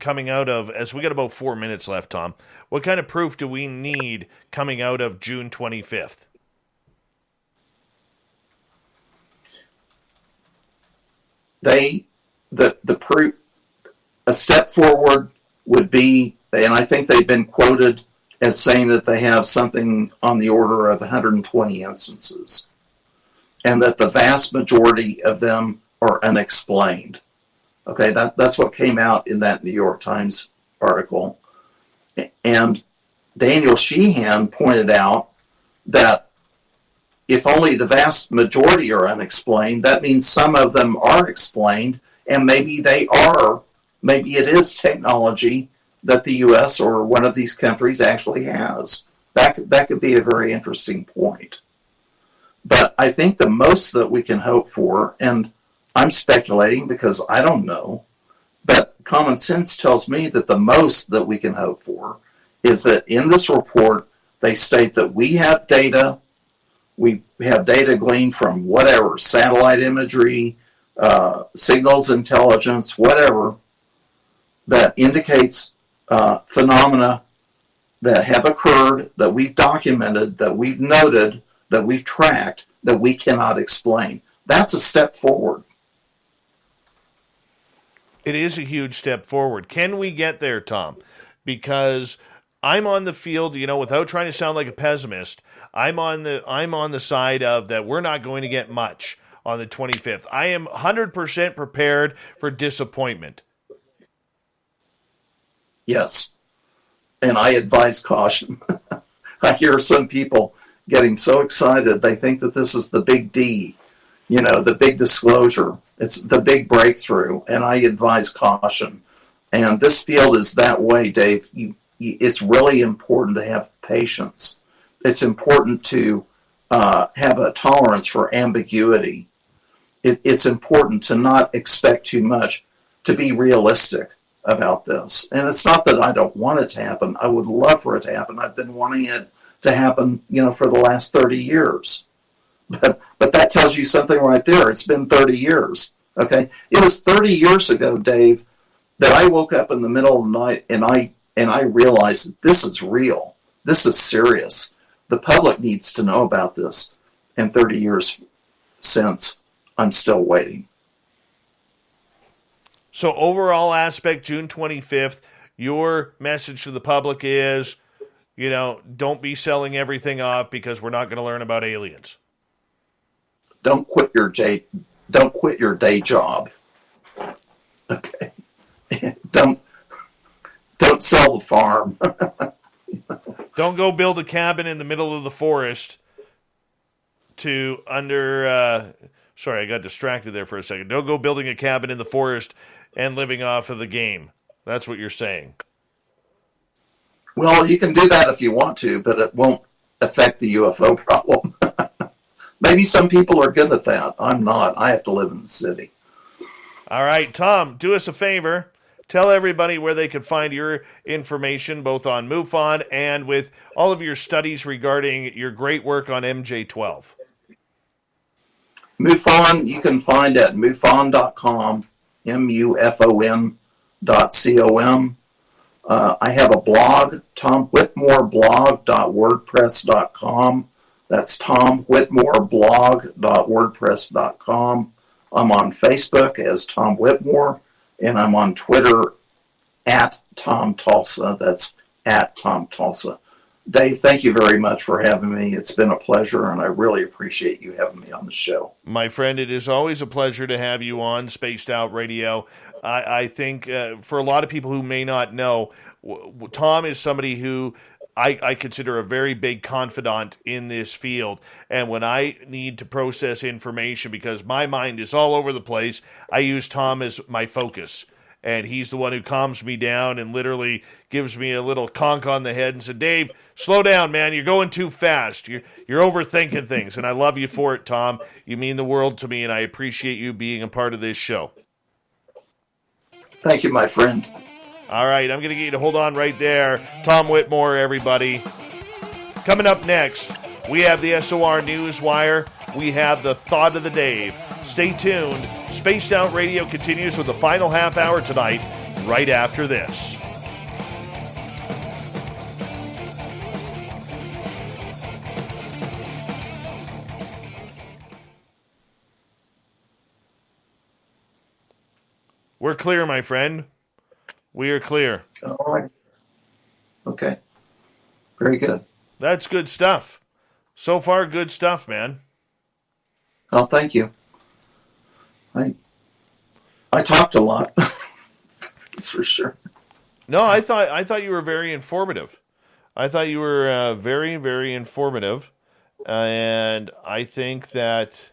coming out of, as we got about 4 minutes left, Tom, what kind of proof do we need coming out of June 25th? The proof, a step forward would be, and I think they've been quoted as saying that they have something on the order of 120 instances, and that the vast majority of them are unexplained. Okay, that's what came out in that New York Times article. And Daniel Sheehan pointed out that if only the vast majority are unexplained, that means some of them are explained, and maybe it is technology that the U.S. or one of these countries actually has. That could be a very interesting point. But I think the most that we can hope for, and I'm speculating because I don't know, but common sense tells me that the most that we can hope for is that in this report, they state that we have data gleaned from whatever, satellite imagery, signals intelligence, whatever, that indicates phenomena that have occurred, that we've documented, that we've noted, that we've tracked, that we cannot explain. That's a step forward. It is a huge step forward. Can we get there, Tom? Because I'm on the field, without trying to sound like a pessimist, I'm on the side of that we're not going to get much on the 25th. I am 100% prepared for disappointment. Yes. And I advise caution. I hear some people getting so excited, they think that this is the big D, the big disclosure. It's the big breakthrough, and I advise caution. And this field is that way, Dave. It's really important to have patience. It's important to have a tolerance for ambiguity. It's important to not expect too much, to be realistic about this. And it's not that I don't want it to happen. I would love for it to happen. I've been wanting it to happen, for the last 30 years. But that tells you something right there. It's been 30 years. Okay? It was 30 years ago, Dave, that I woke up in the middle of the night and I realized that this is real. This is serious. The public needs to know about this. And 30 years since, I'm still waiting. So overall aspect, June 25th, your message to the public is, don't be selling everything off because we're not going to learn about aliens. Don't quit your day job. Okay. Don't sell the farm. Don't go build a cabin in the middle of the forest sorry, I got distracted there for a second. Don't go building a cabin in the forest and living off of the game. That's what you're saying. Well, you can do that if you want to, but it won't affect the UFO problem. Maybe some people are good at that. I'm not. I have to live in the city. All right, Tom, do us a favor. Tell everybody where they could find your information, both on MUFON and with all of your studies regarding your great work on MJ12. MUFON, you can find at MUFON.com, MUFON.com. I have a blog, TomWhitmoreblog.wordpress.com. That's TomWhitmoreblog.wordpress.com. I'm on Facebook as Tom Whitmore, and I'm on Twitter at Tom Tulsa. That's at Tom Tulsa. Dave, thank you very much for having me. It's been a pleasure, and I really appreciate you having me on the show. My friend, it is always a pleasure to have you on Spaced Out Radio. I think for a lot of people who may not know, Tom is somebody who I consider a very big confidant in this field. And when I need to process information, because my mind is all over the place, I use Tom as my focus. And he's the one who calms me down and literally gives me a little conk on the head and said, Dave, slow down, man. You're going too fast. You're overthinking things. And I love you for it, Tom. You mean the world to me, and I appreciate you being a part of this show. Thank you, my friend. All right, I'm going to get you to hold on right there. Tom Whitmore, everybody. Coming up next, we have the SOR Newswire. We have the Thought of the Dave. Stay tuned. Spaced Out Radio continues with the final half hour tonight, right after this. We're clear, my friend. We are clear. All right. Okay. Very good. That's good stuff. So far, good stuff, man. Oh, thank you. I talked a lot. That's for sure. No, I thought you were very informative. I thought you were very, very informative, and I think that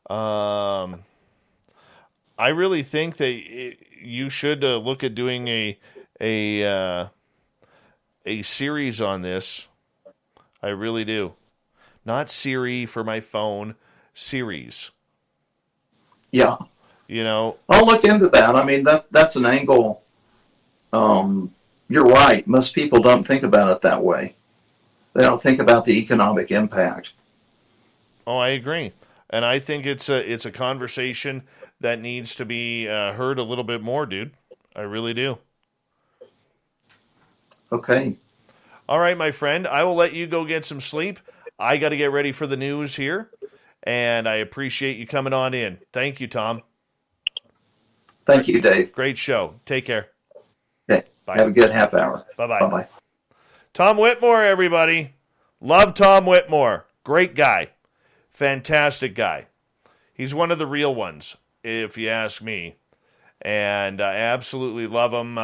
I really think that you should look at doing a series on this. I really do. Not Siri for my phone, series. Yeah. You know, I'll look into that. I mean, that's an angle. You're right. Most people don't think about it that way. They don't think about the economic impact. oh, I agree. And I think it's a conversation that needs to be heard a little bit more, dude. I really do. Okay. All right, my friend. I will let you go get some sleep. I got to get ready for the news here, and I appreciate you coming on in. Thank you, Tom. Thank you, Dave. Great show. Take care. Okay. Bye. Have a good half hour. Bye-bye. Bye-bye. Tom Whitmore, everybody. Love Tom Whitmore. Great guy. Fantastic guy. He's one of the real ones, if you ask me. And I absolutely love him.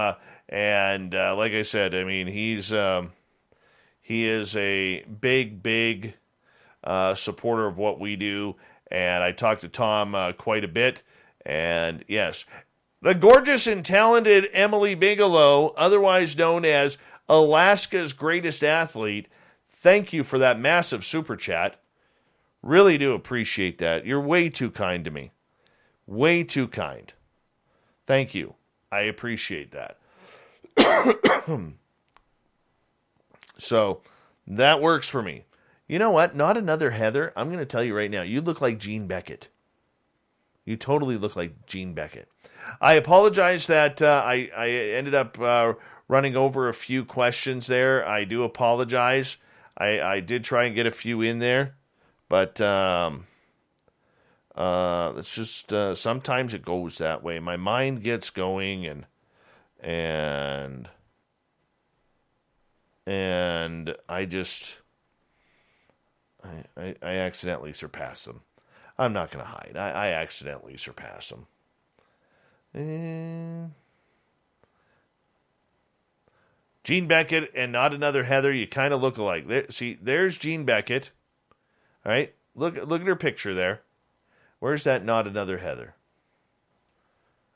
And like I said, I mean, he is a big supporter of what we do. And I talked to Tom quite a bit. And yes, the gorgeous and talented Emily Bigelow, otherwise known as Alaska's greatest athlete, thank you for that massive super chat. Really do appreciate that. You're way too kind to me. Way too kind. Thank you. I appreciate that. So, that works for me. You know what? Not another Heather. I'm going to tell you right now. You look like Jean Beckett. You totally look like Jean Beckett. I apologize that I ended up running over a few questions there. I do apologize. I did try and get a few in there. But it's just sometimes it goes that way. My mind gets going, and I just I accidentally surpass them. I'm not going to hide. I accidentally surpass them. Jean Beckett and not another Heather. You kind of look alike. There's Jean Beckett. All right, look at her picture there. Where's that not another Heather?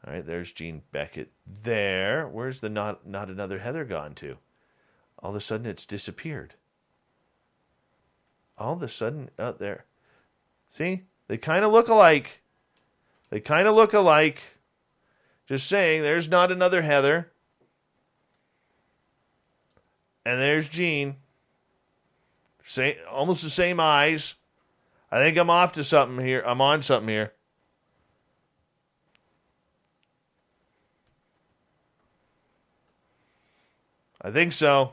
All right, there's Jean Beckett there. Where's the not another Heather gone to? All of a sudden, it's disappeared. All of a sudden, out there. See, they kind of look alike. Just saying, there's not another Heather. And there's Jean. Almost the same eyes. I think I'm off to something here. I'm on something here. I think so.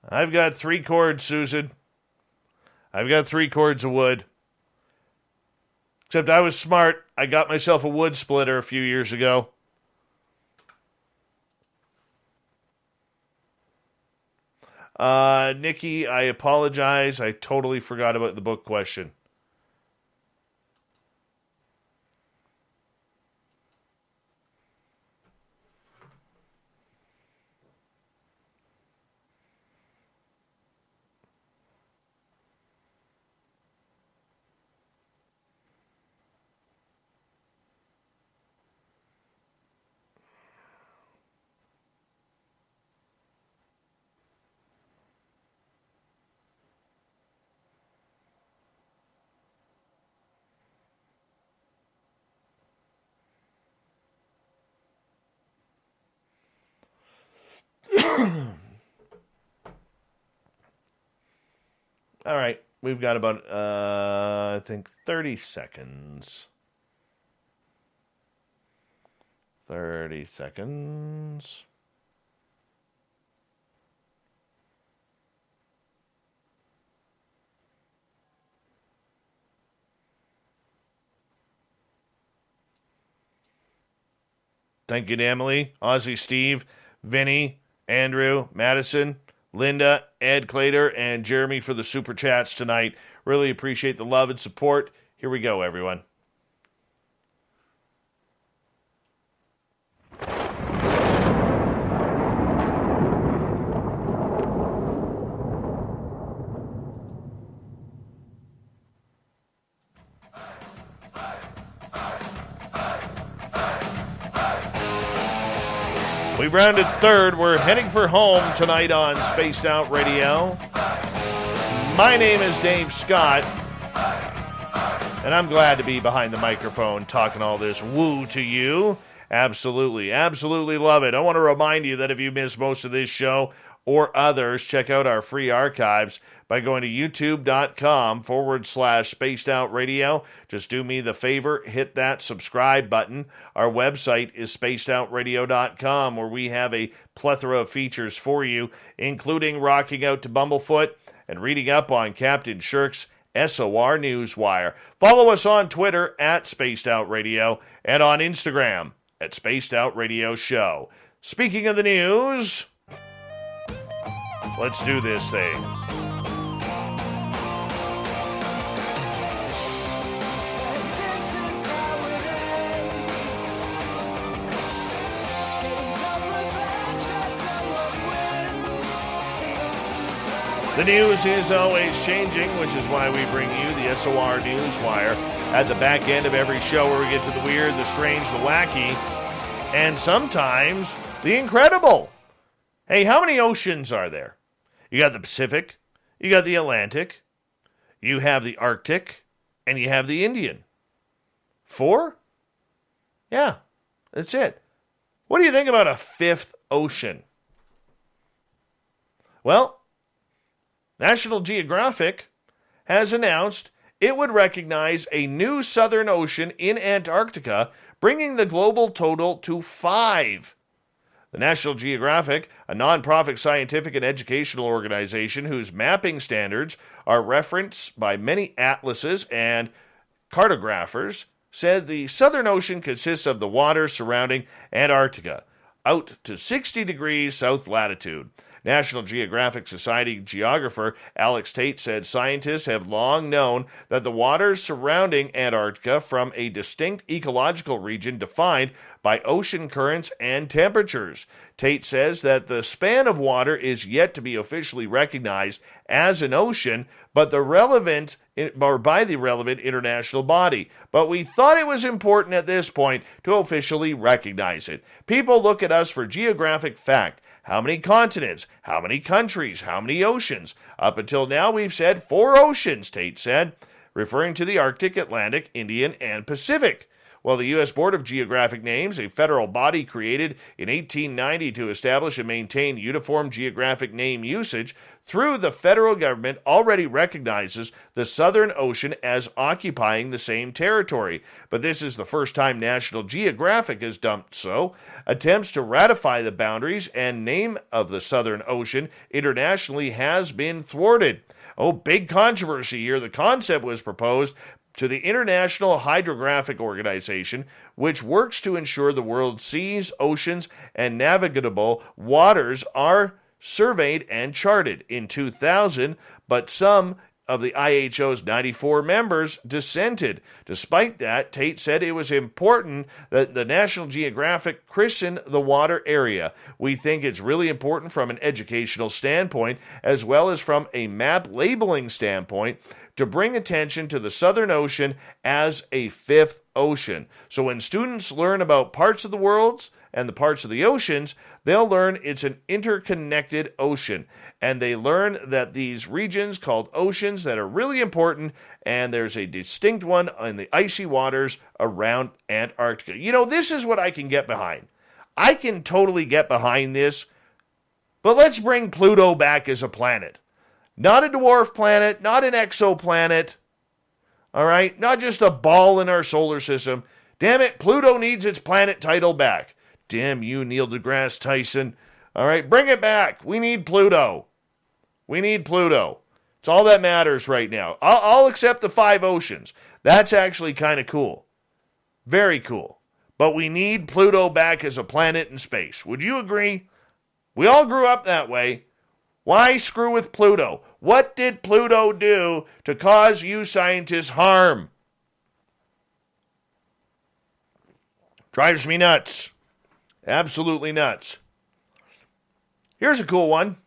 I've got 3 cords, Susan. I've got 3 cords of wood. Except I was smart. I got myself a wood splitter a few years ago. Nikki, I apologize. I totally forgot about the book question. All right, we've got about, I think, 30 seconds. 30 seconds. Thank you to Emily, Ozzy Steve, Vinny, Andrew, Madison, Linda, Ed Clater, and Jeremy for the super chats tonight. Really appreciate the love and support. Here we go, everyone. We've rounded third. We're heading for home tonight on Spaced Out Radio. My name is Dave Scott, and I'm glad to be behind the microphone talking all this woo to you. Absolutely, absolutely love it. I want to remind you that if you missed most of this show or others, check out our free archives by going to youtube.com/Spaced Out Radio. Just do me the favor, hit that subscribe button. Our website is spacedoutradio.com, where we have a plethora of features for you, including rocking out to Bumblefoot and reading up on Captain Shirk's SOR Newswire. Follow us on Twitter at Spaced Out Radio and on Instagram at Spaced Out Radio Show. Speaking of the news, let's do this thing. The news is always changing, which is why we bring you the SOR Newswire at the back end of every show, where we get to the weird, the strange, the wacky, and sometimes the incredible. Hey, how many oceans are there? You got the Pacific, you got the Atlantic, you have the Arctic, and you have the Indian. 4? Yeah, that's it. What do you think about a 5th ocean? Well, National Geographic has announced it would recognize a new southern ocean in Antarctica, bringing the global total to 5. The National Geographic, a nonprofit scientific and educational organization whose mapping standards are referenced by many atlases and cartographers, said the Southern Ocean consists of the waters surrounding Antarctica, out to 60 degrees south latitude. National Geographic Society geographer Alex Tate said scientists have long known that the waters surrounding Antarctica from a distinct ecological region defined by ocean currents and temperatures. Tate says that the span of water is yet to be officially recognized as an ocean, but by the relevant international body. But we thought it was important at this point to officially recognize it. People look at us for geographic fact. How many continents? How many countries? How many oceans? Up until now, we've said 4 oceans, Tate said, referring to the Arctic, Atlantic, Indian, and Pacific. Well, the U.S. Board of Geographic Names, a federal body created in 1890 to establish and maintain uniform geographic name usage through the federal government, already recognizes the Southern Ocean as occupying the same territory. But this is the first time National Geographic has done so. Attempts to ratify the boundaries and name of the Southern Ocean internationally has been thwarted. Oh, big controversy here. The concept was proposed to the International Hydrographic Organization, which works to ensure the world's seas, oceans, and navigable waters are surveyed and charted in 2000, but some of the IHO's 94 members dissented. Despite that, Tate said it was important that the National Geographic christen the water area. We think it's really important from an educational standpoint, as well as from a map labeling standpoint, to bring attention to the Southern Ocean as a fifth ocean. So when students learn about parts of the worlds and the parts of the oceans, they'll learn it's an interconnected ocean. And they learn that these regions called oceans that are really important, and there's a distinct one in the icy waters around Antarctica. You know, this is what I can get behind. I can totally get behind this, but let's bring Pluto back as a planet. Not a dwarf planet, not an exoplanet, all right? Not just a ball in our solar system. Damn it, Pluto needs its planet title back. Damn you, Neil deGrasse Tyson. All right, bring it back. We need Pluto. We need Pluto. It's all that matters right now. I'll accept the 5 oceans. That's actually kind of cool. Very cool. But we need Pluto back as a planet in space. Would you agree? We all grew up that way. Why screw with Pluto? What did Pluto do to cause you scientists harm? Drives me nuts. Absolutely nuts. Here's a cool one.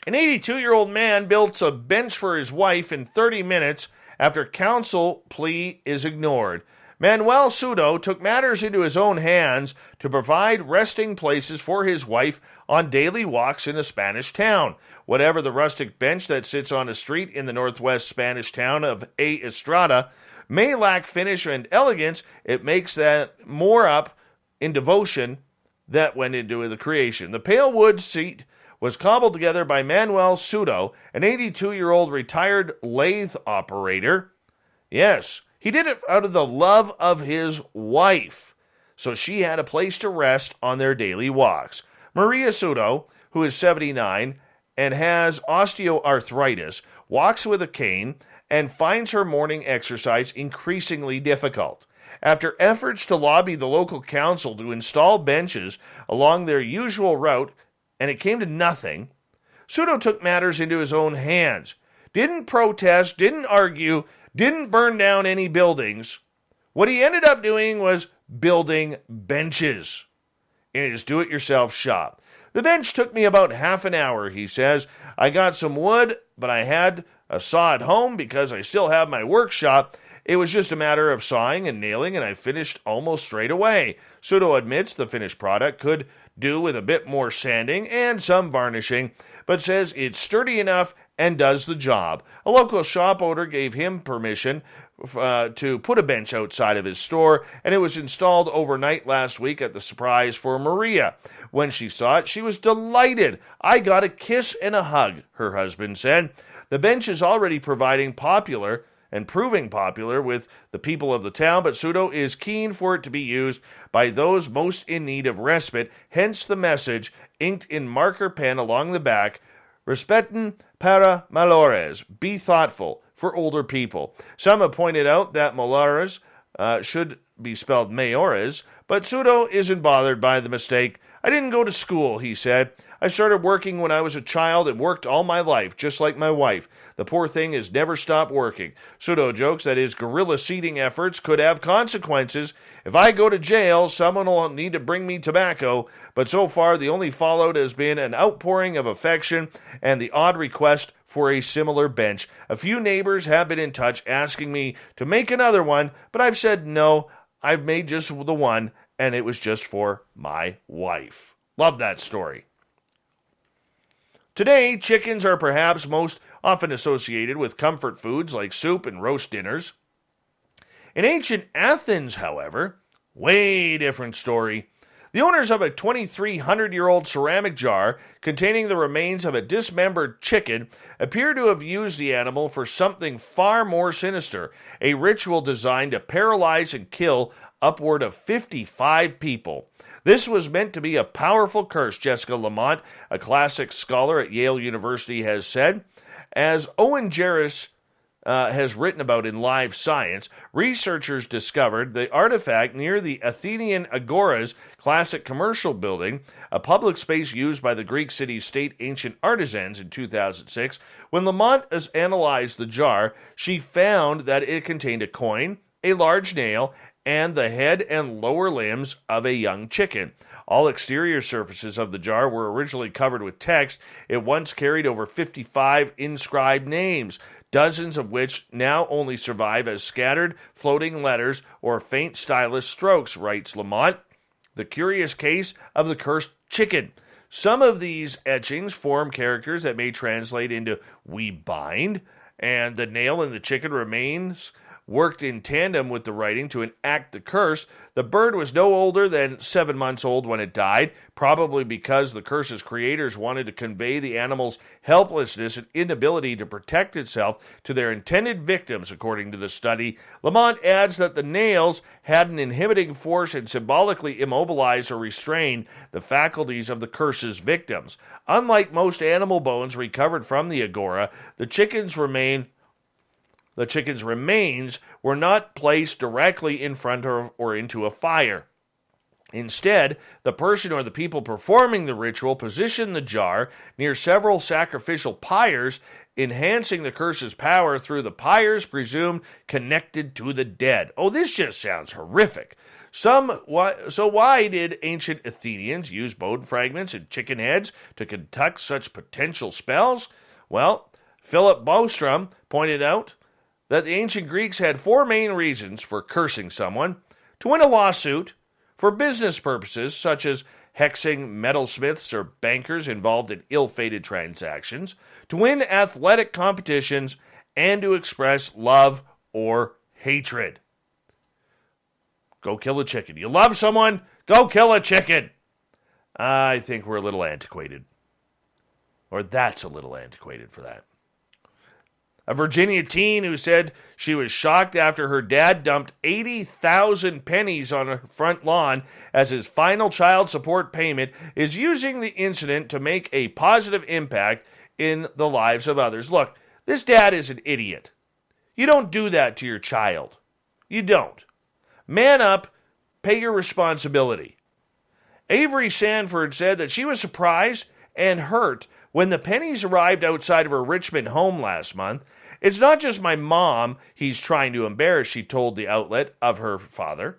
An 82-year-old man built a bench for his wife in 30 minutes after counsel plea is ignored. Manuel Sudo took matters into his own hands to provide resting places for his wife on daily walks in a Spanish town. Whatever the rustic bench that sits on a street in the northwest Spanish town of A. Estrada may lack finish and elegance, it makes that more up in devotion that went into the creation. The pale wood seat was cobbled together by Manuel Sudo, an 82-year-old retired lathe operator. Yes, he did it out of the love of his wife, so she had a place to rest on their daily walks. Maria Sudo, who is 79 and has osteoarthritis, walks with a cane and finds her morning exercise increasingly difficult. After efforts to lobby the local council to install benches along their usual route, and it came to nothing, Sudo took matters into his own hands. Didn't protest, didn't argue, didn't burn down any buildings. What he ended up doing was building benches in his do-it-yourself shop. The bench took me about half an hour, he says. I got some wood, but I had a saw at home because I still have my workshop. It was just a matter of sawing and nailing, and I finished almost straight away. Sudo admits the finished product could do with a bit more sanding and some varnishing, but says it's sturdy enough and does the job. A local shop owner gave him permission to put a bench outside of his store, and it was installed overnight last week at the surprise for Maria. When she saw it, she was delighted. I got a kiss and a hug, her husband said. The bench is already proving popular with the people of the town, but Sudo is keen for it to be used by those most in need of respite, hence the message inked in marker pen along the back, Respeten para mayores, be thoughtful, for older people. Some have pointed out that mayores should be spelled mayores, but Sudo isn't bothered by the mistake. I didn't go to school, he said. I started working when I was a child and worked all my life, just like my wife. The poor thing has never stopped working. Sudo jokes that his guerrilla seeding efforts could have consequences. If I go to jail, someone will need to bring me tobacco, but so far the only fallout has been an outpouring of affection and the odd request for a similar bench. A few neighbors have been in touch asking me to make another one, but I've said no, I've made just the one, and it was just for my wife. Love that story. Today, chickens are perhaps most often associated with comfort foods like soup and roast dinners. In ancient Athens, however, way different story. The owners of a 2,300-year-old ceramic jar containing the remains of a dismembered chicken appear to have used the animal for something far more sinister, a ritual designed to paralyze and kill upward of 55 people. This was meant to be a powerful curse, Jessica Lamont, a classics scholar at Yale University, has said. As Owen Jarris has written about in Live Science, researchers discovered the artifact near the Athenian Agora's classic commercial building, a public space used by the Greek city-state ancient artisans in 2006. When Lamont has analyzed the jar, she found that it contained a coin, a large nail, and the head and lower limbs of a young chicken. All exterior surfaces of the jar were originally covered with text. It once carried over 55 inscribed names, dozens of which now only survive as scattered floating letters or faint stylus strokes, writes Lamont. The curious case of the cursed chicken. Some of these etchings form characters that may translate into "we bind," and the nail in the chicken remains worked in tandem with the writing to enact the curse. The bird was no older than 7 months old when it died, probably because the curse's creators wanted to convey the animal's helplessness and inability to protect itself to their intended victims, according to the study. Lamont adds that the nails had an inhibiting force and symbolically immobilized or restrained the faculties of the curse's victims. Unlike most animal bones recovered from the agora, the chicken's remains were not placed directly in front of or into a fire. Instead, the person or the people performing the ritual positioned the jar near several sacrificial pyres, enhancing the curse's power through the pyres presumed connected to the dead. Oh, this just sounds horrific. So why did ancient Athenians use bone fragments and chicken heads to conduct such potential spells? Well, Philip Bostrom pointed out that the ancient Greeks had 4 main reasons for cursing someone: to win a lawsuit, for business purposes such as hexing metalsmiths or bankers involved in ill-fated transactions, to win athletic competitions, and to express love or hatred. Go kill a chicken. You love someone? Go kill a chicken. I think we're a little antiquated. Or that's a little antiquated for that. A Virginia teen who said she was shocked after her dad dumped 80,000 pennies on her front lawn as his final child support payment is using the incident to make a positive impact in the lives of others. Look, this dad is an idiot. You don't do that to your child. You don't. Man up, pay your responsibility. Avery Sanford said that she was surprised and hurt when the pennies arrived outside of her Richmond home last month. It's not just my mom he's trying to embarrass, she told the outlet of her father,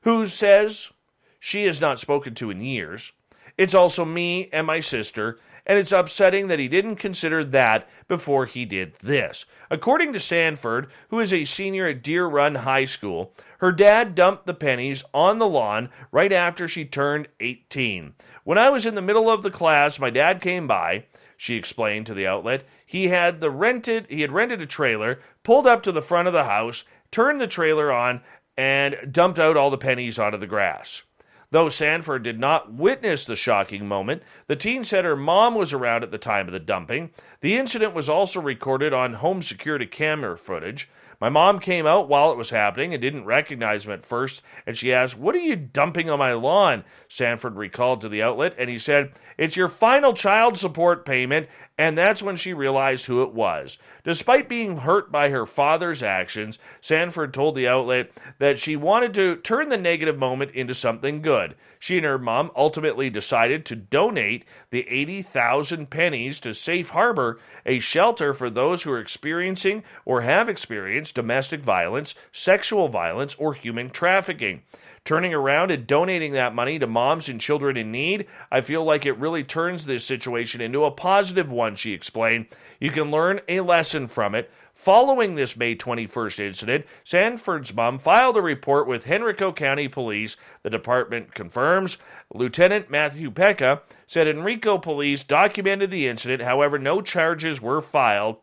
who says she has not spoken to in years. It's also me and my sister, and it's upsetting that he didn't consider that before he did this. According to Sanford, who is a senior at Deer Run High School, her dad dumped the pennies on the lawn right after she turned 18. When I was in the middle of the class, my dad came by, she explained to the outlet. He had rented a trailer, pulled up to the front of the house, turned the trailer on, and dumped out all the pennies onto the grass. Though Sanford did not witness the shocking moment, the teen said her mom was around at the time of the dumping. The incident was also recorded on home security camera footage. My mom came out while it was happening and didn't recognize him at first, and she asked, "What are you dumping on my lawn?" Sanford recalled to the outlet, and he said, "It's your final child support payment," and that's when she realized who it was. Despite being hurt by her father's actions, Sanford told the outlet that she wanted to turn the negative moment into something good. She and her mom ultimately decided to donate the 80,000 pennies to Safe Harbor, a shelter for those who are experiencing or have experienced domestic violence, sexual violence, or human trafficking. Turning around and donating that money to moms and children in need, I feel like it really turns this situation into a positive one, she explained. You can learn a lesson from it. Following this May 21st incident, Sanford's mom filed a report with Henrico County Police. The department confirms. Lieutenant Matthew Pecca said Henrico Police documented the incident. However, no charges were filed.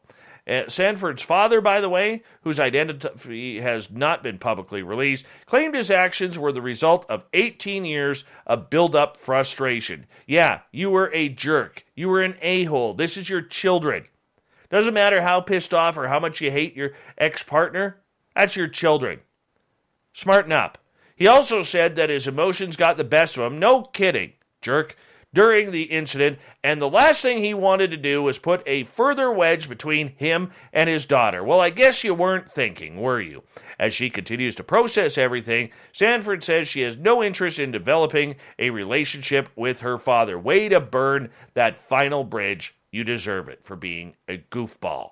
Sanford's father, by the way, whose identity has not been publicly released, claimed his actions were the result of 18 years of build-up frustration. Yeah, you were a jerk. You were an a-hole. This is your children. Doesn't matter how pissed off or how much you hate your ex-partner. That's your children. Smarten up. He also said that his emotions got the best of him. No kidding, jerk. During the incident, and the last thing he wanted to do was put a further wedge between him and his daughter. Well, I guess you weren't thinking, were you? As she continues to process everything, Sanford says she has no interest in developing a relationship with her father. Way to burn that final bridge. You deserve it for being a goofball.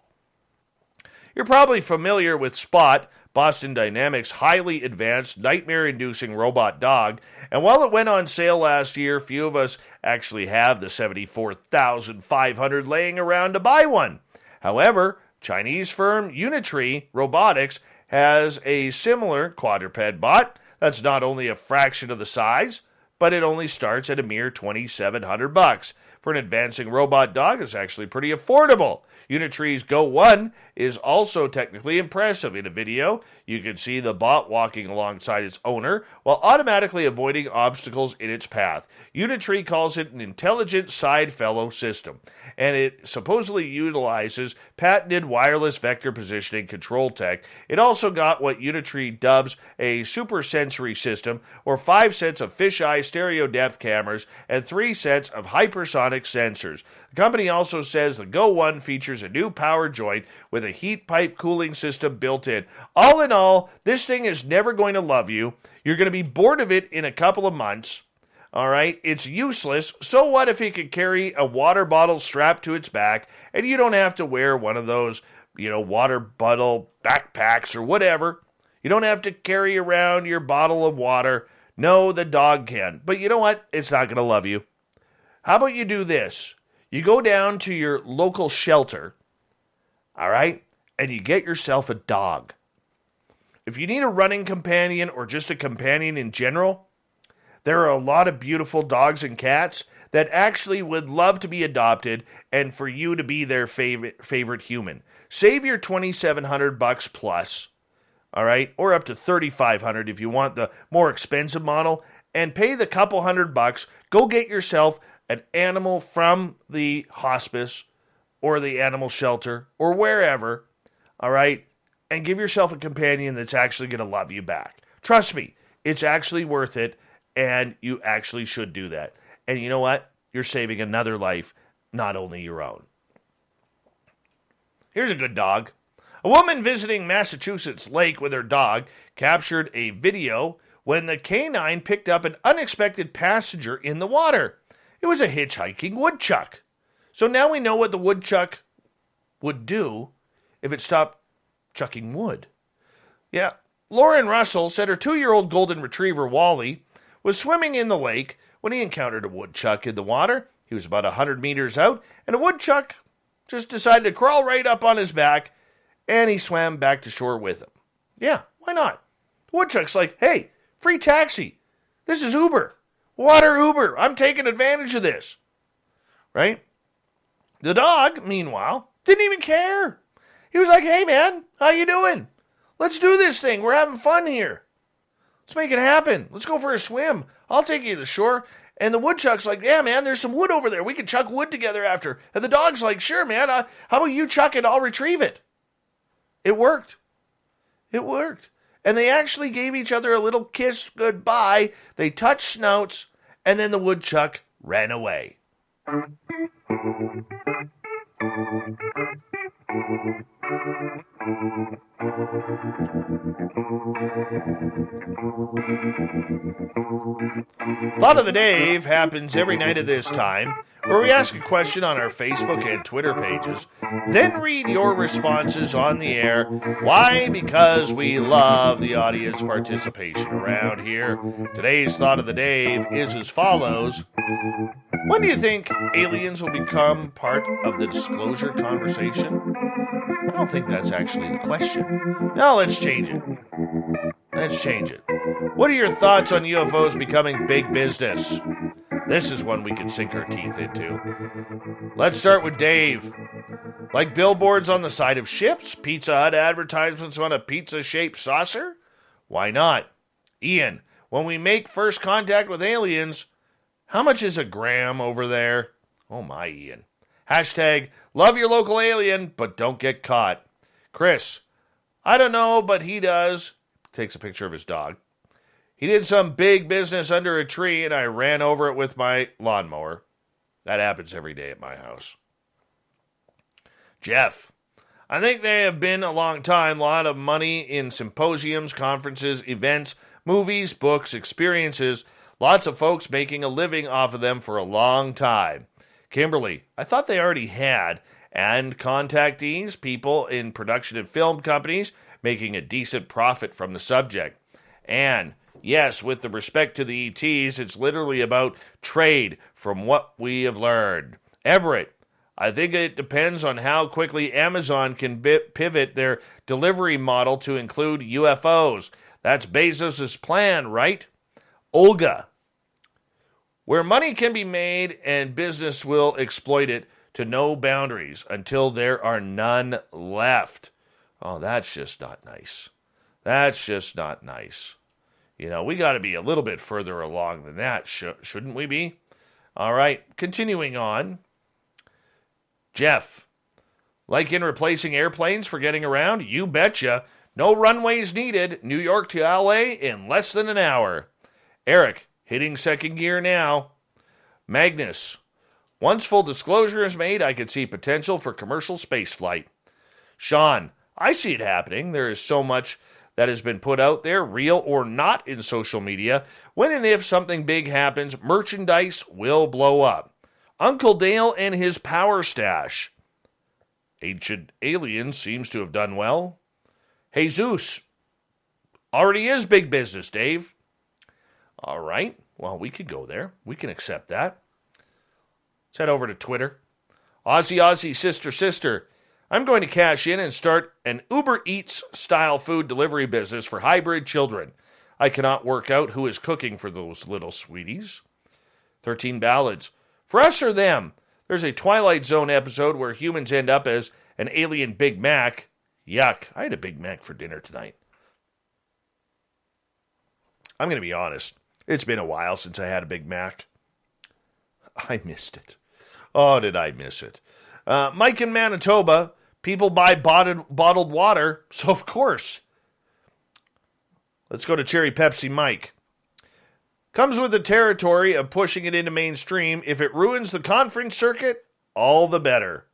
You're probably familiar with Spot, Boston Dynamics' highly advanced, nightmare-inducing robot dog, and while it went on sale last year, few of us actually have the $74,500 laying around to buy one. However, Chinese firm Unitree Robotics has a similar quadruped bot that's not only a fraction of the size, but it only starts at a mere $2,700. For an advancing robot dog, it's actually pretty affordable. Unitree's Go 1 is also technically impressive. In a video, you can see the bot walking alongside its owner while automatically avoiding obstacles in its path. Unitree calls it an intelligent side fellow system, and it supposedly utilizes patented wireless vector positioning control tech. It also got what Unitree dubs a super sensory system, or 5 sets of fisheye stereo depth cameras and 3 sets of hypersonic sensors. The company also says the Go 1 features a new power joint with a heat pipe cooling system built in. All in all, this thing is never going to love you. You're going to be bored of it in a couple of months. All right, it's useless. So what if it could carry a water bottle strapped to its back and you don't have to wear one of those, water bottle backpacks or whatever? You don't have to carry around your bottle of water. No, the dog can. But you know what? It's not going to love you. How about you do this? You go down to your local shelter, all right, and you get yourself a dog. If you need a running companion or just a companion in general, there are a lot of beautiful dogs and cats that actually would love to be adopted and for you to be their favorite human. Save your $2,700 plus, all right, or up to $3,500 if you want the more expensive model, and pay the couple $100. Go get yourself an animal from the hospice or the animal shelter or wherever, all right, and give yourself a companion that's actually going to love you back. Trust me, it's actually worth it, and you actually should do that. And you know what? You're saving another life, not only your own. Here's a good dog. A woman visiting Massachusetts Lake with her dog captured a video when the canine picked up an unexpected passenger in the water. It was a hitchhiking woodchuck. So now we know what the woodchuck would do if it stopped chucking wood. Yeah, Lauren Russell said her 2-year-old golden retriever, Wally, was swimming in the lake when he encountered a woodchuck in the water. He was about 100 meters out, and a woodchuck just decided to crawl right up on his back, and he swam back to shore with him. Yeah, why not? The woodchuck's like, hey, free taxi. This is Uber. Water Uber. I'm taking advantage of this. Right? The dog, meanwhile, didn't even care. He was like, hey, man, how you doing? Let's do this thing. We're having fun here. Let's make it happen. Let's go for a swim. I'll take you to the shore. And the woodchuck's like, yeah, man, there's some wood over there. We can chuck wood together after. And the dog's like, sure, man. How about you chuck it? I'll retrieve it. It worked. It worked. And they actually gave each other a little kiss goodbye. They touched snouts, and then the woodchuck ran away. Thought of the Dave happens every night at this time, where we ask a question on our Facebook and Twitter pages, then read your responses on the air. Why? Because we love the audience participation around here. Today's Thought of the Dave is as follows. When do you think aliens will become part of the disclosure conversation? I don't think that's actually the question. Now let's change it. Let's change it. What are your thoughts on UFOs becoming big business? This is one we can sink our teeth into. Let's start with Dave. Like billboards on the side of ships, Pizza Hut advertisements on a pizza-shaped saucer? Why not? Ian, when we make first contact with aliens, how much is a gram over there? Oh my, Ian. Hashtag, love your local alien, but don't get caught. Chris, I don't know, but he does. Takes a picture of his dog. He did some big business under a tree, and I ran over it with my lawnmower. That happens every day at my house. Jeff, I think they have been a long time. A lot of money in symposiums, conferences, events, movies, books, experiences. Lots of folks making a living off of them for a long time. Kimberly, I thought they already had. And contactees, people in production and film companies, making a decent profit from the subject. And yes, with the respect to the ETs, it's literally about trade from what we have learned. Everett, I think it depends on how quickly Amazon can pivot their delivery model to include UFOs. That's Bezos' plan, right? Olga, where money can be made and business will exploit it to no boundaries until there are none left. Oh, that's just not nice. That's just not nice. You know, we got to be a little bit further along than that, shouldn't we be? All right, continuing on. Jeff, like in replacing airplanes for getting around? You betcha. No runways needed. New York to LA in less than an hour. Eric, hitting second gear now. Magnus, once full disclosure is made, I could see potential for commercial spaceflight. Sean, I see it happening. There is so much that has been put out there, real or not, in social media. When and if something big happens, merchandise will blow up. Uncle Dale and his power stash. Ancient Aliens seems to have done well. Jesus already is big business, Dave. All right. Well, we could go there. We can accept that. Let's head over to Twitter. Aussie, sister. I'm going to cash in and start an Uber Eats style food delivery business for hybrid children. I cannot work out who is cooking for those little sweeties. 13 Ballads. For us or them, there's a Twilight Zone episode where humans end up as an alien Big Mac. Yuck. I had a Big Mac for dinner tonight. I'm going to be honest. It's been a while since I had a Big Mac. I missed it. Oh, did I miss it. Mike in Manitoba, people buy bottled water, so of course. Let's go to Cherry Pepsi Mike. Comes with the territory of pushing it into mainstream. If it ruins the conference circuit, all the better.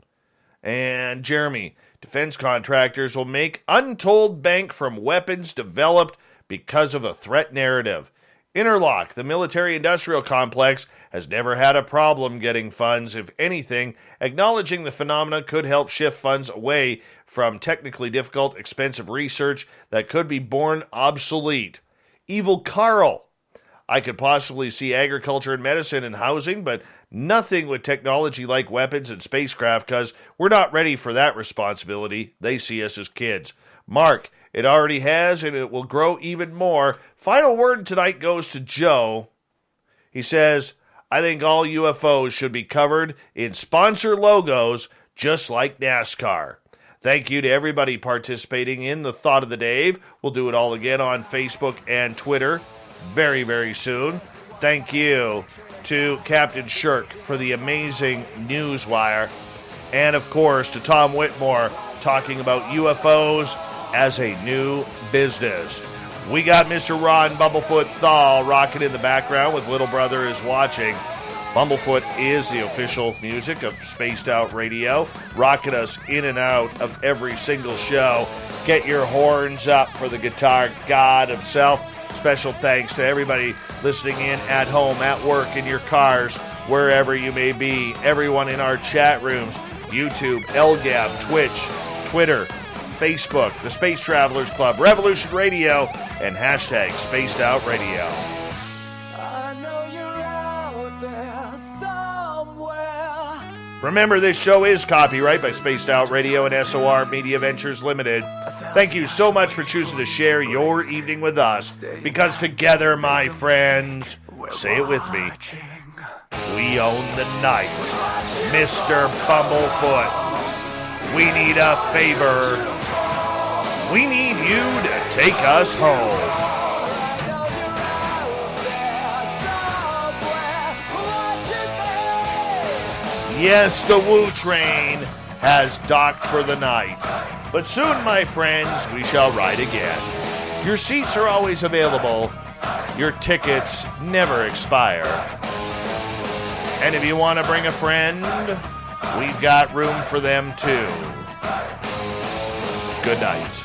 And Jeremy, defense contractors will make untold bank from weapons developed because of a threat narrative. Interlock, the military-industrial complex, has never had a problem getting funds. If anything, acknowledging the phenomena could help shift funds away from technically difficult, expensive research that could be born obsolete. Evil Carl, I could possibly see agriculture and medicine and housing, but nothing with technology like weapons and spacecraft because we're not ready for that responsibility. They see us as kids. Mark, it already has, and it will grow even more. Final word tonight goes to Joe. He says, I think all UFOs should be covered in sponsor logos, just like NASCAR. Thank you to everybody participating in the Thought of the Dave. We'll do it all again on Facebook and Twitter very, very soon. Thank you to Captain Shirk for the amazing newswire. And, of course, to Tom Whitmore talking about UFOs as a new business. We got Mr. Ron Bumblefoot Thal rocking in the background with Little Brother is Watching. Bumblefoot is the official music of Spaced Out Radio, rocking us in and out of every single show. Get your horns up for the guitar god himself. Special thanks to everybody listening in at home, at work, in your cars, wherever you may be. Everyone in our chat rooms, YouTube, LGAB, Twitch, Twitter, Facebook, the Space Travelers Club, Revolution Radio, and hashtag Spaced Out Radio. I know you're out there somewhere. Remember, this show is copyright by Spaced Out Radio and SOR Media Ventures Limited. Thank you so much for choosing to share your evening with us, because together, my friends, say it with me, we own the night, Mr. Bumblefoot. We need a favor. We need you to take us home. Yes, the Woo train has docked for the night. But soon, my friends, we shall ride again. Your seats are always available. Your tickets never expire. And if you want to bring a friend, we've got room for them too. Good night.